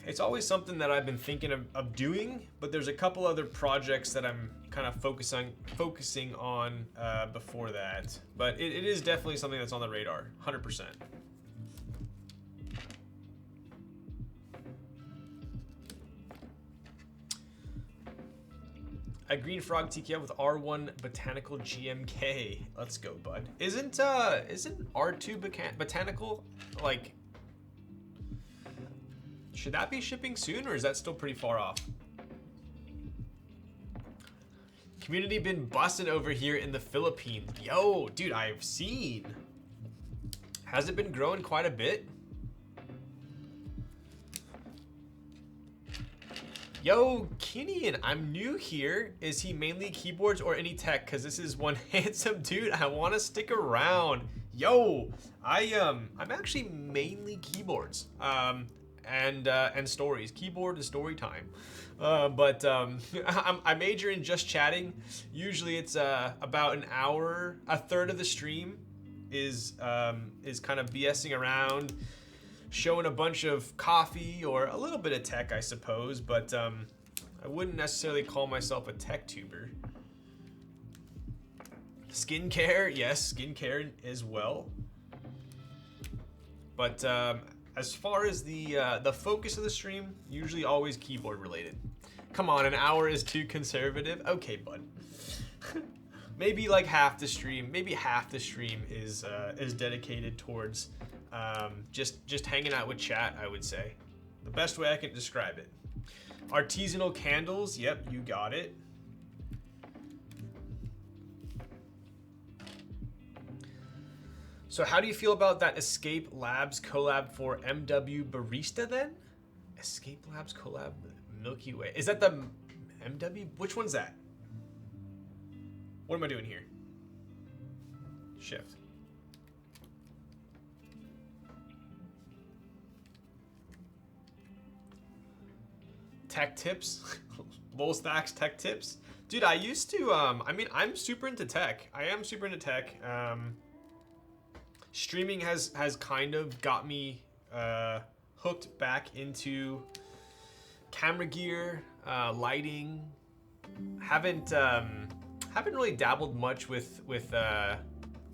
it's always something that I've been thinking of doing, but there's a couple other projects that I'm kind of focusing on before that. But it is definitely something that's on the radar, 100%. A green frog TKF with R1 botanical GMK. Let's go, bud. Isn't R2 botanical like? Should that be shipping soon, or is that still pretty far off? Community been busting over here in the Philippines. Yo, dude, I've seen. Has it been growing quite a bit? Yo, Kinian, I'm new here. Is he mainly keyboards or any tech? Cause this is one handsome dude. I want to stick around. Yo, I'm actually mainly keyboards. And stories, keyboard and story time. But I major in just chatting. Usually it's about an hour. A third of the stream is kind of BSing around, showing a bunch of coffee or a little bit of tech, I suppose. But I wouldn't necessarily call myself a tech tuber. Skincare, yes, skincare as well. But as far as the focus of the stream, usually always keyboard related. Come on, an hour is too conservative. Okay, bud. Maybe like half the stream. Maybe half the stream is dedicated towards just hanging out with chat. I would say, the best way I can describe it. Artisanal candles. Yep, you got it. So how do you feel about that Escape Labs collab for MW Barista then? Escape Labs collab with Milky Way. Is that the MW? Which one's that? What am I doing here? Shift. Tech tips? Lol Stacks tech tips? Dude, I used to, I mean, I'm super into tech. I am super into tech. streaming has kind of got me hooked back into camera gear, lighting. Haven't really dabbled much with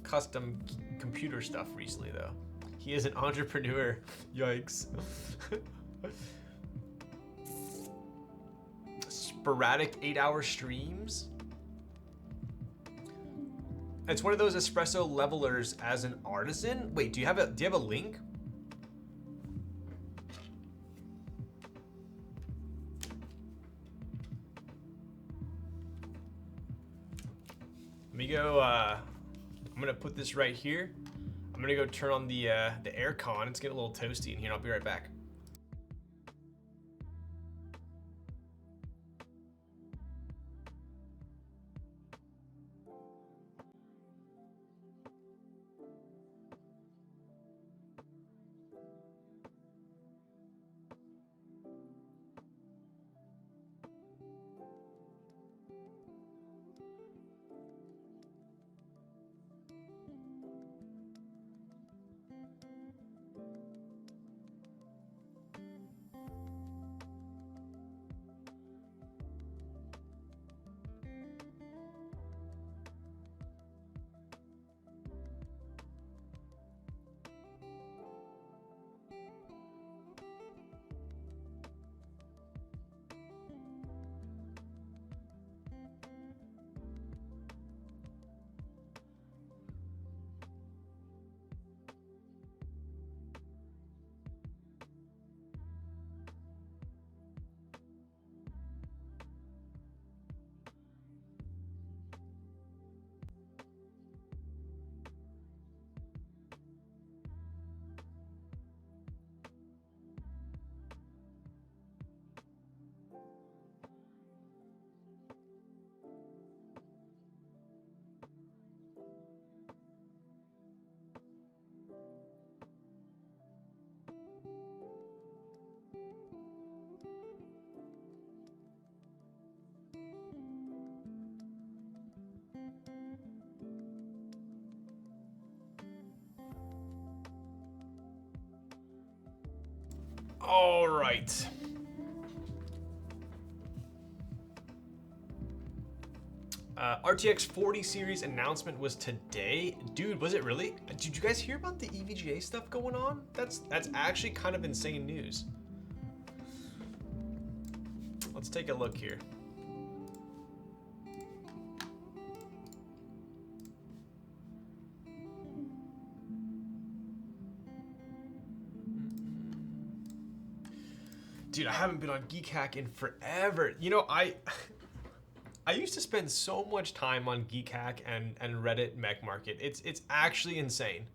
custom computer stuff recently though. He is an entrepreneur. Yikes. Sporadic 8-hour streams. It's one of those espresso levelers as an artisan. Wait, do you have a link? Let me go. I'm gonna put this right here. I'm gonna go turn on the air con. It's getting a little toasty in here. I'll be right back. All right. RTX 40 series announcement was today. Dude, was it really? Did you guys hear about the EVGA stuff going on? That's actually kind of insane news. Let's take a look here. Dude, I haven't been on Keycap in forever. You know, I used to spend so much time on Keycap and Reddit Mech Market. It's actually insane.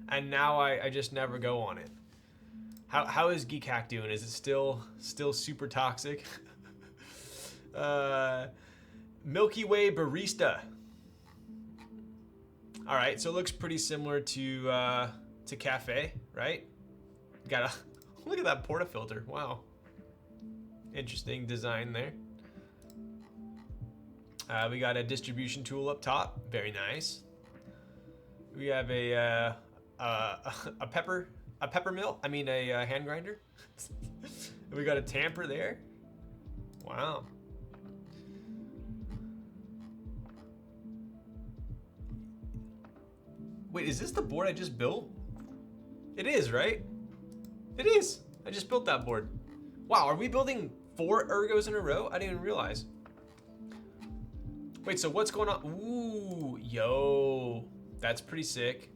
And now I just never go on it. How is Keycap doing? Is it still super toxic? Milky Way Barista. All right, so it looks pretty similar to Cafe, right? Got a look at that portafilter. Wow. Interesting design there. We got a distribution tool up top. Very nice. We have a pepper mill. I mean a hand grinder. We got a tamper there. Wow. Wait, is this the board I just built? It is, right? It is. I just built that board. Wow, are we building 4 ergos in a row? I didn't even realize. Wait, so what's going on? Ooh, yo, that's pretty sick.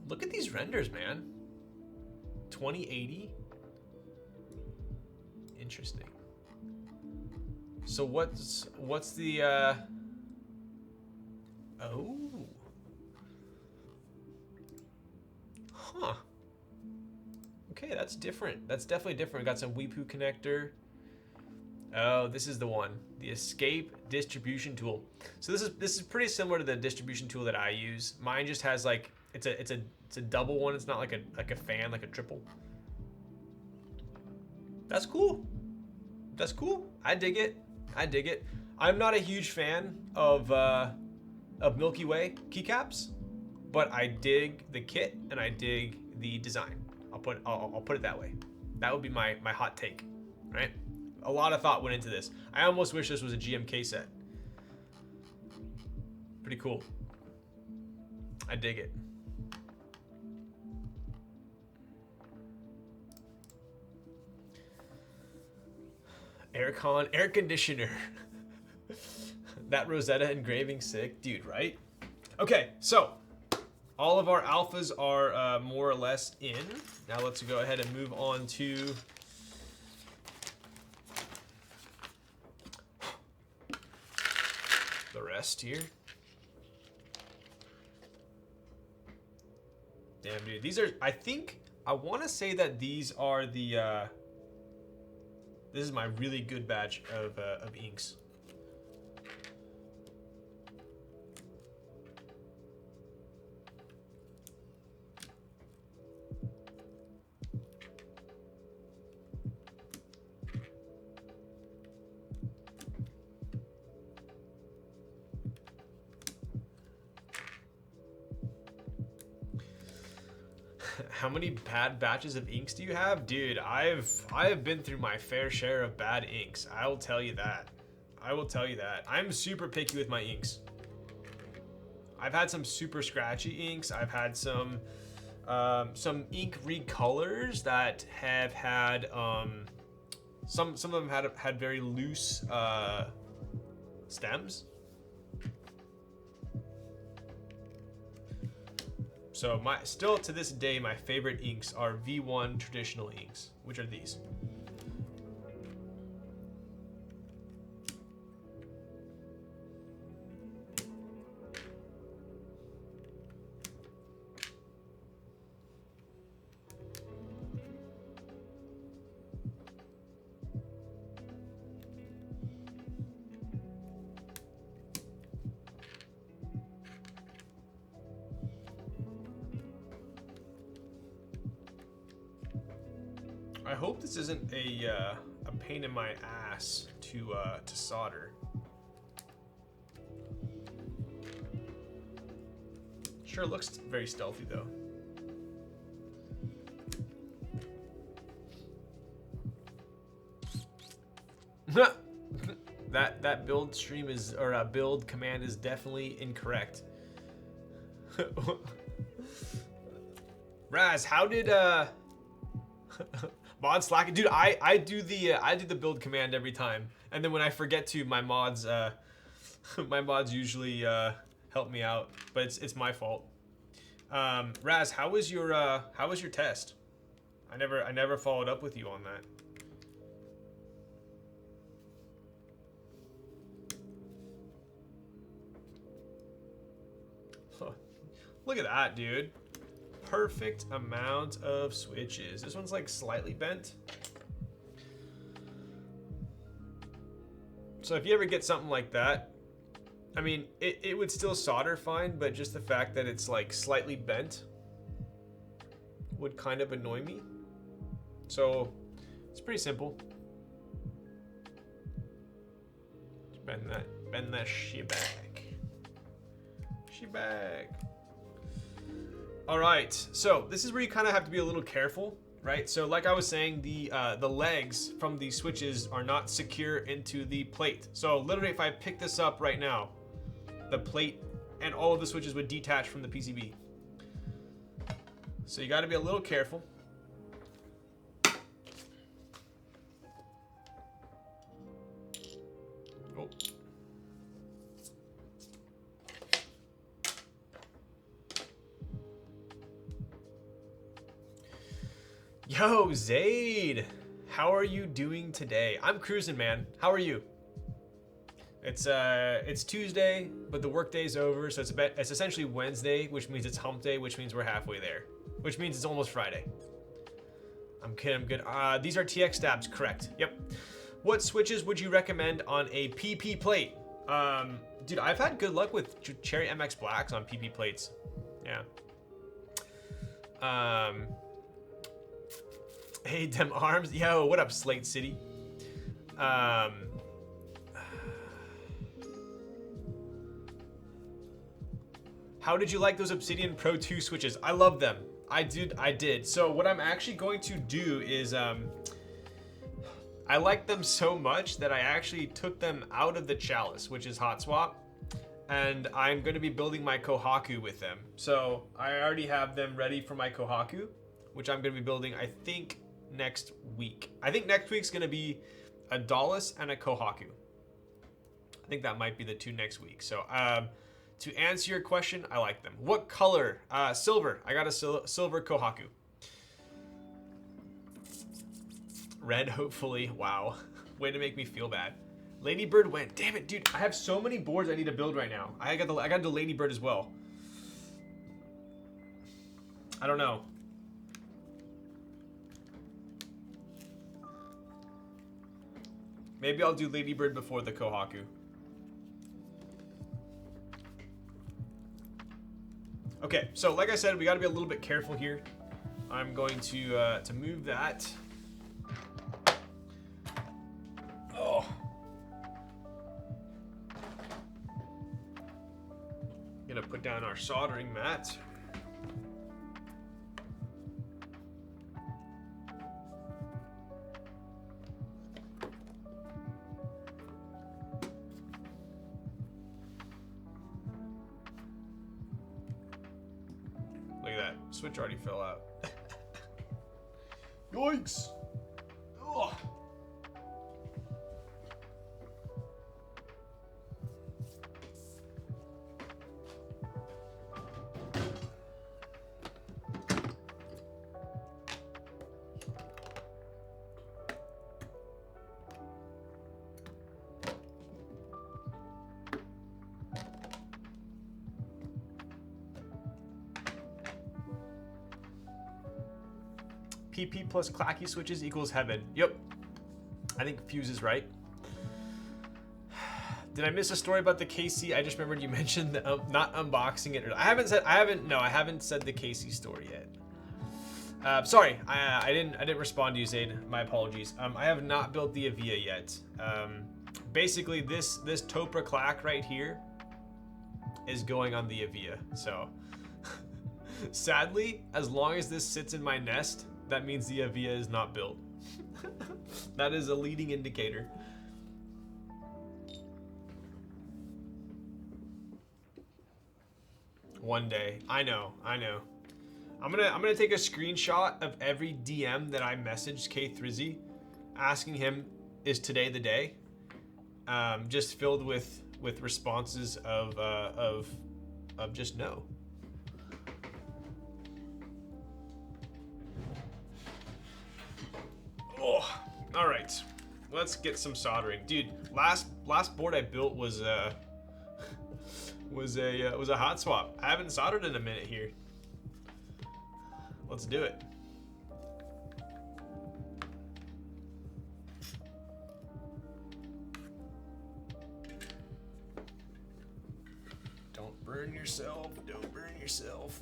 Look at these renders, man. 2080. Interesting. So what's the oh. Huh. Okay, that's different. That's definitely different. We got some Weepoo connector. Oh, this is the one. The escape distribution tool. So this is pretty similar to the distribution tool that I use. Mine just has like it's a double one. It's not like a fan, like a triple. That's cool. That's cool. I dig it. I dig it. I'm not a huge fan of Milky Way keycaps, but I dig the kit and I dig the design. I'll put it that way. That would be my hot take, right? A lot of thought went into this. I almost wish this was a GMK set. Pretty cool. I dig it. Aircon, air conditioner. That Rosetta engraving sick, dude, right? Okay, so all of our alphas are more or less in. Now let's go ahead and move on to the rest here. Damn, dude, these are, I want to say that these are the, this is my really good batch of inks. How many bad batches of inks do you have? Dude, I have been through my fair share of bad inks. I will tell you that. I will tell you that. I'm super picky with my inks. I've had some super scratchy inks. I've had some ink recolors that have had some of them had very loose stems. So still to this day, my favorite inks are V1 traditional inks, which are these. I hope this isn't a pain in my ass to solder. Sure looks very stealthy though. that build stream is, or build command is definitely incorrect. Raz, how did mod slack, dude? I do the build command every time, and then when I forget to, my mods usually help me out, but it's my fault. Raz, how was your test? I never followed up with you on that. Look at that, dude. Perfect amount of switches. This one's like slightly bent. So if you ever get something like that, I mean, it would still solder fine, but just the fact that it's like slightly bent would kind of annoy me. So it's pretty simple. Just bend that shit back. Shit back. All right, so this is where you kind of have to be a little careful, right? So like I was saying, the legs from the switches are not secure into the plate. So literally if I pick this up right now, the plate and all of the switches would detach from the PCB. So you got to be a little careful. Oh. Yo, Zaid, how are you doing today? I'm cruising, man. How are you? It's Tuesday, but the work day's over, so it's essentially Wednesday, which means it's hump day, which means we're halfway there, which means it's almost Friday. I'm kidding, I'm good. These are TX stabs, correct? Yep. What switches would you recommend on a PP plate? Dude, I've had good luck with Cherry MX Blacks on PP plates. Yeah. Hey, them arms. Yo, what up, Slate City? How did you like those Obsidian Pro 2 switches? I love them. I did. So what I'm actually going to do is, I like them so much that I actually took them out of the Chalice, which is hot swap, and I'm going to be building my Kohaku with them. So I already have them ready for my Kohaku, which I'm going to be building, I think, next week. I think next week's going to be a Dolch and a Kohaku. I think that might be the 2 next week. So to answer your question, I like them. What color? Silver. I got a silver Kohaku. Red, hopefully. Wow. Way to make me feel bad. Ladybird went. Damn it, dude. I have so many boards I need to build right now. I got the Ladybird as well. I don't know. Maybe I'll do Ladybird before the Kohaku. Okay, so like I said, we got to be a little bit careful here. I'm going to move that. Oh. Gonna put down our soldering mat. Look at that. Switch already fell out. Yikes! Ugh. PP plus clacky switches equals heaven. Yep. I think Fuse is right. Did I miss a story about the KC? I just remembered you mentioned the, not unboxing it. I haven't said the KC story yet. Sorry, I didn't respond to you, Zaid. My apologies. I have not built the Avia yet. Basically, this Topra clack right here is going on the Avia. So, sadly, as long as this sits in my nest, that means the Avia is not built. That is a leading indicator. One day. I know. I'm gonna take a screenshot of every DM that I messaged K Thrizzy, asking him, is today the day? Just filled with responses of just no. Oh, all right. Let's get some soldering, dude. Last board I built was a hot swap. I haven't soldered in a minute here. Let's do it. Don't burn yourself. Don't burn yourself.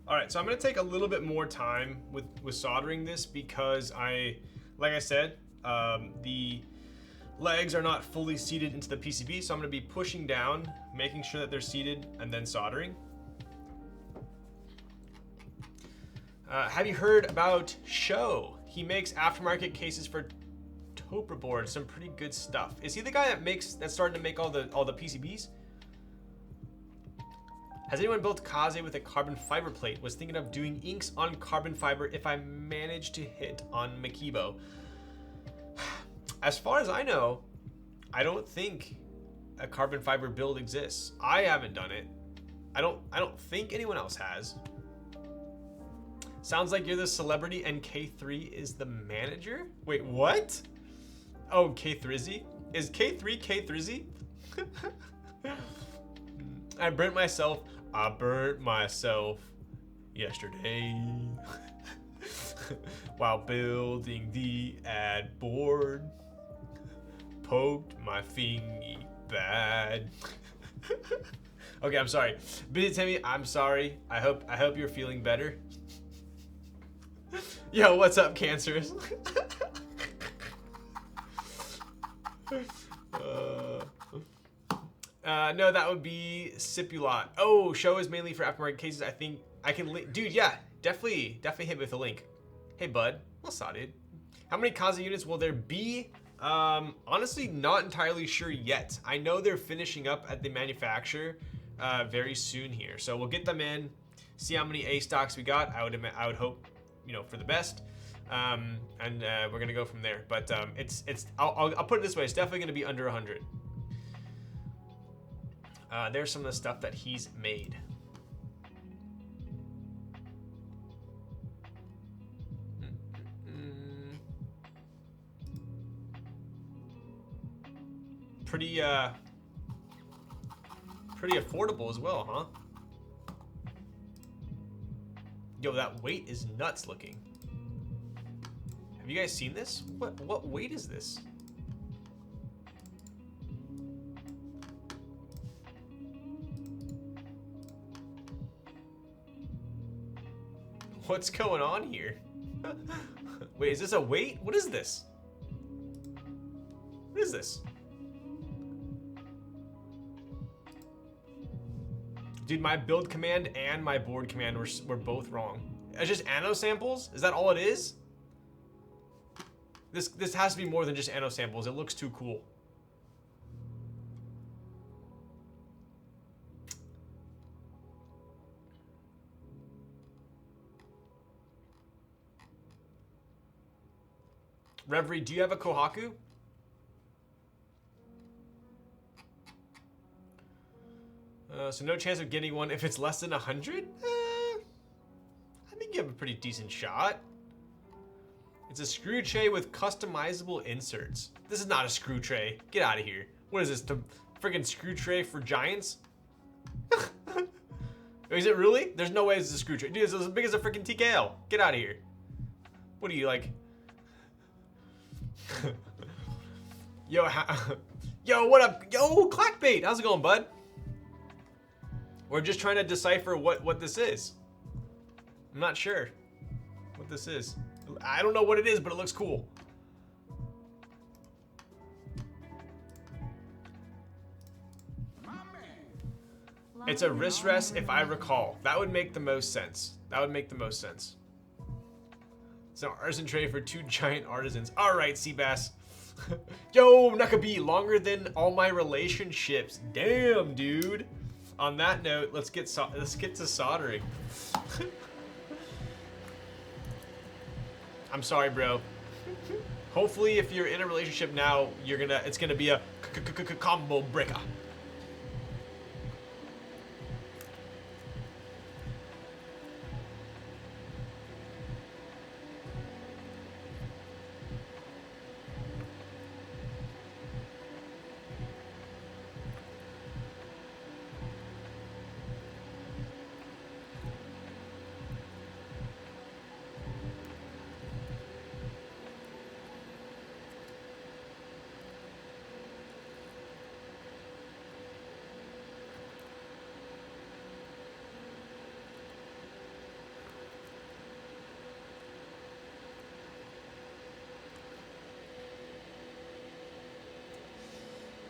All right, so I'm gonna take a little bit more time with soldering this because like I said, the legs are not fully seated into the PCB, so I'm gonna be pushing down, making sure that they're seated, and then soldering. Have you heard about Show? He makes aftermarket cases for Topra boards, some pretty good stuff. Is he the guy that's starting to make all the PCBs? Has anyone built Kaze with a carbon fiber plate? Was thinking of doing inks on carbon fiber if I manage to hit on Makibo. As far as I know, I don't think a carbon fiber build exists. I haven't done it. I don't think anyone else has. Sounds like you're the celebrity and K3 is the manager? Wait, what? Oh, K3Z? Is K3 K3Z? I burnt myself yesterday while building the ad board. Poked my fingy bad. Okay, I'm sorry. Busy Timmy, I'm sorry. I hope you're feeling better. Yo, what's up, Cancers? No, that would be Sipulot. Oh, show is mainly for aftermarket cases. I think I can link. Dude, yeah, definitely hit me with a link. Hey, bud. What's up, dude? How many Kaza units will there be? Honestly, not entirely sure yet. I know they're finishing up at the manufacturer very soon here. So we'll get them in, see how many A stocks we got. I would hope, you know, for the best. And we're gonna go from there. But I'll put it this way: it's definitely gonna be under 100. There's some of the stuff that he's made. Pretty affordable as well, huh? Yo, that weight is nuts looking. Have you guys seen this? What weight is this? What's going on here? Wait, is this a weight? What is this? What is this? Dude, my build command and my board command were both wrong. It's just anno samples? Is that all it is? This has to be more than just anno samples. It looks too cool. Reverie, do you have a Kohaku? So no chance of getting one if it's less than 100? I think you have a pretty decent shot. It's a screw tray with customizable inserts. This is not a screw tray. Get out of here. What is this, the friggin' screw tray for giants? Is it really? There's no way it's a screw tray. Dude, it's as big as a freaking TKL. Get out of here. What are you, like? Yo, yo, what up? Yo, Clackbait, how's it going, bud? We're just trying to decipher what this is. I'm not sure what this is. I don't know what it is, but it looks cool. It's a wrist rest, if I recall. That would make the most sense. That would make the most sense. It's an artisan tray for 2 giant artisans. All right, Seabass. Yo, Nukabi, longer than all my relationships. Damn, dude. On that note, let's get to soldering. I'm sorry, bro. Hopefully, if you're in a relationship now, it's gonna be a combo breaker.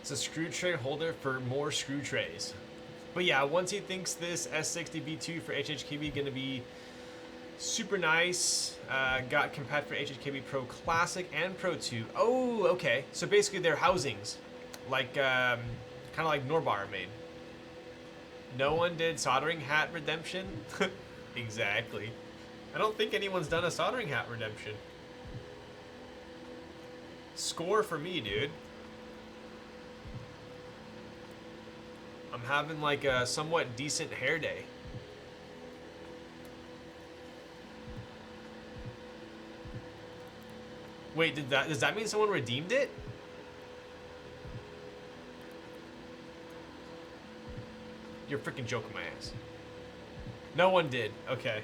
It's a screw tray holder for more screw trays. But yeah, once he thinks this S60B2 for HHKB gonna be super nice, got compat for HHKB Pro Classic and Pro 2. Oh, okay. So basically they're housings, like kind of like Norbar made. No one did soldering hat redemption. Exactly. I don't think anyone's done a soldering hat redemption. Score for me, dude. I'm having like a somewhat decent hair day. Wait, does that mean someone redeemed it? You're freaking joking my ass. No one did. Okay.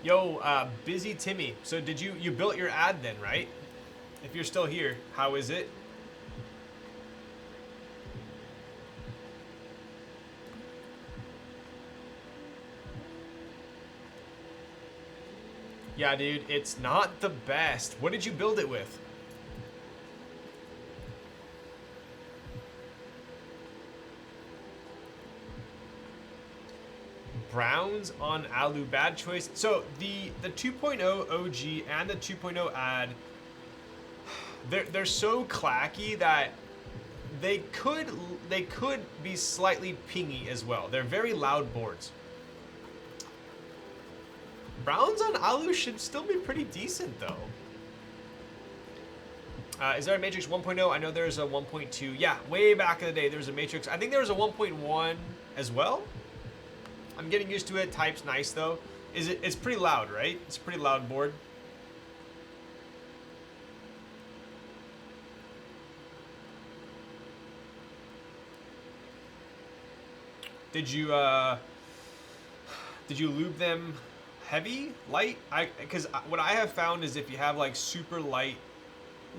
Yo, Busy Timmy. So did you built your ad then, right? If you're still here, how is it? Yeah, dude, it's not the best. What did you build it with? Browns on Alu, bad choice. So the 2.0 OG and the 2.0 ad, they're so clacky that they could be slightly pingy as well. They're very loud boards. Browns on Alu should still be pretty decent though. Is there a Matrix 1.0? I know there's a 1.2. Yeah, way back in the day there was a Matrix. I think there was a 1.1 as well. I'm getting used to it. Type's nice though. It's pretty loud, right? It's a pretty loud board. Did you lube them heavy, light? Because what I have found is if you have like super light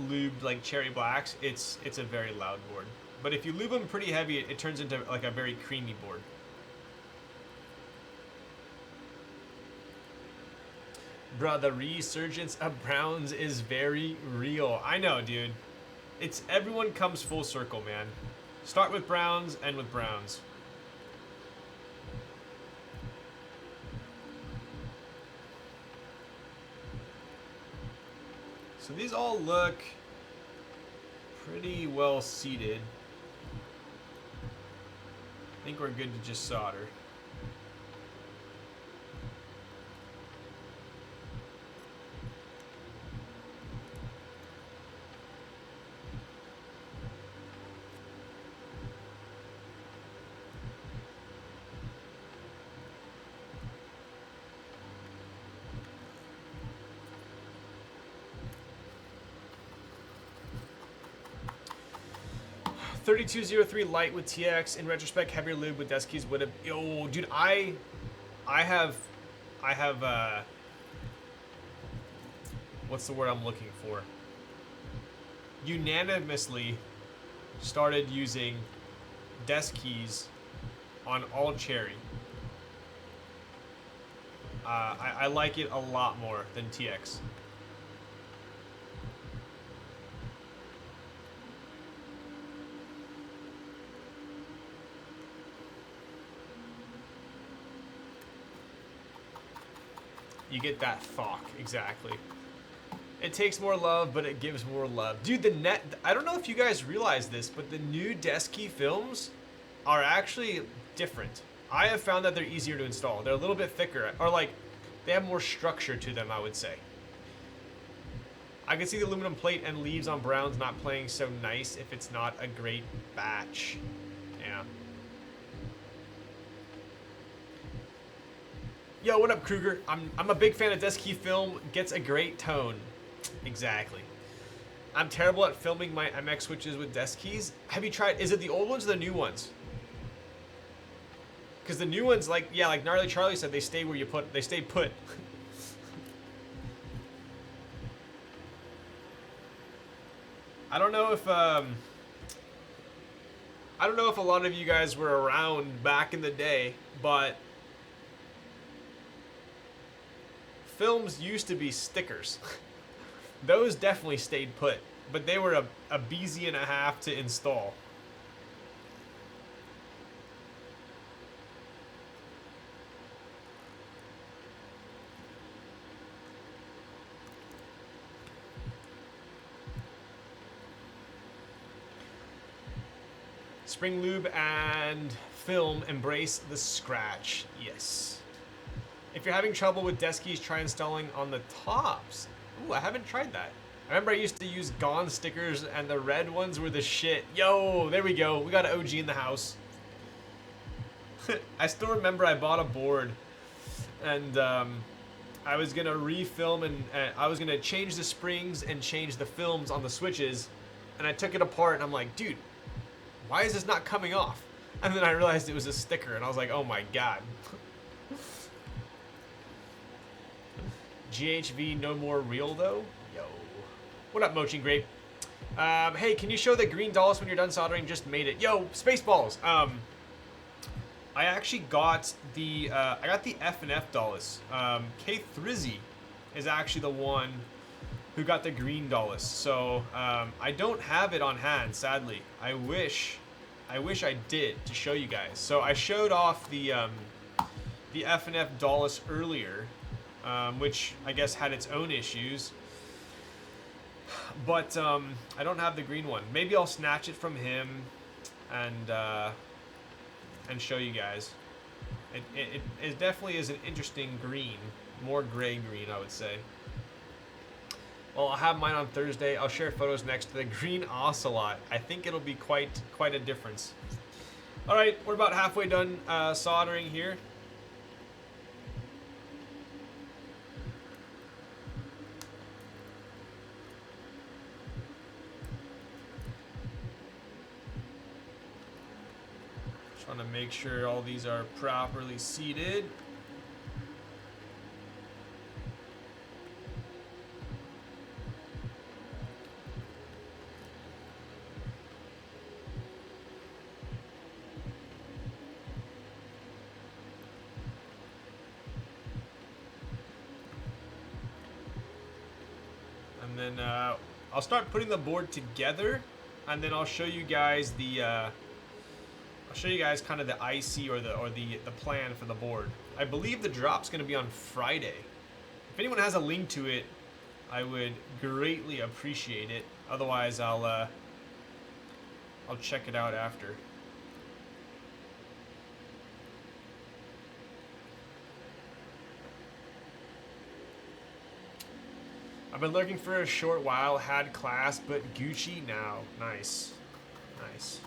lubed like cherry blacks, it's a very loud board. But if you lube them pretty heavy, it turns into like a very creamy board. Bruh, the resurgence of Browns is very real. I know, dude. It's everyone comes full circle, man. Start with Browns, end with Browns. So these all look pretty well seated. I think we're good to just solder. $32.03 light with TX. In retrospect, heavier lube with desk keys would have. Yo, dude, I have. What's the word I'm looking for? Unanimously started using desk keys on all cherry. I like it a lot more than TX. You get that thok, exactly. It takes more love, but it gives more love. Dude, the net, I don't know if you guys realize this, but the new desk key films are actually different. I have found that they're easier to install. They're a little bit thicker, or like, they have more structure to them, I would say. I can see the aluminum plate and leaves on Browns not playing so nice if it's not a great batch. Yeah. Yo, what up, Kruger? I'm a big fan of desk key film. Gets a great tone. Exactly. I'm terrible at filming my MX switches with desk keys. Have you tried? Is it the old ones or the new ones? Because the new ones, like like Gnarly Charlie said, they stay where you put. They stay put. I don't know if a lot of you guys were around back in the day, but films used to be stickers. Those definitely stayed put, but they were a BZ and a half to install. Spring lube and film embrace the scratch. Yes. If you're having trouble with desk keys, try installing on the tops. Ooh, I haven't tried that. I remember I used to use Gone stickers and the red ones were the shit. Yo, there we go. We got an OG in the house. I still remember I bought a board and I was gonna refilm and I was gonna change the springs and change the films on the switches, and I took it apart and I'm like, dude, why is this not coming off? And then I realized it was a sticker and I was like, oh my god. GHV no more real though. Yo. What up, Moching Grape? Hey, can you show the green Dolch when you're done soldering? Just made it. Yo, Spaceballs. I actually got the F and F Dolch. K Thrizzy is actually the one who got the green Dolch. So I don't have it on hand, sadly. I wish I did to show you guys. So I showed off the F and F Dolch earlier, which I guess had its own issues. But I don't have the green one. Maybe I'll snatch it from him and show you guys. It definitely is an interesting green, more gray green, I would say. Well, I'll have mine on Thursday. I'll share photos next to the green ocelot. I think it'll be quite a difference. All right, we're about halfway done soldering here. Trying to make sure all these are properly seated. And then I'll start putting the board together, and then I'll show you guys the I'll show you guys kind of the IC or the plan for the board. I believe the drop's going to be on Friday. If anyone has a link to it, I would greatly appreciate it. Otherwise, I'll check it out after. I've been looking for a short while, had class, but Gucci now. Nice. Nice.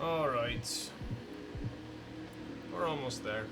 All right, we're almost there.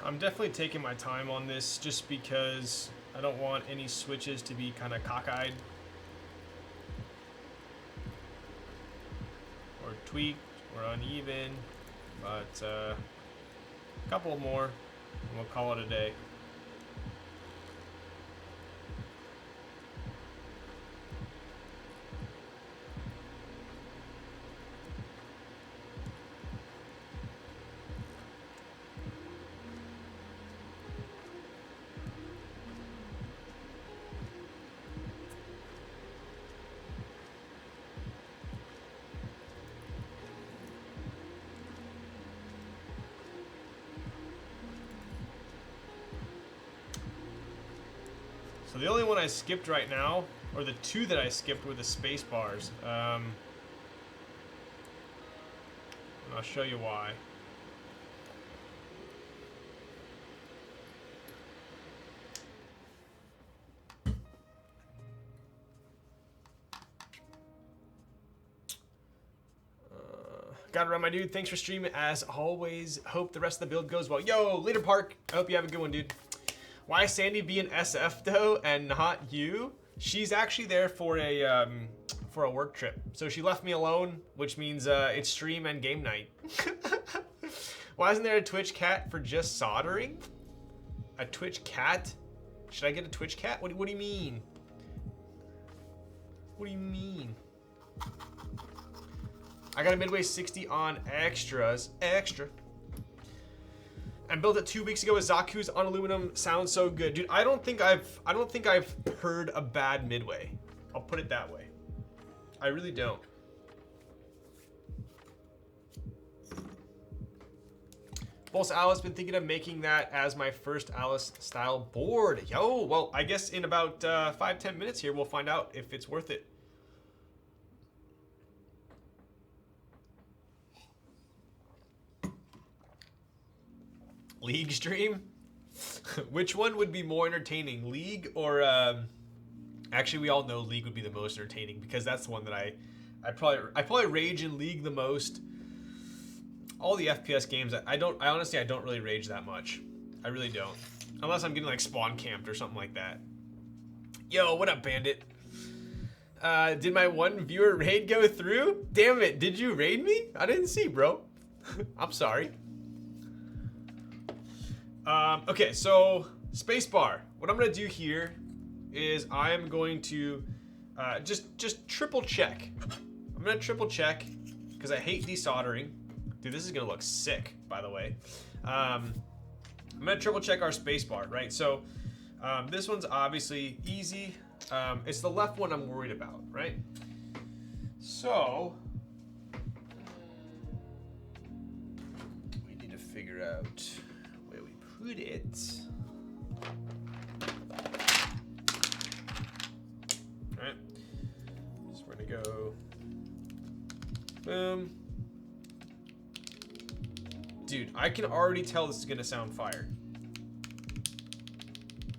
I'm definitely taking my time on this just because I don't want any switches to be kind of cockeyed or tweaked or uneven, but a couple more and we'll call it a day. So the only one I skipped right now, or the two that I skipped, were the space bars. And I'll show you why. Got it around, my dude. Thanks for streaming as always. Hope the rest of the build goes well. Yo, Leader Park. I hope you have a good one, dude. Why is Sandy being SF though and not you? She's actually there for a work trip. So she left me alone, which means it's stream and game night. Why isn't there a Twitch cat for just soldering? A Twitch cat? Should I get a Twitch cat? What do you mean? What do you mean? I got a midway 60 on extras. Extra. And built it 2 weeks ago with Zaku's on aluminum. Sounds so good. Dude, I don't think I've heard a bad midway. I'll put it that way. I really don't. Bolsa Alice, been thinking of making that as my first Alice style board. Yo, well, I guess in about 5-10 minutes here, we'll find out if it's worth it. League stream? Which one would be more entertaining, League or actually we all know League would be the most entertaining because that's the one that I probably rage in League the most. All the FPS games, I honestly don't really rage that much. I really don't. Unless I'm getting like spawn camped or something like that. Yo, what up, Bandit? Did my one viewer raid go through? Damn it, did you raid me? I didn't see, bro. I'm sorry. Okay, so spacebar. What I'm gonna do here is I am going to just triple check. I'm gonna triple check because I hate desoldering. Dude, this is gonna look sick, by the way. I'm gonna triple check our spacebar, right? So this one's obviously easy. It's the left one I'm worried about, right? So we need to figure out where we put it. All right, so we're gonna go, boom. Dude, I can already tell this is gonna sound fire.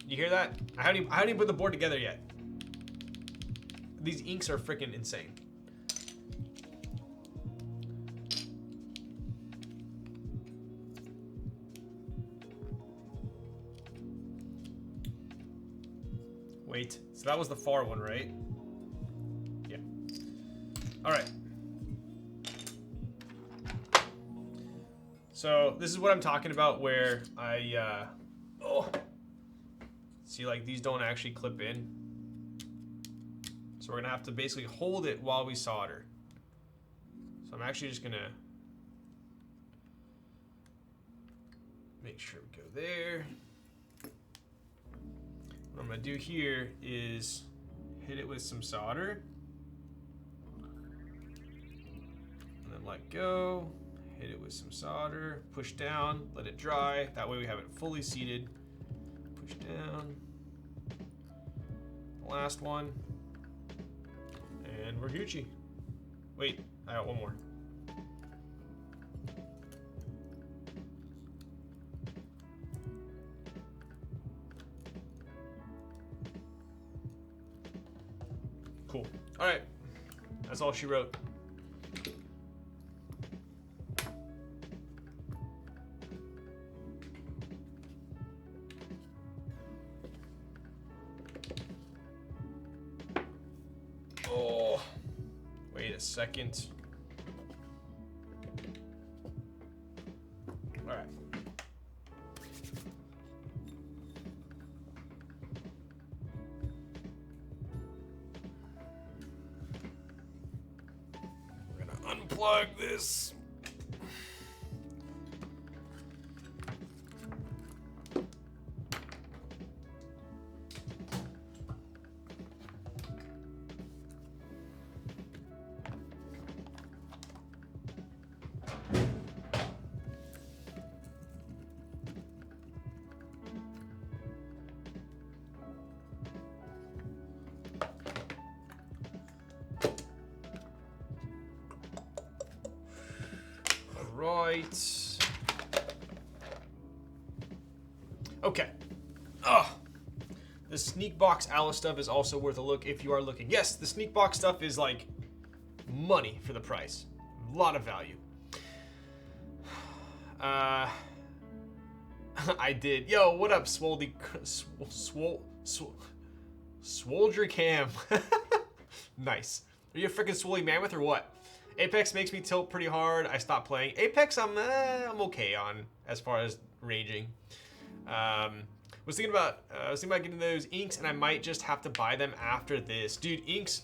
You hear that? I haven't even put the board together yet. These inks are freaking insane. Wait, so that was the far one, right? Yeah. All right. So this is what I'm talking about where I, see, like these don't actually clip in. So we're gonna have to basically hold it while we solder. So I'm actually just gonna make sure we go there. What I'm gonna do here is hit it with some solder. And then let go. Hit it with some solder, push down, let it dry. That way we have it fully seated. Push down. Last one. And we're Gucci. Wait, I got one more. Cool. All right, that's all she wrote. Second. All right. We're gonna unplug this. right. Okay. Ugh. The sneak box Alice stuff is also worth a look if you are looking. Yes, the sneak box stuff is like money for the price. A lot of value. I did. Yo, what up, Swoldy? Swoldry Cam. Nice. Are you a freaking swolly mammoth or what? Apex makes me tilt pretty hard. I stopped playing. Apex, I'm okay on as far as raging. Was thinking about getting those inks, and I might just have to buy them after this. Dude, inks.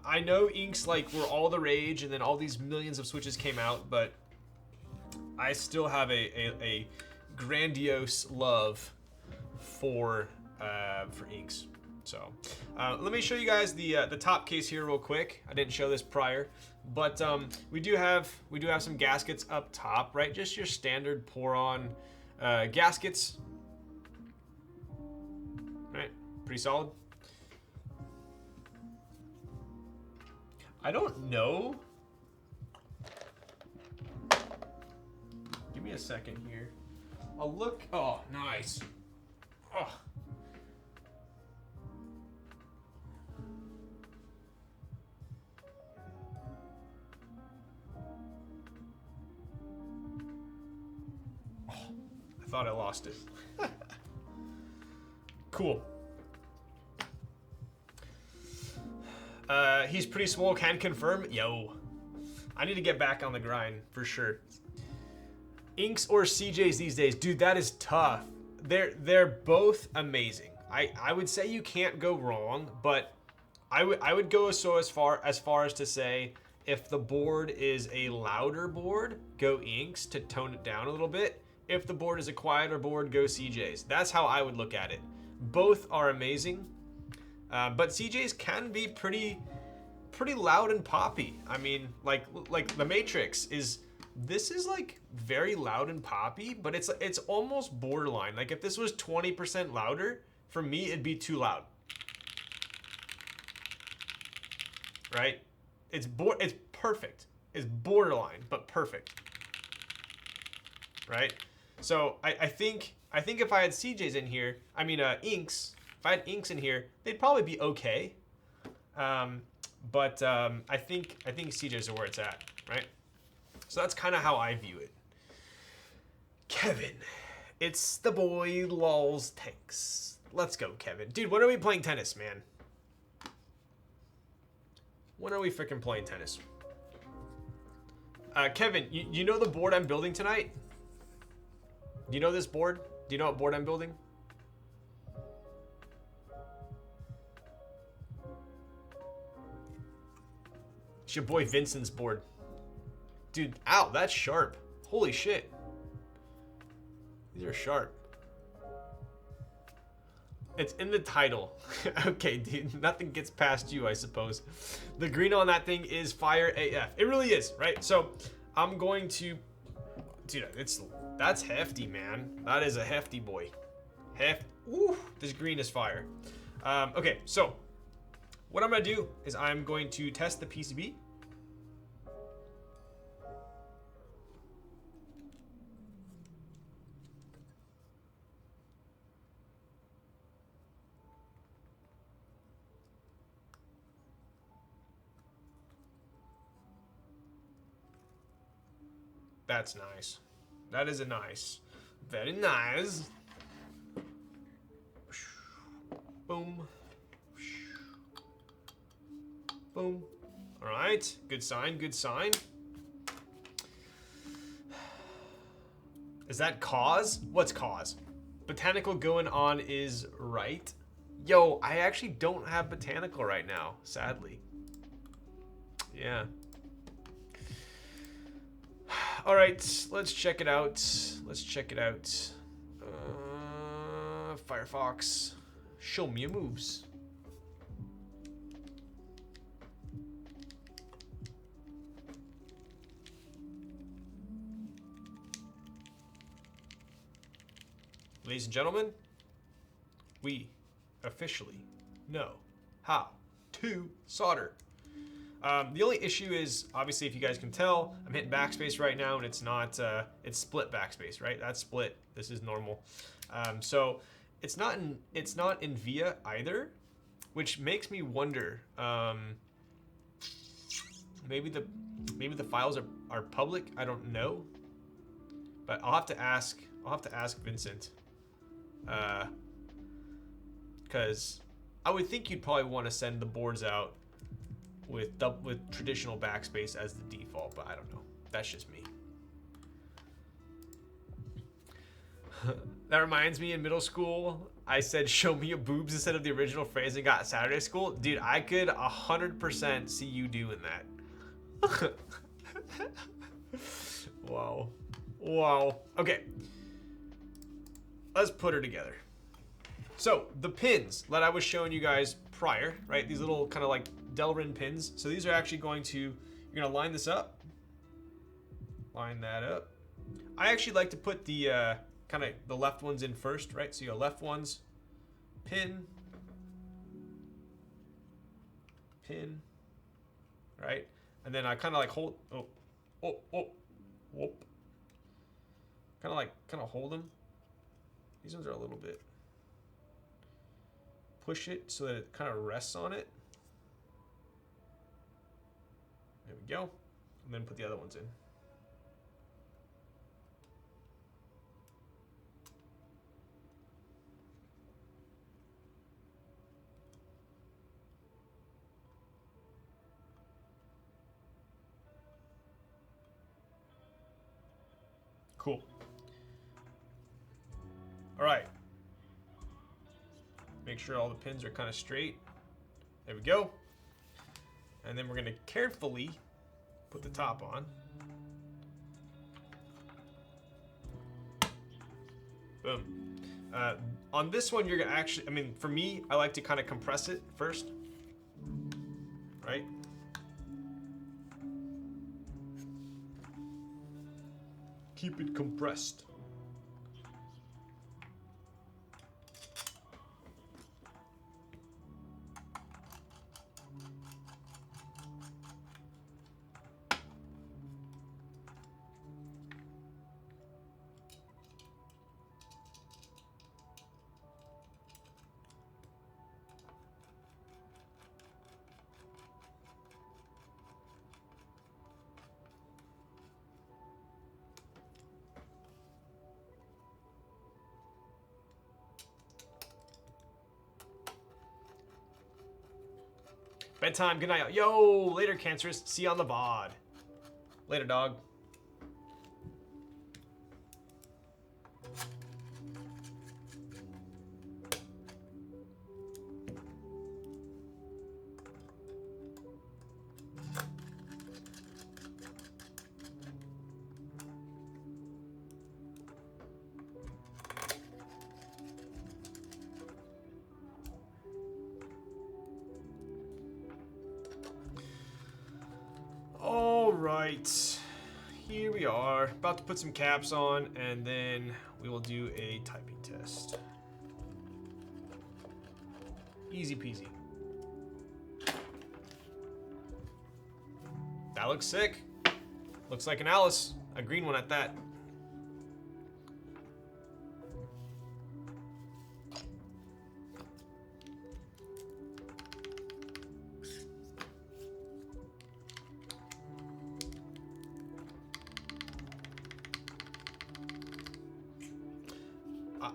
I know inks like were all the rage, and then all these millions of switches came out, but I still have a grandiose love for inks. So let me show you guys the top case here real quick. I didn't show this prior, but we do have some gaskets up top, right? Just your standard pour on gaskets, right? Pretty solid. I don't know. Give me a second here. I'll look. Oh, nice. Oh. I thought I lost it. Cool. He's pretty swole, can confirm. Yo. I need to get back on the grind for sure. Inks or CJs these days? Dude, that is tough. They're both amazing. I would say you can't go wrong, but I would go as far as to say if the board is a louder board, go inks to tone it down a little bit. If the board is a quieter board, go CJs. That's how I would look at it. Both are amazing, but CJs can be pretty loud and poppy. I mean, like the Matrix is. This is like very loud and poppy, but it's almost borderline. Like if this was 20% louder, for me it'd be too loud. Right? It's perfect. It's borderline, but perfect. Right? So I think if I had CJs in here, I mean inks, if I had inks in here, they'd probably be okay. But I think CJs are where it's at, right? So that's kind of how I view it. Kevin, it's the boy lols tanks. Let's go, Kevin. Dude, when are we playing tennis, man? When are we freaking playing tennis? Kevin, you know the board I'm building tonight? Do you know this board? Do you know what board I'm building? It's your boy Vincent's board. Dude, ow, that's sharp. Holy shit. These are sharp. It's in the title. Okay, dude, nothing gets past you, I suppose. The green on that thing is fire AF. It really is, right? So I'm going to, dude, that's hefty, man. That is a hefty boy. Ooh, this green is fire. Okay, so what I'm gonna do is I'm going to test the PCB. That's nice. That is a nice. Very nice. Boom. Boom. All right. Good sign. Good sign. Is that cause? What's cause? Botanical going on is right. Yo, I actually don't have botanical right now, sadly. Yeah. All right, let's check it out. Let's check it out. Firefox, show me your moves. Ladies and gentlemen, we officially know how to solder. The only issue is, obviously, if you guys can tell, I'm hitting backspace right now, and it's not, it's split backspace, right? That's split. This is normal. So it's not in VIA either, which makes me wonder. Maybe the files are public. I don't know, but I'll have to ask Vincent, because I would think you'd probably want to send the boards out with traditional backspace as the default, but I don't know. That's just me. That reminds me, in middle school, I said, "Show me your boobs" instead of the original phrase and got Saturday school. Dude, I could 100% see you doing that. Wow. Wow. Okay. Let's put her together. So, the pins that I was showing you guys prior, right? These little kind of like Delrin pins. So these are actually going to, you're going to line this up. Line that up. I actually like to put the kind of the left ones in first, right? So your left ones, pin, right? And then I kind of like hold, whoop. Kind of hold them. These ones are a little bit. Push it so that it kind of rests on it. There we go. And then put the other ones in. Cool. All right. Make sure all the pins are kind of straight. There we go. And then we're going to carefully put the top on. Boom. On this one, you're going to actually, I mean, for me, I like to kind of compress it first. Right? Keep it compressed. Bedtime, good night. Yo, later, Cancerous. See you on the VOD. Later, dog. Here we are, about to put some caps on, and then we will do a typing test. Easy peasy. That looks sick. Looks like an Alice, a green one at that.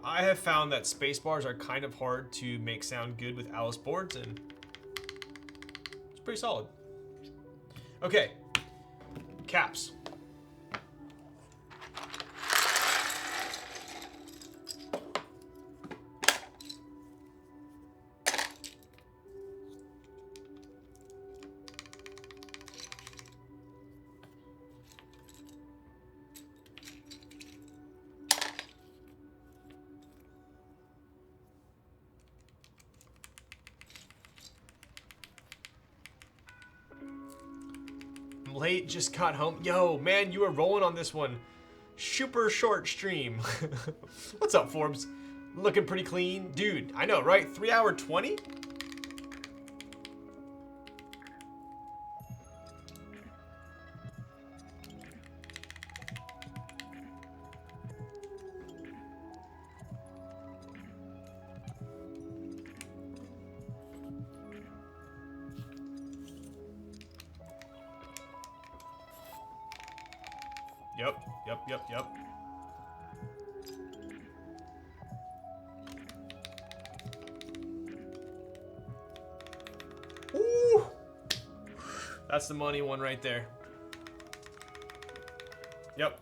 I have found that spacebars are kind of hard to make sound good with Alice boards, and it's pretty solid. Okay, caps. Late, just got home. Yo, man, you were rolling on this one. Super short stream. What's up, Forbes? Looking pretty clean. Dude, I know, right? 3 hour 20? Yep. Ooh! That's the money one right there. Yep.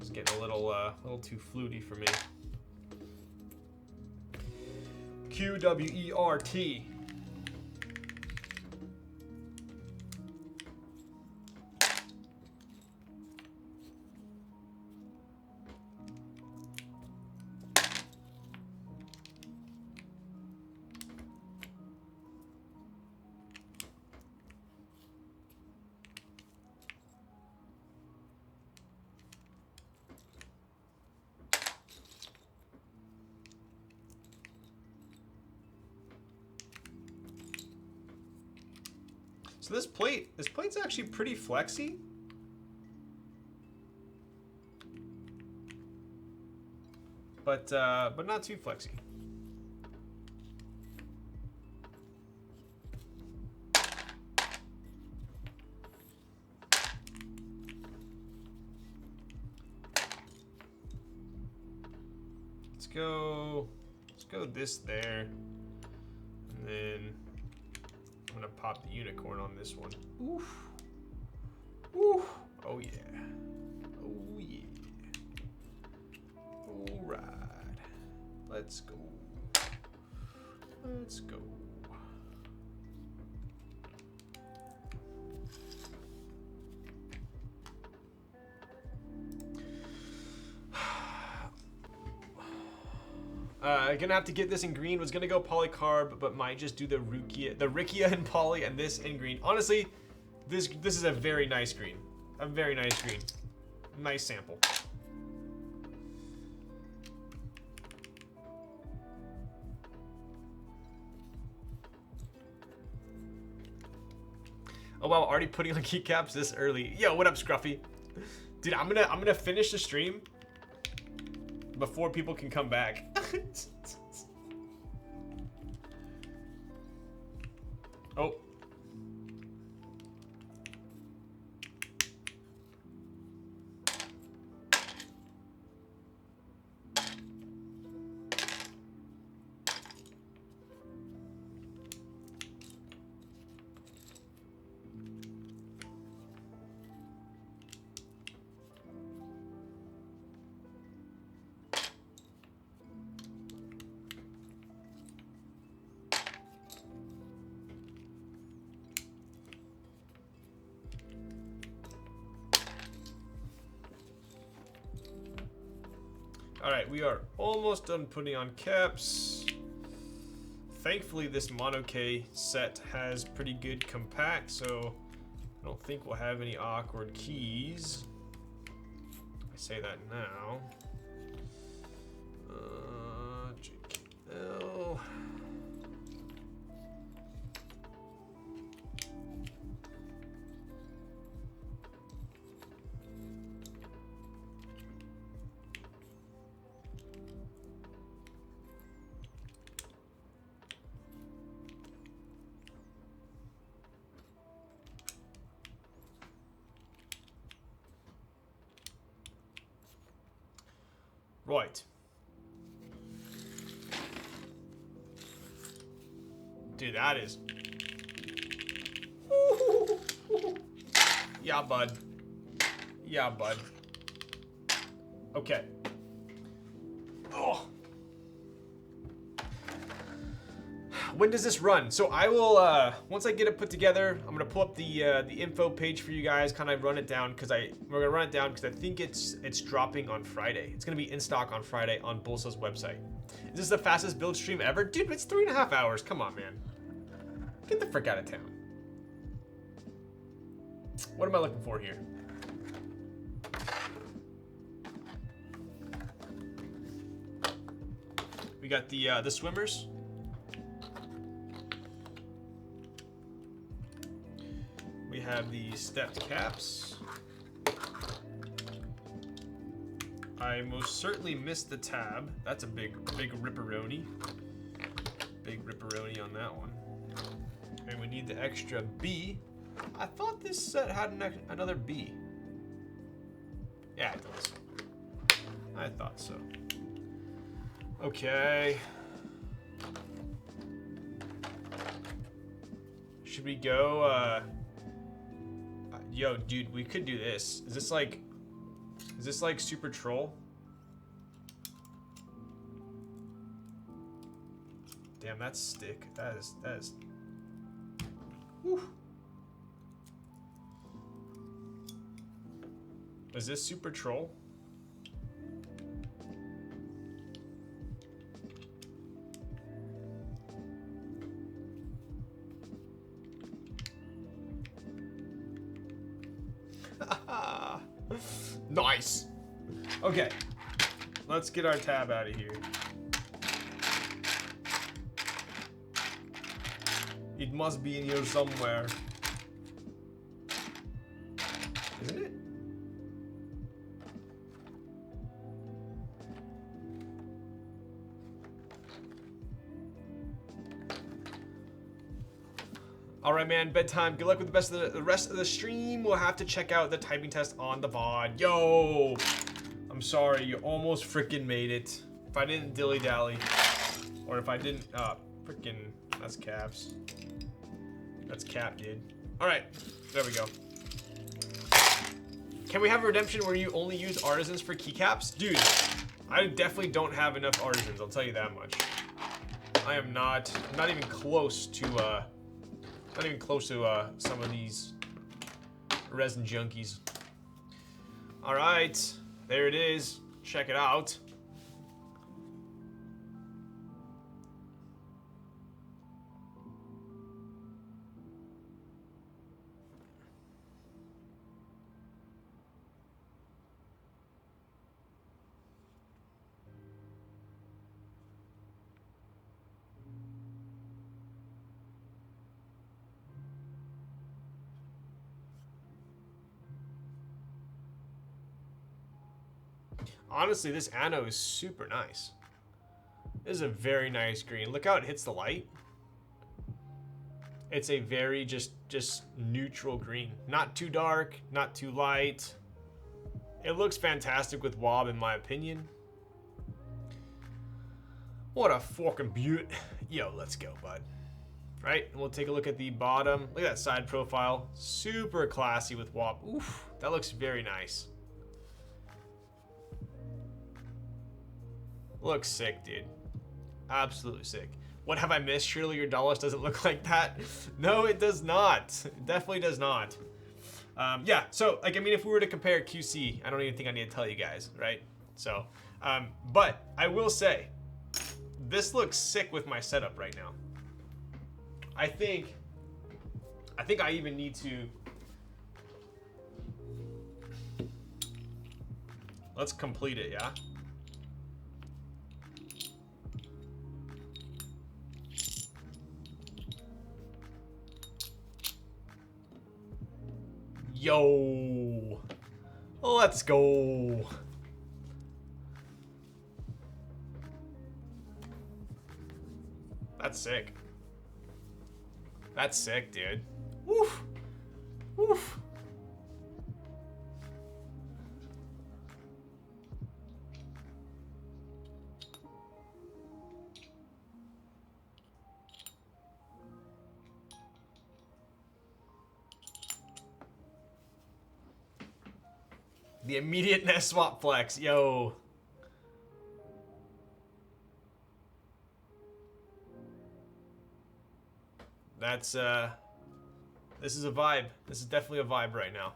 It's getting a little too fluty for me. QWERT. So this plate's actually pretty flexy. But not too flexy. Let's go this there. And then I'm gonna pop the unicorn on this one. Oof. Oof. Oh yeah. Oh yeah. Alright. Let's go. Let's go. Gonna have to get this in green. Was gonna go polycarb, but might just do the Rikia in poly and this in green. Honestly, this is a very nice green. A very nice green. Nice sample. Oh wow, already putting on keycaps this early. Yo, what up, Scruffy? Dude, I'm gonna finish the stream before people can come back. Oh. Alright, we are almost done putting on caps. Thankfully, this Monokei set has pretty good compact, so I don't think we'll have any awkward keys. I say that now. JKL. Right. Dude, that is... Yeah, bud. Yeah, bud. Okay. Oh. When does this run? So I will, once I get it put together, I'm gonna pull up the info page for you guys, kind of run it down, because we're gonna run it down because I think it's dropping on Friday. It's gonna be in stock on Friday on Bolsa's website. Is this the fastest build stream ever? Dude, it's 3.5 hours. Come on, man. Get the frick out of town. What am I looking for here? We got the swimmers. have the stepped caps. I most certainly missed the tab. That's a big ripperoni. Big ripperoni on that one. And we need the extra B. I thought this set had another B. Yeah, it does. I thought so. Okay. Should we go, yo, dude, we could do this. Is this like Super Troll? Damn, that's stick. That is. Whew. Is this Super Troll? Nice. Okay, let's get our tab out of here. It must be in here somewhere. Isn't it? All right, man, bedtime. Good luck with the rest of the stream. We'll have to check out the typing test on the VOD. Yo, I'm sorry, you almost freaking made it. If I didn't dilly-dally, or if I didn't, freaking, that's caps. That's cap, dude. All right, there we go. Can we have a redemption where you only use artisans for keycaps? Dude, I definitely don't have enough artisans, I'll tell you that much. I'm not even close to, some of these resin junkies. All right, there it is. Check it out. Honestly, this anno is super nice. This is a very nice green. Look how it hits the light. It's a very just neutral green. Not too dark, not too light. It looks fantastic with Wob, in my opinion. What a fucking beaut. Yo, let's go, bud. Right, and we'll take a look at the bottom. Look at that side profile. Super classy with Wob. Oof, that looks very nice. Looks sick, dude. Absolutely sick. What have I missed? Surely your Dolch doesn't look like that. No, it does not. It definitely does not. Yeah, so, like, I mean, if we were to compare QC, I don't even think I need to tell you guys, right? So, but I will say, this looks sick with my setup right now. I think I even need to... Let's complete it, yeah? Yo, let's go. That's sick. That's sick, dude. Woof. Woof. The immediate nest swap flex, yo. That's, this is a vibe. This is definitely a vibe right now.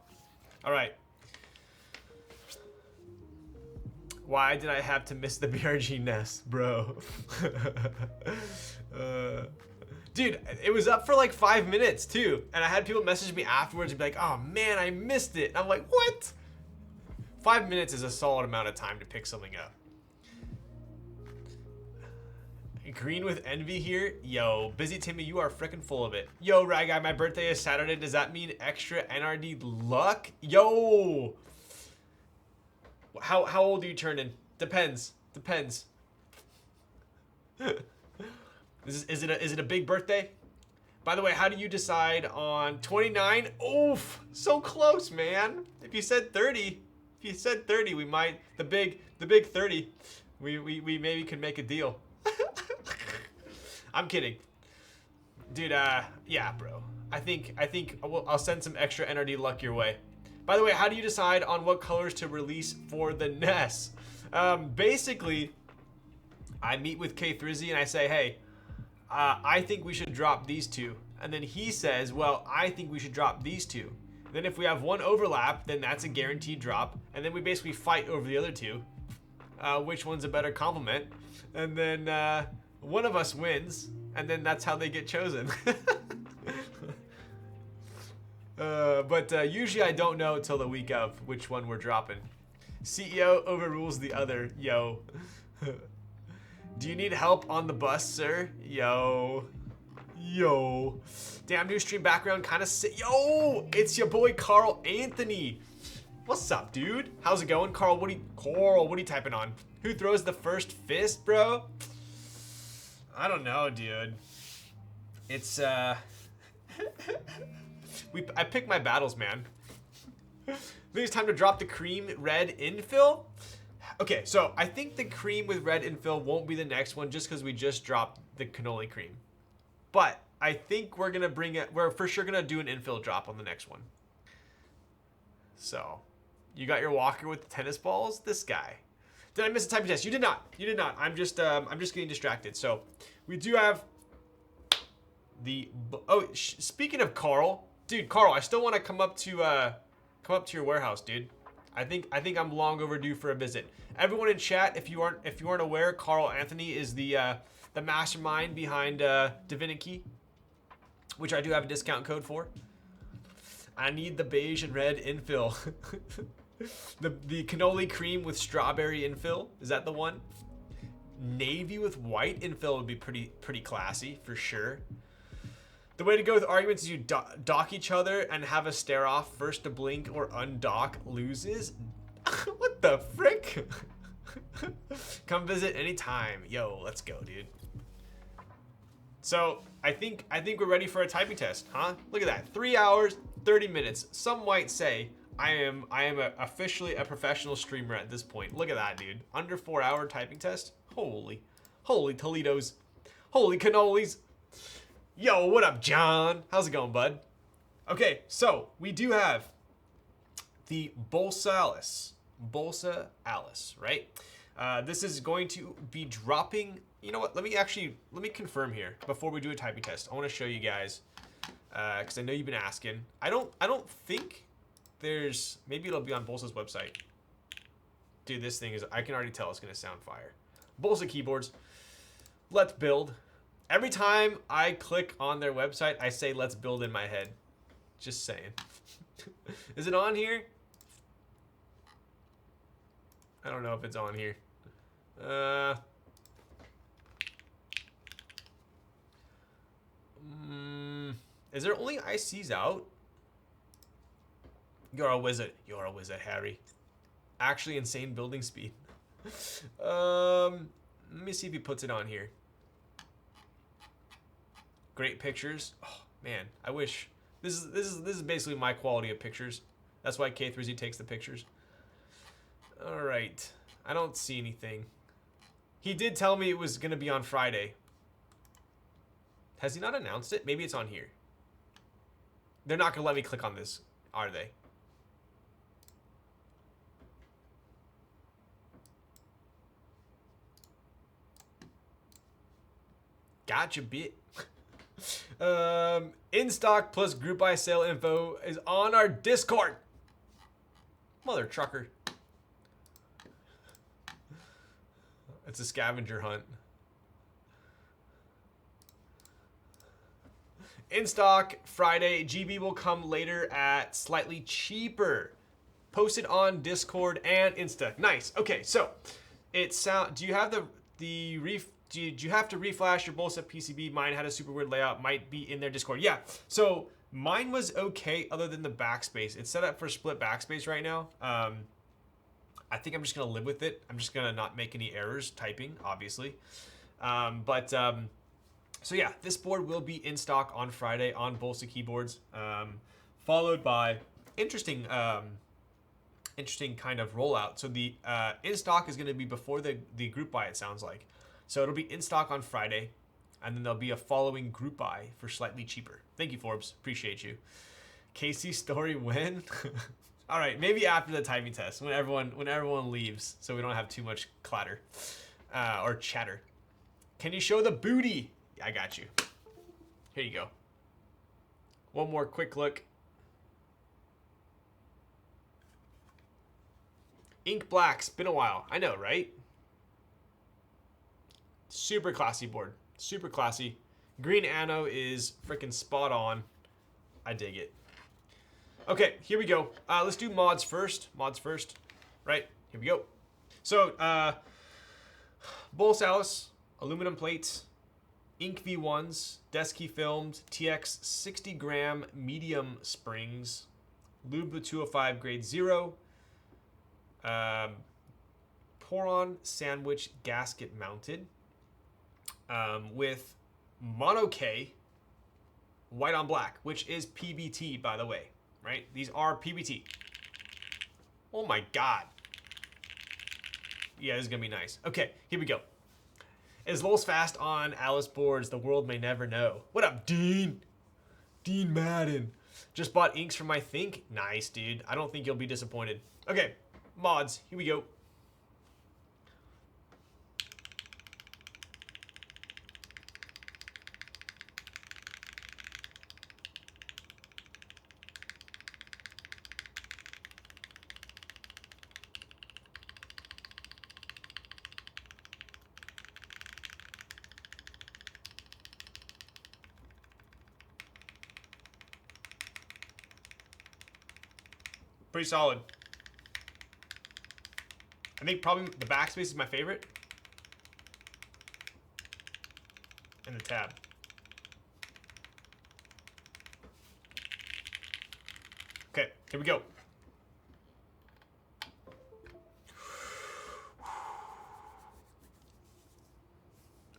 All right. Why did I have to miss the BRG nest, bro? Dude, it was up for like 5 minutes too. And I had people message me afterwards and be like, oh man, I missed it. And I'm like, what? 5 minutes is a solid amount of time to pick something up. Green with envy here? Yo, Busy Timmy, you are freaking full of it. Yo, Rag Guy, my birthday is Saturday. Does that mean extra NRD luck? Yo! How old are you turning? Depends. Depends. Is it a big birthday? By the way, how do you decide on 29? Oof, so close, man. If you said 30, we might the big 30. We maybe could make a deal. I'm kidding, dude. Yeah, bro. I think I'll send some extra NRD luck your way. By the way, how do you decide on what colors to release for the NES? Basically, I meet with K Thrizzy and I say, hey, I think we should drop these two. And then he says, well, I think we should drop these two. Then if we have one overlap, then that's a guaranteed drop. And then we basically fight over the other two. Which one's a better complement? And then one of us wins. And then that's how they get chosen. But usually I don't know until the week of which one we're dropping. CEO overrules the other. Yo. Do you need help on the bus, sir? Yo. Yo. Damn, new stream background kind of sick. Yo, it's your boy Carl Anthony. What's up, dude? How's it going? Carl, what are you typing on? Who throws the first fist, bro? I don't know, dude. It's I pick my battles, man. I think it's time to drop the cream red infill. Okay, so I think the cream with red infill won't be the next one just because we just dropped the cannoli cream. But I think we're gonna bring it. We're for sure gonna do an infill drop on the next one. So, you got your walker with the tennis balls. This guy. Did I miss a typing test? You did not. You did not. I'm just getting distracted. So, we do have the. Oh, speaking of Carl, dude, Carl, I still want to come up to your warehouse, dude. I think I'm long overdue for a visit. Everyone in chat, if you aren't aware, Carl Anthony is the mastermind behind Divinity, which I do have a discount code for. I need the beige and red infill. the cannoli cream with strawberry infill. Is that the one? Navy with white infill would be pretty classy for sure. The way to go with arguments is you dock each other and have a stare off. First to blink or undock loses. What the frick? Come visit anytime. Yo, let's go, dude. So I think we're ready for a typing test, huh? Look at that. 3 hours, 30 minutes. Some might say I am officially a professional streamer at this point. Look at that, dude. Under 4 hour typing test. Holy Toledos. Holy cannolis. Yo, what up, John? How's it going, bud? Okay, so we do have the Bolsalice. Bolsa Alice, right? This is going to be dropping. You know what? Let me confirm here before we do a typing test. I want to show you guys because I know you've been asking. I don't think there's. Maybe it'll be on Bolsa's website. Dude, this thing is. I can already tell it's gonna sound fire. Bolsa keyboards. Let's build. Every time I click on their website, I say let's build in my head. Just saying. Is it on here? I don't know if it's on here. Is there only ICs out? You're a wizard. You're a wizard, Harry. Actually, insane building speed. Let me see if he puts it on here. Great pictures. Oh man, I wish this is basically my quality of pictures. That's why K3Z takes the pictures. All right, I don't see anything. He did tell me it was gonna be on Friday. Has he not announced it? Maybe it's on here. They're not gonna let me click on this, are they? Gotcha, bit. In stock plus group buy sale info is on our Discord. Mother trucker. It's a scavenger hunt. In stock Friday. GB will come later at slightly cheaper. Posted on Discord and Insta. Nice. Okay, so it sound. Do you have the Did you have to reflash your Bolsa PCB? Mine had a super weird layout. Might be in their Discord. Yeah. So mine was okay other than the backspace. It's set up for split backspace right now. I think I'm just going to live with it. I'm just going to not make any errors typing, obviously. So yeah, this board will be in stock on Friday on Bolsa keyboards, followed by interesting kind of rollout. So the in stock is going to be before the group buy, it sounds like. So it'll be in stock on Friday, and then there'll be a following group buy for slightly cheaper. Thank you, Forbes. Appreciate you. Casey story when? All right, maybe after the timing test, when everyone leaves, so we don't have too much clatter or chatter. Can you show the booty? I got you. Here you go. One more quick look. Ink Black's been a while. I know, right? Super classy board. Super classy. Green Anno is freaking spot on. I dig it. Okay, here we go. Let's do mods first. Mods first. Right, here we go. So, Bolsa Alice, aluminum plates, Ink V1s, Desky filmed, TX 60 gram medium springs, Lube 205 grade 0, Poron sandwich gasket mounted, with Monokei white on black, which is PBT, by the way. Right? These are PBT. Oh my god. Yeah, this is gonna be nice. Okay, here we go. Is Lowell's fast on Alice boards? The world may never know. What up, Dean? Dean Madden. Just bought inks for my Think. Nice, dude. I don't think you'll be disappointed. Okay, mods. Here we go. Pretty solid. I think probably the backspace is my favorite. And the tab. Okay, here we go.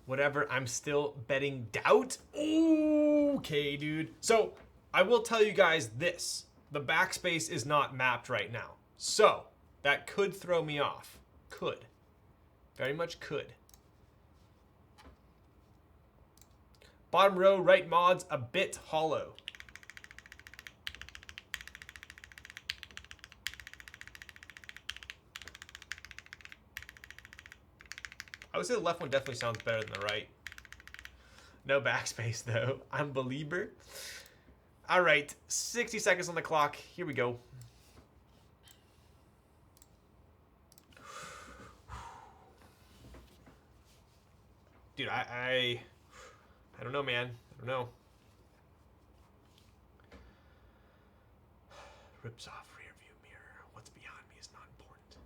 Whatever, I'm still betting doubt. Okay, dude. So, I will tell you guys this. The backspace is not mapped right now. So, that could throw me off. Could. Very much could. Bottom row, right mods, a bit hollow. I would say the left one definitely sounds better than the right. No backspace though. I'm believer. All right, 60 seconds on the clock. Here we go. Dude, I don't know, man. I don't know. Rips off rear view mirror. What's beyond me is not important.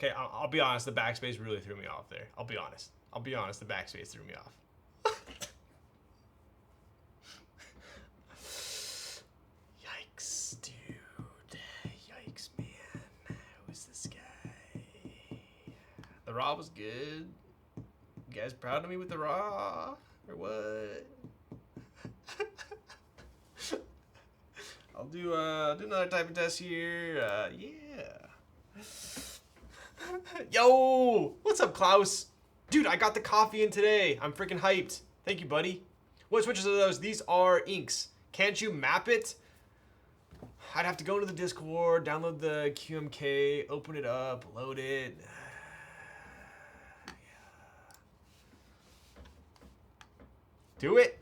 Okay, I'll be honest. The backspace really threw me off there. I'll be honest. The backspace threw me off. Yikes, dude. Yikes, man. Who's this guy? The raw was good. You guys proud of me with the raw? Or what? I'll do another typing test here. Yeah. Yo! What's up, Klaus? Dude, I got the coffee in today. I'm freaking hyped. Thank you, buddy. What switches are those? These are inks. Can't you map it? I'd have to go to the Discord, download the QMK, open it up, load it. Do it.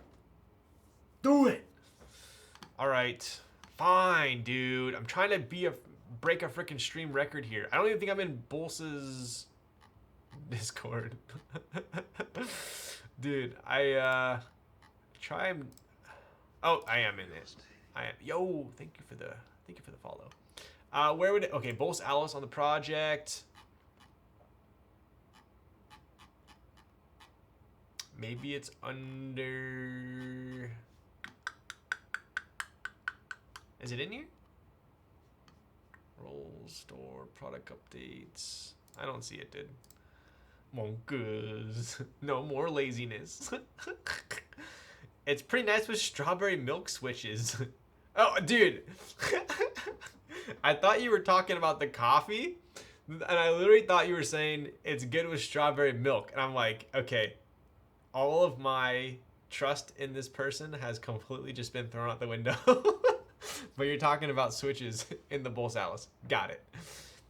Do it. All right. Fine, dude. I'm trying to break a freaking stream record here. I don't even think I'm in Bolsa's Discord. Dude, I try and oh, I am in it. I am. Yo, thank you for the follow. Where would it? Okay, Bolsa Alice on the project. Maybe it's under. Is it in here? Roll, store, product updates. I don't see it, dude. Monkers. No more laziness. It's pretty nice with strawberry milk switches. Oh, dude. I thought you were talking about the coffee. And I literally thought you were saying it's good with strawberry milk. And I'm like, okay. All of my trust in this person has completely just been thrown out the window. But you're talking about switches in the Bolsa Alice. Got it.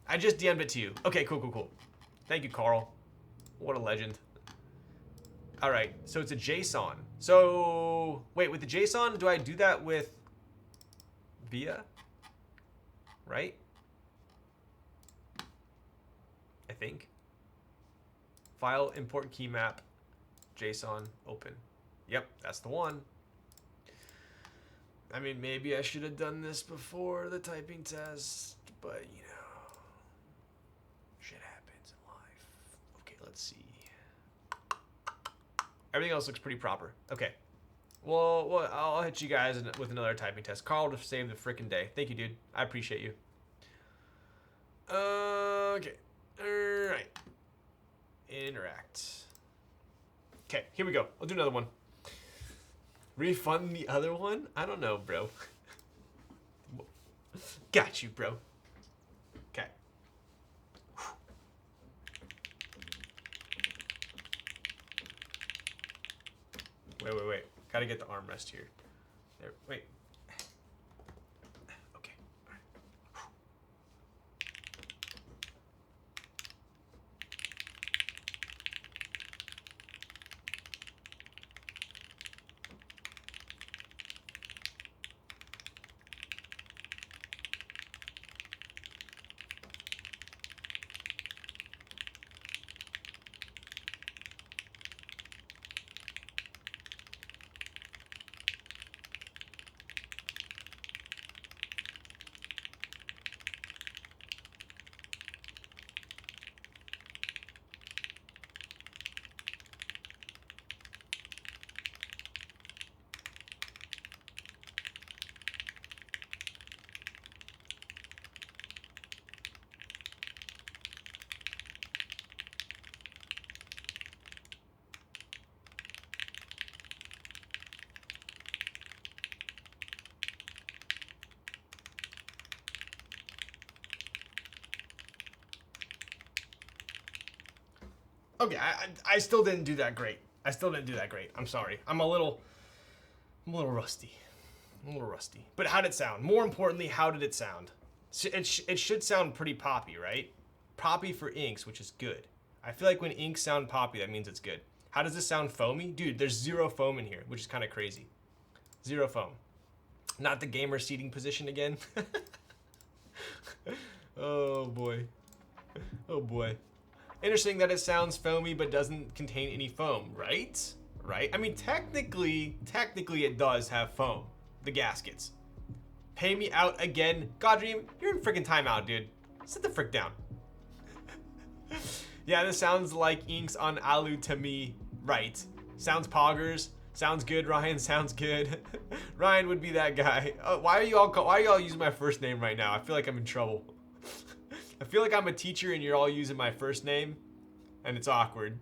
I just DM'd it to you. Okay, cool. Thank you, Carl. What a legend. All right, so it's a JSON. So, wait, with the JSON, do I do that with via? Right? I think. File, import key map, JSON, open. Yep, that's the one. I mean, maybe I should have done this before the typing test, but you know, shit happens in life. Okay, let's see. Everything else looks pretty proper. Okay. Well, I'll hit you guys with another typing test. Carl to save the freaking day. Thank you, dude. I appreciate you. Okay. All right. Interact. Okay, here we go. I'll do another one. Refund the other one? I don't know, bro. Got you, bro. Okay. Wait. Gotta get the armrest here. There, wait. Okay. All right. Okay, I still didn't do that great. I'm sorry. I'm a little rusty. But how did it sound? More importantly, how did it sound? It should sound pretty poppy, right? Poppy for inks, which is good. I feel like when inks sound poppy, that means it's good. How does this sound foamy? Dude, there's zero foam in here, which is kind of crazy. Zero foam. Not the gamer seating position again. Oh boy. Interesting that it sounds foamy but doesn't contain any foam, right? Right? I mean, technically it does have foam. The gaskets. Pay me out again. Goddream, you're in freaking timeout, dude. Sit the frick down. Yeah, this sounds like inks on Alu to me. Right. Sounds poggers. Sounds good, Ryan. Sounds good. Ryan would be that guy. Why are y'all using my first name right now? I feel like I'm in trouble. I feel like I'm a teacher and you're all using my first name. and it's awkward.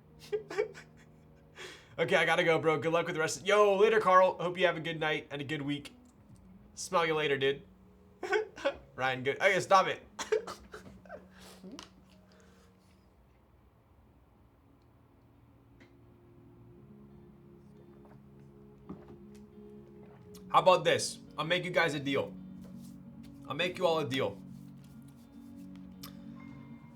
Okay, I gotta go, bro. Good luck with the rest. Yo, later, Carl. Hope you have a good night and a good week. Smell you later, dude. Ryan, good. Okay, stop it. How about this? I'll make you guys a deal. I'll make you all a deal.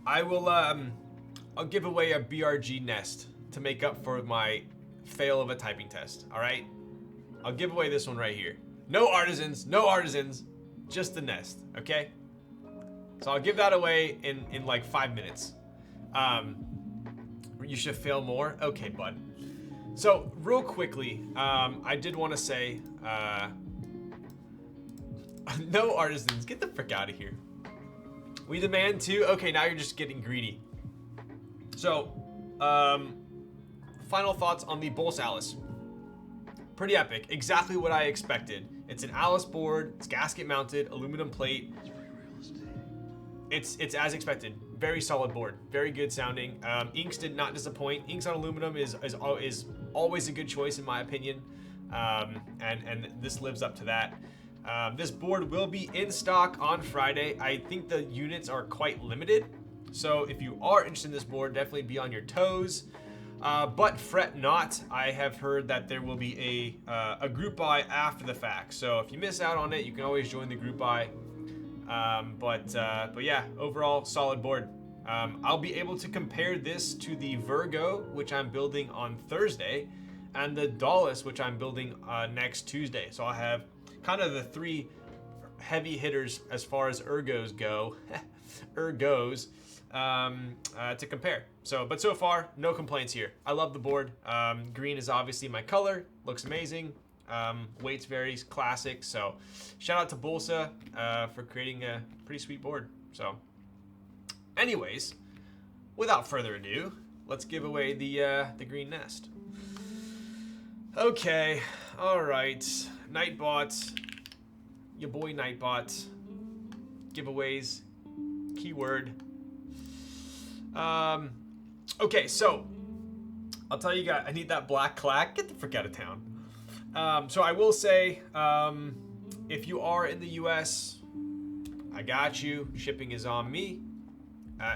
I will, I'll give away a BRG nest to make up for my fail of a typing test, all right? I'll give away this one right here. No artisans, just the nest, okay? So I'll give that away in like 5 minutes. You should fail more? Okay, bud. So, real quickly, I did want to say, no artisans, get the frick out of here. We demand two? Okay, now you're just getting greedy. So, final thoughts on the Bolsa Alice. Pretty epic, exactly what I expected. It's an Alice board, it's gasket mounted, aluminum plate. It's pretty realistic. It's as expected. Very solid board, very good sounding. Inks did not disappoint. Inks on aluminum is always a good choice in my opinion, and this lives up to that. This board will be in stock on Friday. I think the units are quite limited, so if you are interested in this board, definitely be on your toes. But fret not. I have heard that there will be a group buy after the fact. So if you miss out on it, you can always join the group buy. But yeah, overall solid board. I'll be able to compare this to the Virgo, which I'm building on Thursday, and the Dolch, which I'm building next Tuesday. So I'll have kind of the three heavy hitters as far as ergos go, to compare. So, but so far, no complaints here. I love the board. Green is obviously my color, looks amazing. Weight's very classic. So, shout out to Bolsa for creating a pretty sweet board. So, anyways, without further ado, let's give away the green nest. Okay, all right, Nightbot, your boy Nightbot, giveaways, keyword. Okay, so I'll tell you guys, I need that black clack. Get the frick out of town. So I will say, if you are in the US, I got you. Shipping is on me.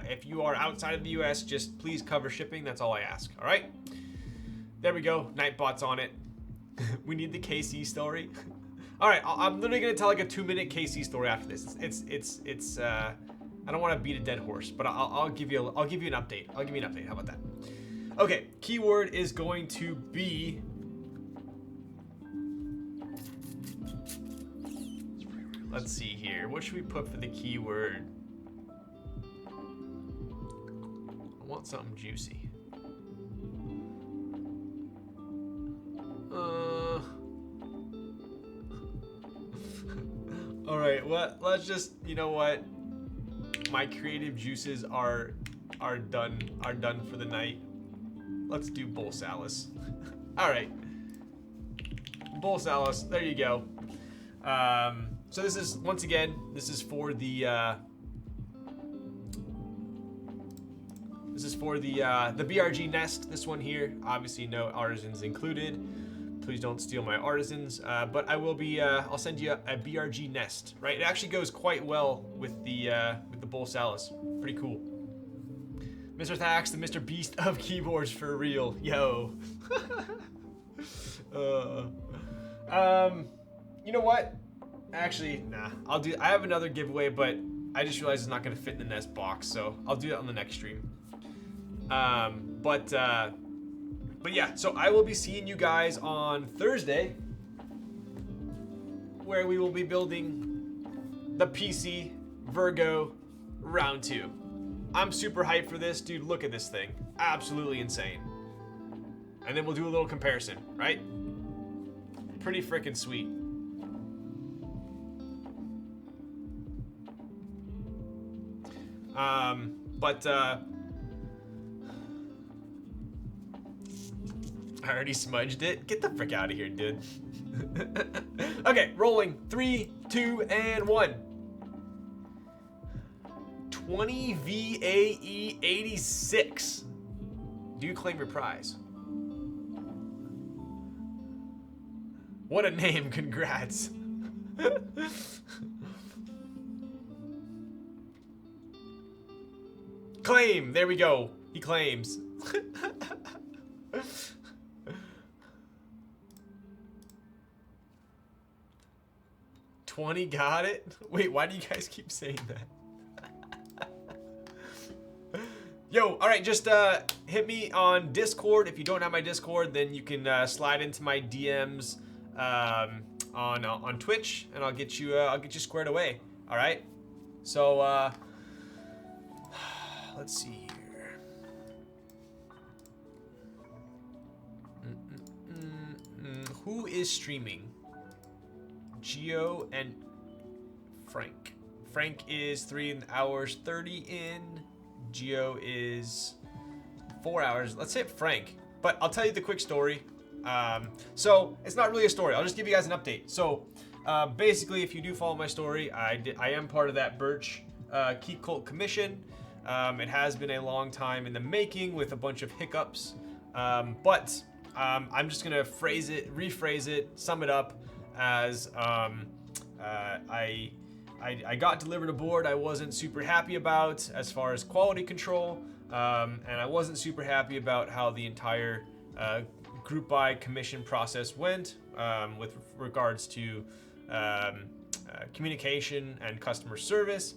If you are outside of the US, just please cover shipping. That's all I ask. All right. There we go. Nightbot's on it. We need the KC story. All right. I'm literally gonna tell like a 2-minute KC story after this. It's I don't want to beat a dead horse, but I'll give you an update. I'll give you an update. How about that? Okay. Keyword is going to be. Let's see here. What should we put for the keyword? I want something juicy. All right. Let's just. You know what? My creative juices are done for the night. Let's do Bolsalice. All right. Bolsalice. There you go. So this is, once again, this is for the BRG nest. This one here, obviously no artisans included. Please don't steal my artisans. But I will be. I'll send you a BRG nest. Right, it actually goes quite well with the Bolsalice. Pretty cool. Mr. Thax, the Mr. Beast of keyboards for real. Yo. You know what? Actually, nah. I have another giveaway, but I just realized it's not gonna fit in the nest box, so I'll do that on the next stream. But yeah, so I will be seeing you guys on Thursday, where we will be building the PC Virgo round 2. I'm super hyped for this, dude. Look at this thing, absolutely insane. And then we'll do a little comparison, right? Pretty freaking sweet. I already smudged it. Get the frick out of here, dude. Okay, rolling. 3, 2, and 1. 20 VAE 86. Do claim your prize. What a name, congrats. Claim, there we go. He claims. 20 got it? Wait, why do you guys keep saying that? Yo, all right, just hit me on Discord. If you don't have my Discord, then you can slide into my DMs on Twitch, and I'll get you squared away. All right. So let's see here. Who is streaming? Geo and Frank. Frank is 3 hours 30 in. Geo is 4 hours. Let's say Frank. But I'll tell you the quick story. So it's not really a story. I'll just give you guys an update. So basically, if you do follow my story, I am part of that Birch Keep Cult Commission. It has been a long time in the making with a bunch of hiccups. But I'm just gonna rephrase it, sum it up as I got delivered a board I wasn't super happy about as far as quality control, and I wasn't super happy about how the entire group buy commission process went with regards to communication and customer service.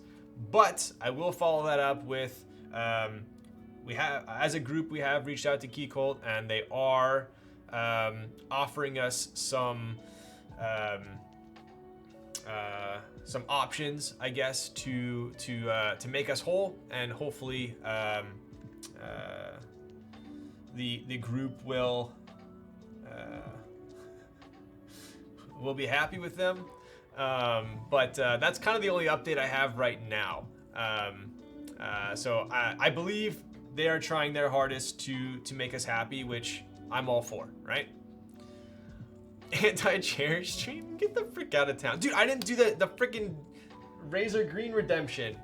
But I will follow that up with as a group we have reached out to Key Cult, and they are offering us some options, I guess, to make us whole, and hopefully the group will be happy with them. But that's kind of the only update I have right now. So I believe they are trying their hardest to make us happy, which I'm all for, right? Anti-chair stream? Get the frick out of town. Dude, I didn't do the freaking Razor Green redemption.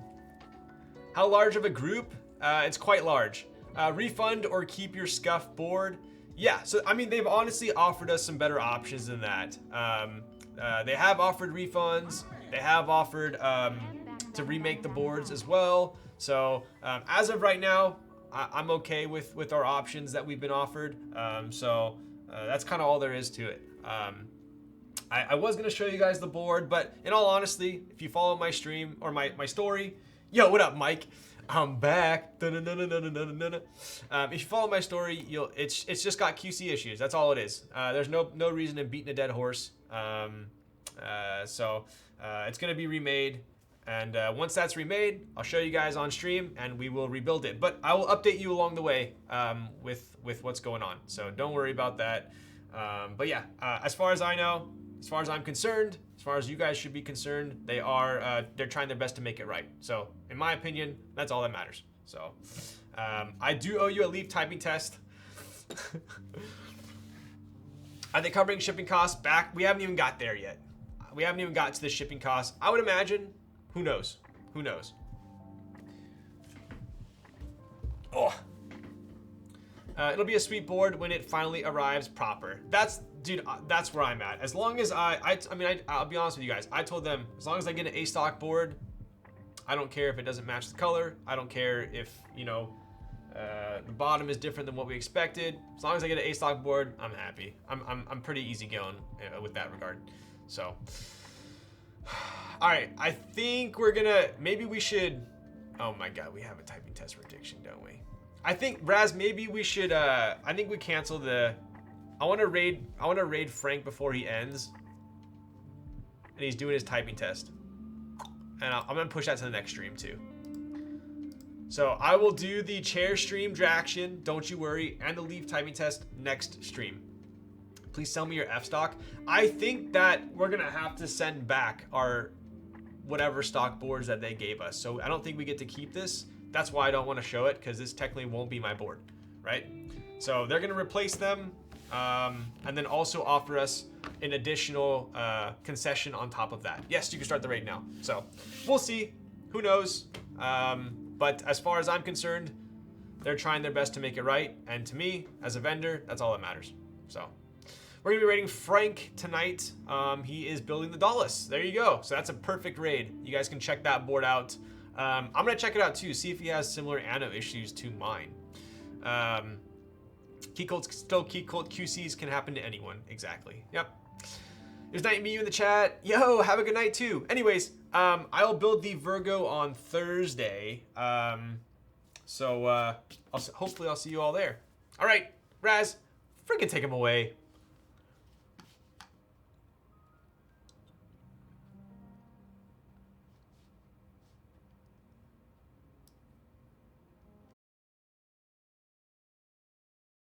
How large of a group? It's quite large. Refund or keep your scuff board. Yeah, so I mean, they've honestly offered us some better options than that. They have offered refunds. They have offered to remake the boards as well. So as of right now, I'm okay with our options that we've been offered. So that's kind of all there is to it. I was gonna show you guys the board, but in all honesty, if you follow my stream or my story, yo, what up, Mike? I'm back. If you follow my story, it's just got QC issues. That's all it is. There's no reason in beating a dead horse. So it's gonna be remade, and once that's remade, I'll show you guys on stream, and we will rebuild it. But I will update you along the way with what's going on. So don't worry about that. But yeah, as far as I know, as far as I'm concerned, as far as you guys should be concerned, they're trying their best to make it right. So in my opinion, that's all that matters. So I do owe you a leaf typing test. Are they covering shipping costs back? We haven't even got there yet. We haven't even got to the shipping costs. I would imagine. Who knows? Who knows? Oh. It'll be a sweet board when it finally arrives proper. Dude, that's where I'm at. As long as I'll be honest with you guys. I told them, as long as I get an A stock board, I don't care if it doesn't match the color. I don't care if, the bottom is different than what we expected. As long as I get an A stock board, I'm happy. I'm pretty easygoing with that regard. So, all right. I think maybe we should. Oh my God, we have a typing test prediction, don't we? I think Raz, maybe we should. I think we cancel the. I want to raid Frank before he ends, and he's doing his typing test, and I'm gonna push that to the next stream too. So I will do the chair stream Draction, don't you worry, and the leaf typing test next stream. Please sell me your F stock. I think that we're gonna have to send back our whatever stock boards that they gave us. So I don't think we get to keep this. That's why I don't want to show it, because this technically won't be my board, right? So they're gonna replace them, and then also offer us an additional concession on top of that. Yes, you can start the raid now. So we'll see. Who knows? But as far as I'm concerned, They're trying their best to make it right, and to me, as a vendor, that's all that matters. So, we're gonna be raiding Frank tonight. He is building the Dolch. There you go. So that's a perfect raid. You guys can check that board out. I'm gonna check it out too, see if he has similar anno issues to mine. Still key cult QCs can happen to anyone. Exactly. Yep. There's Night Me in the chat. Yo, have a good night too. Anyways, I'll build the Virgo on Thursday. Hopefully I'll see you all there. All right, Raz, freaking take him away.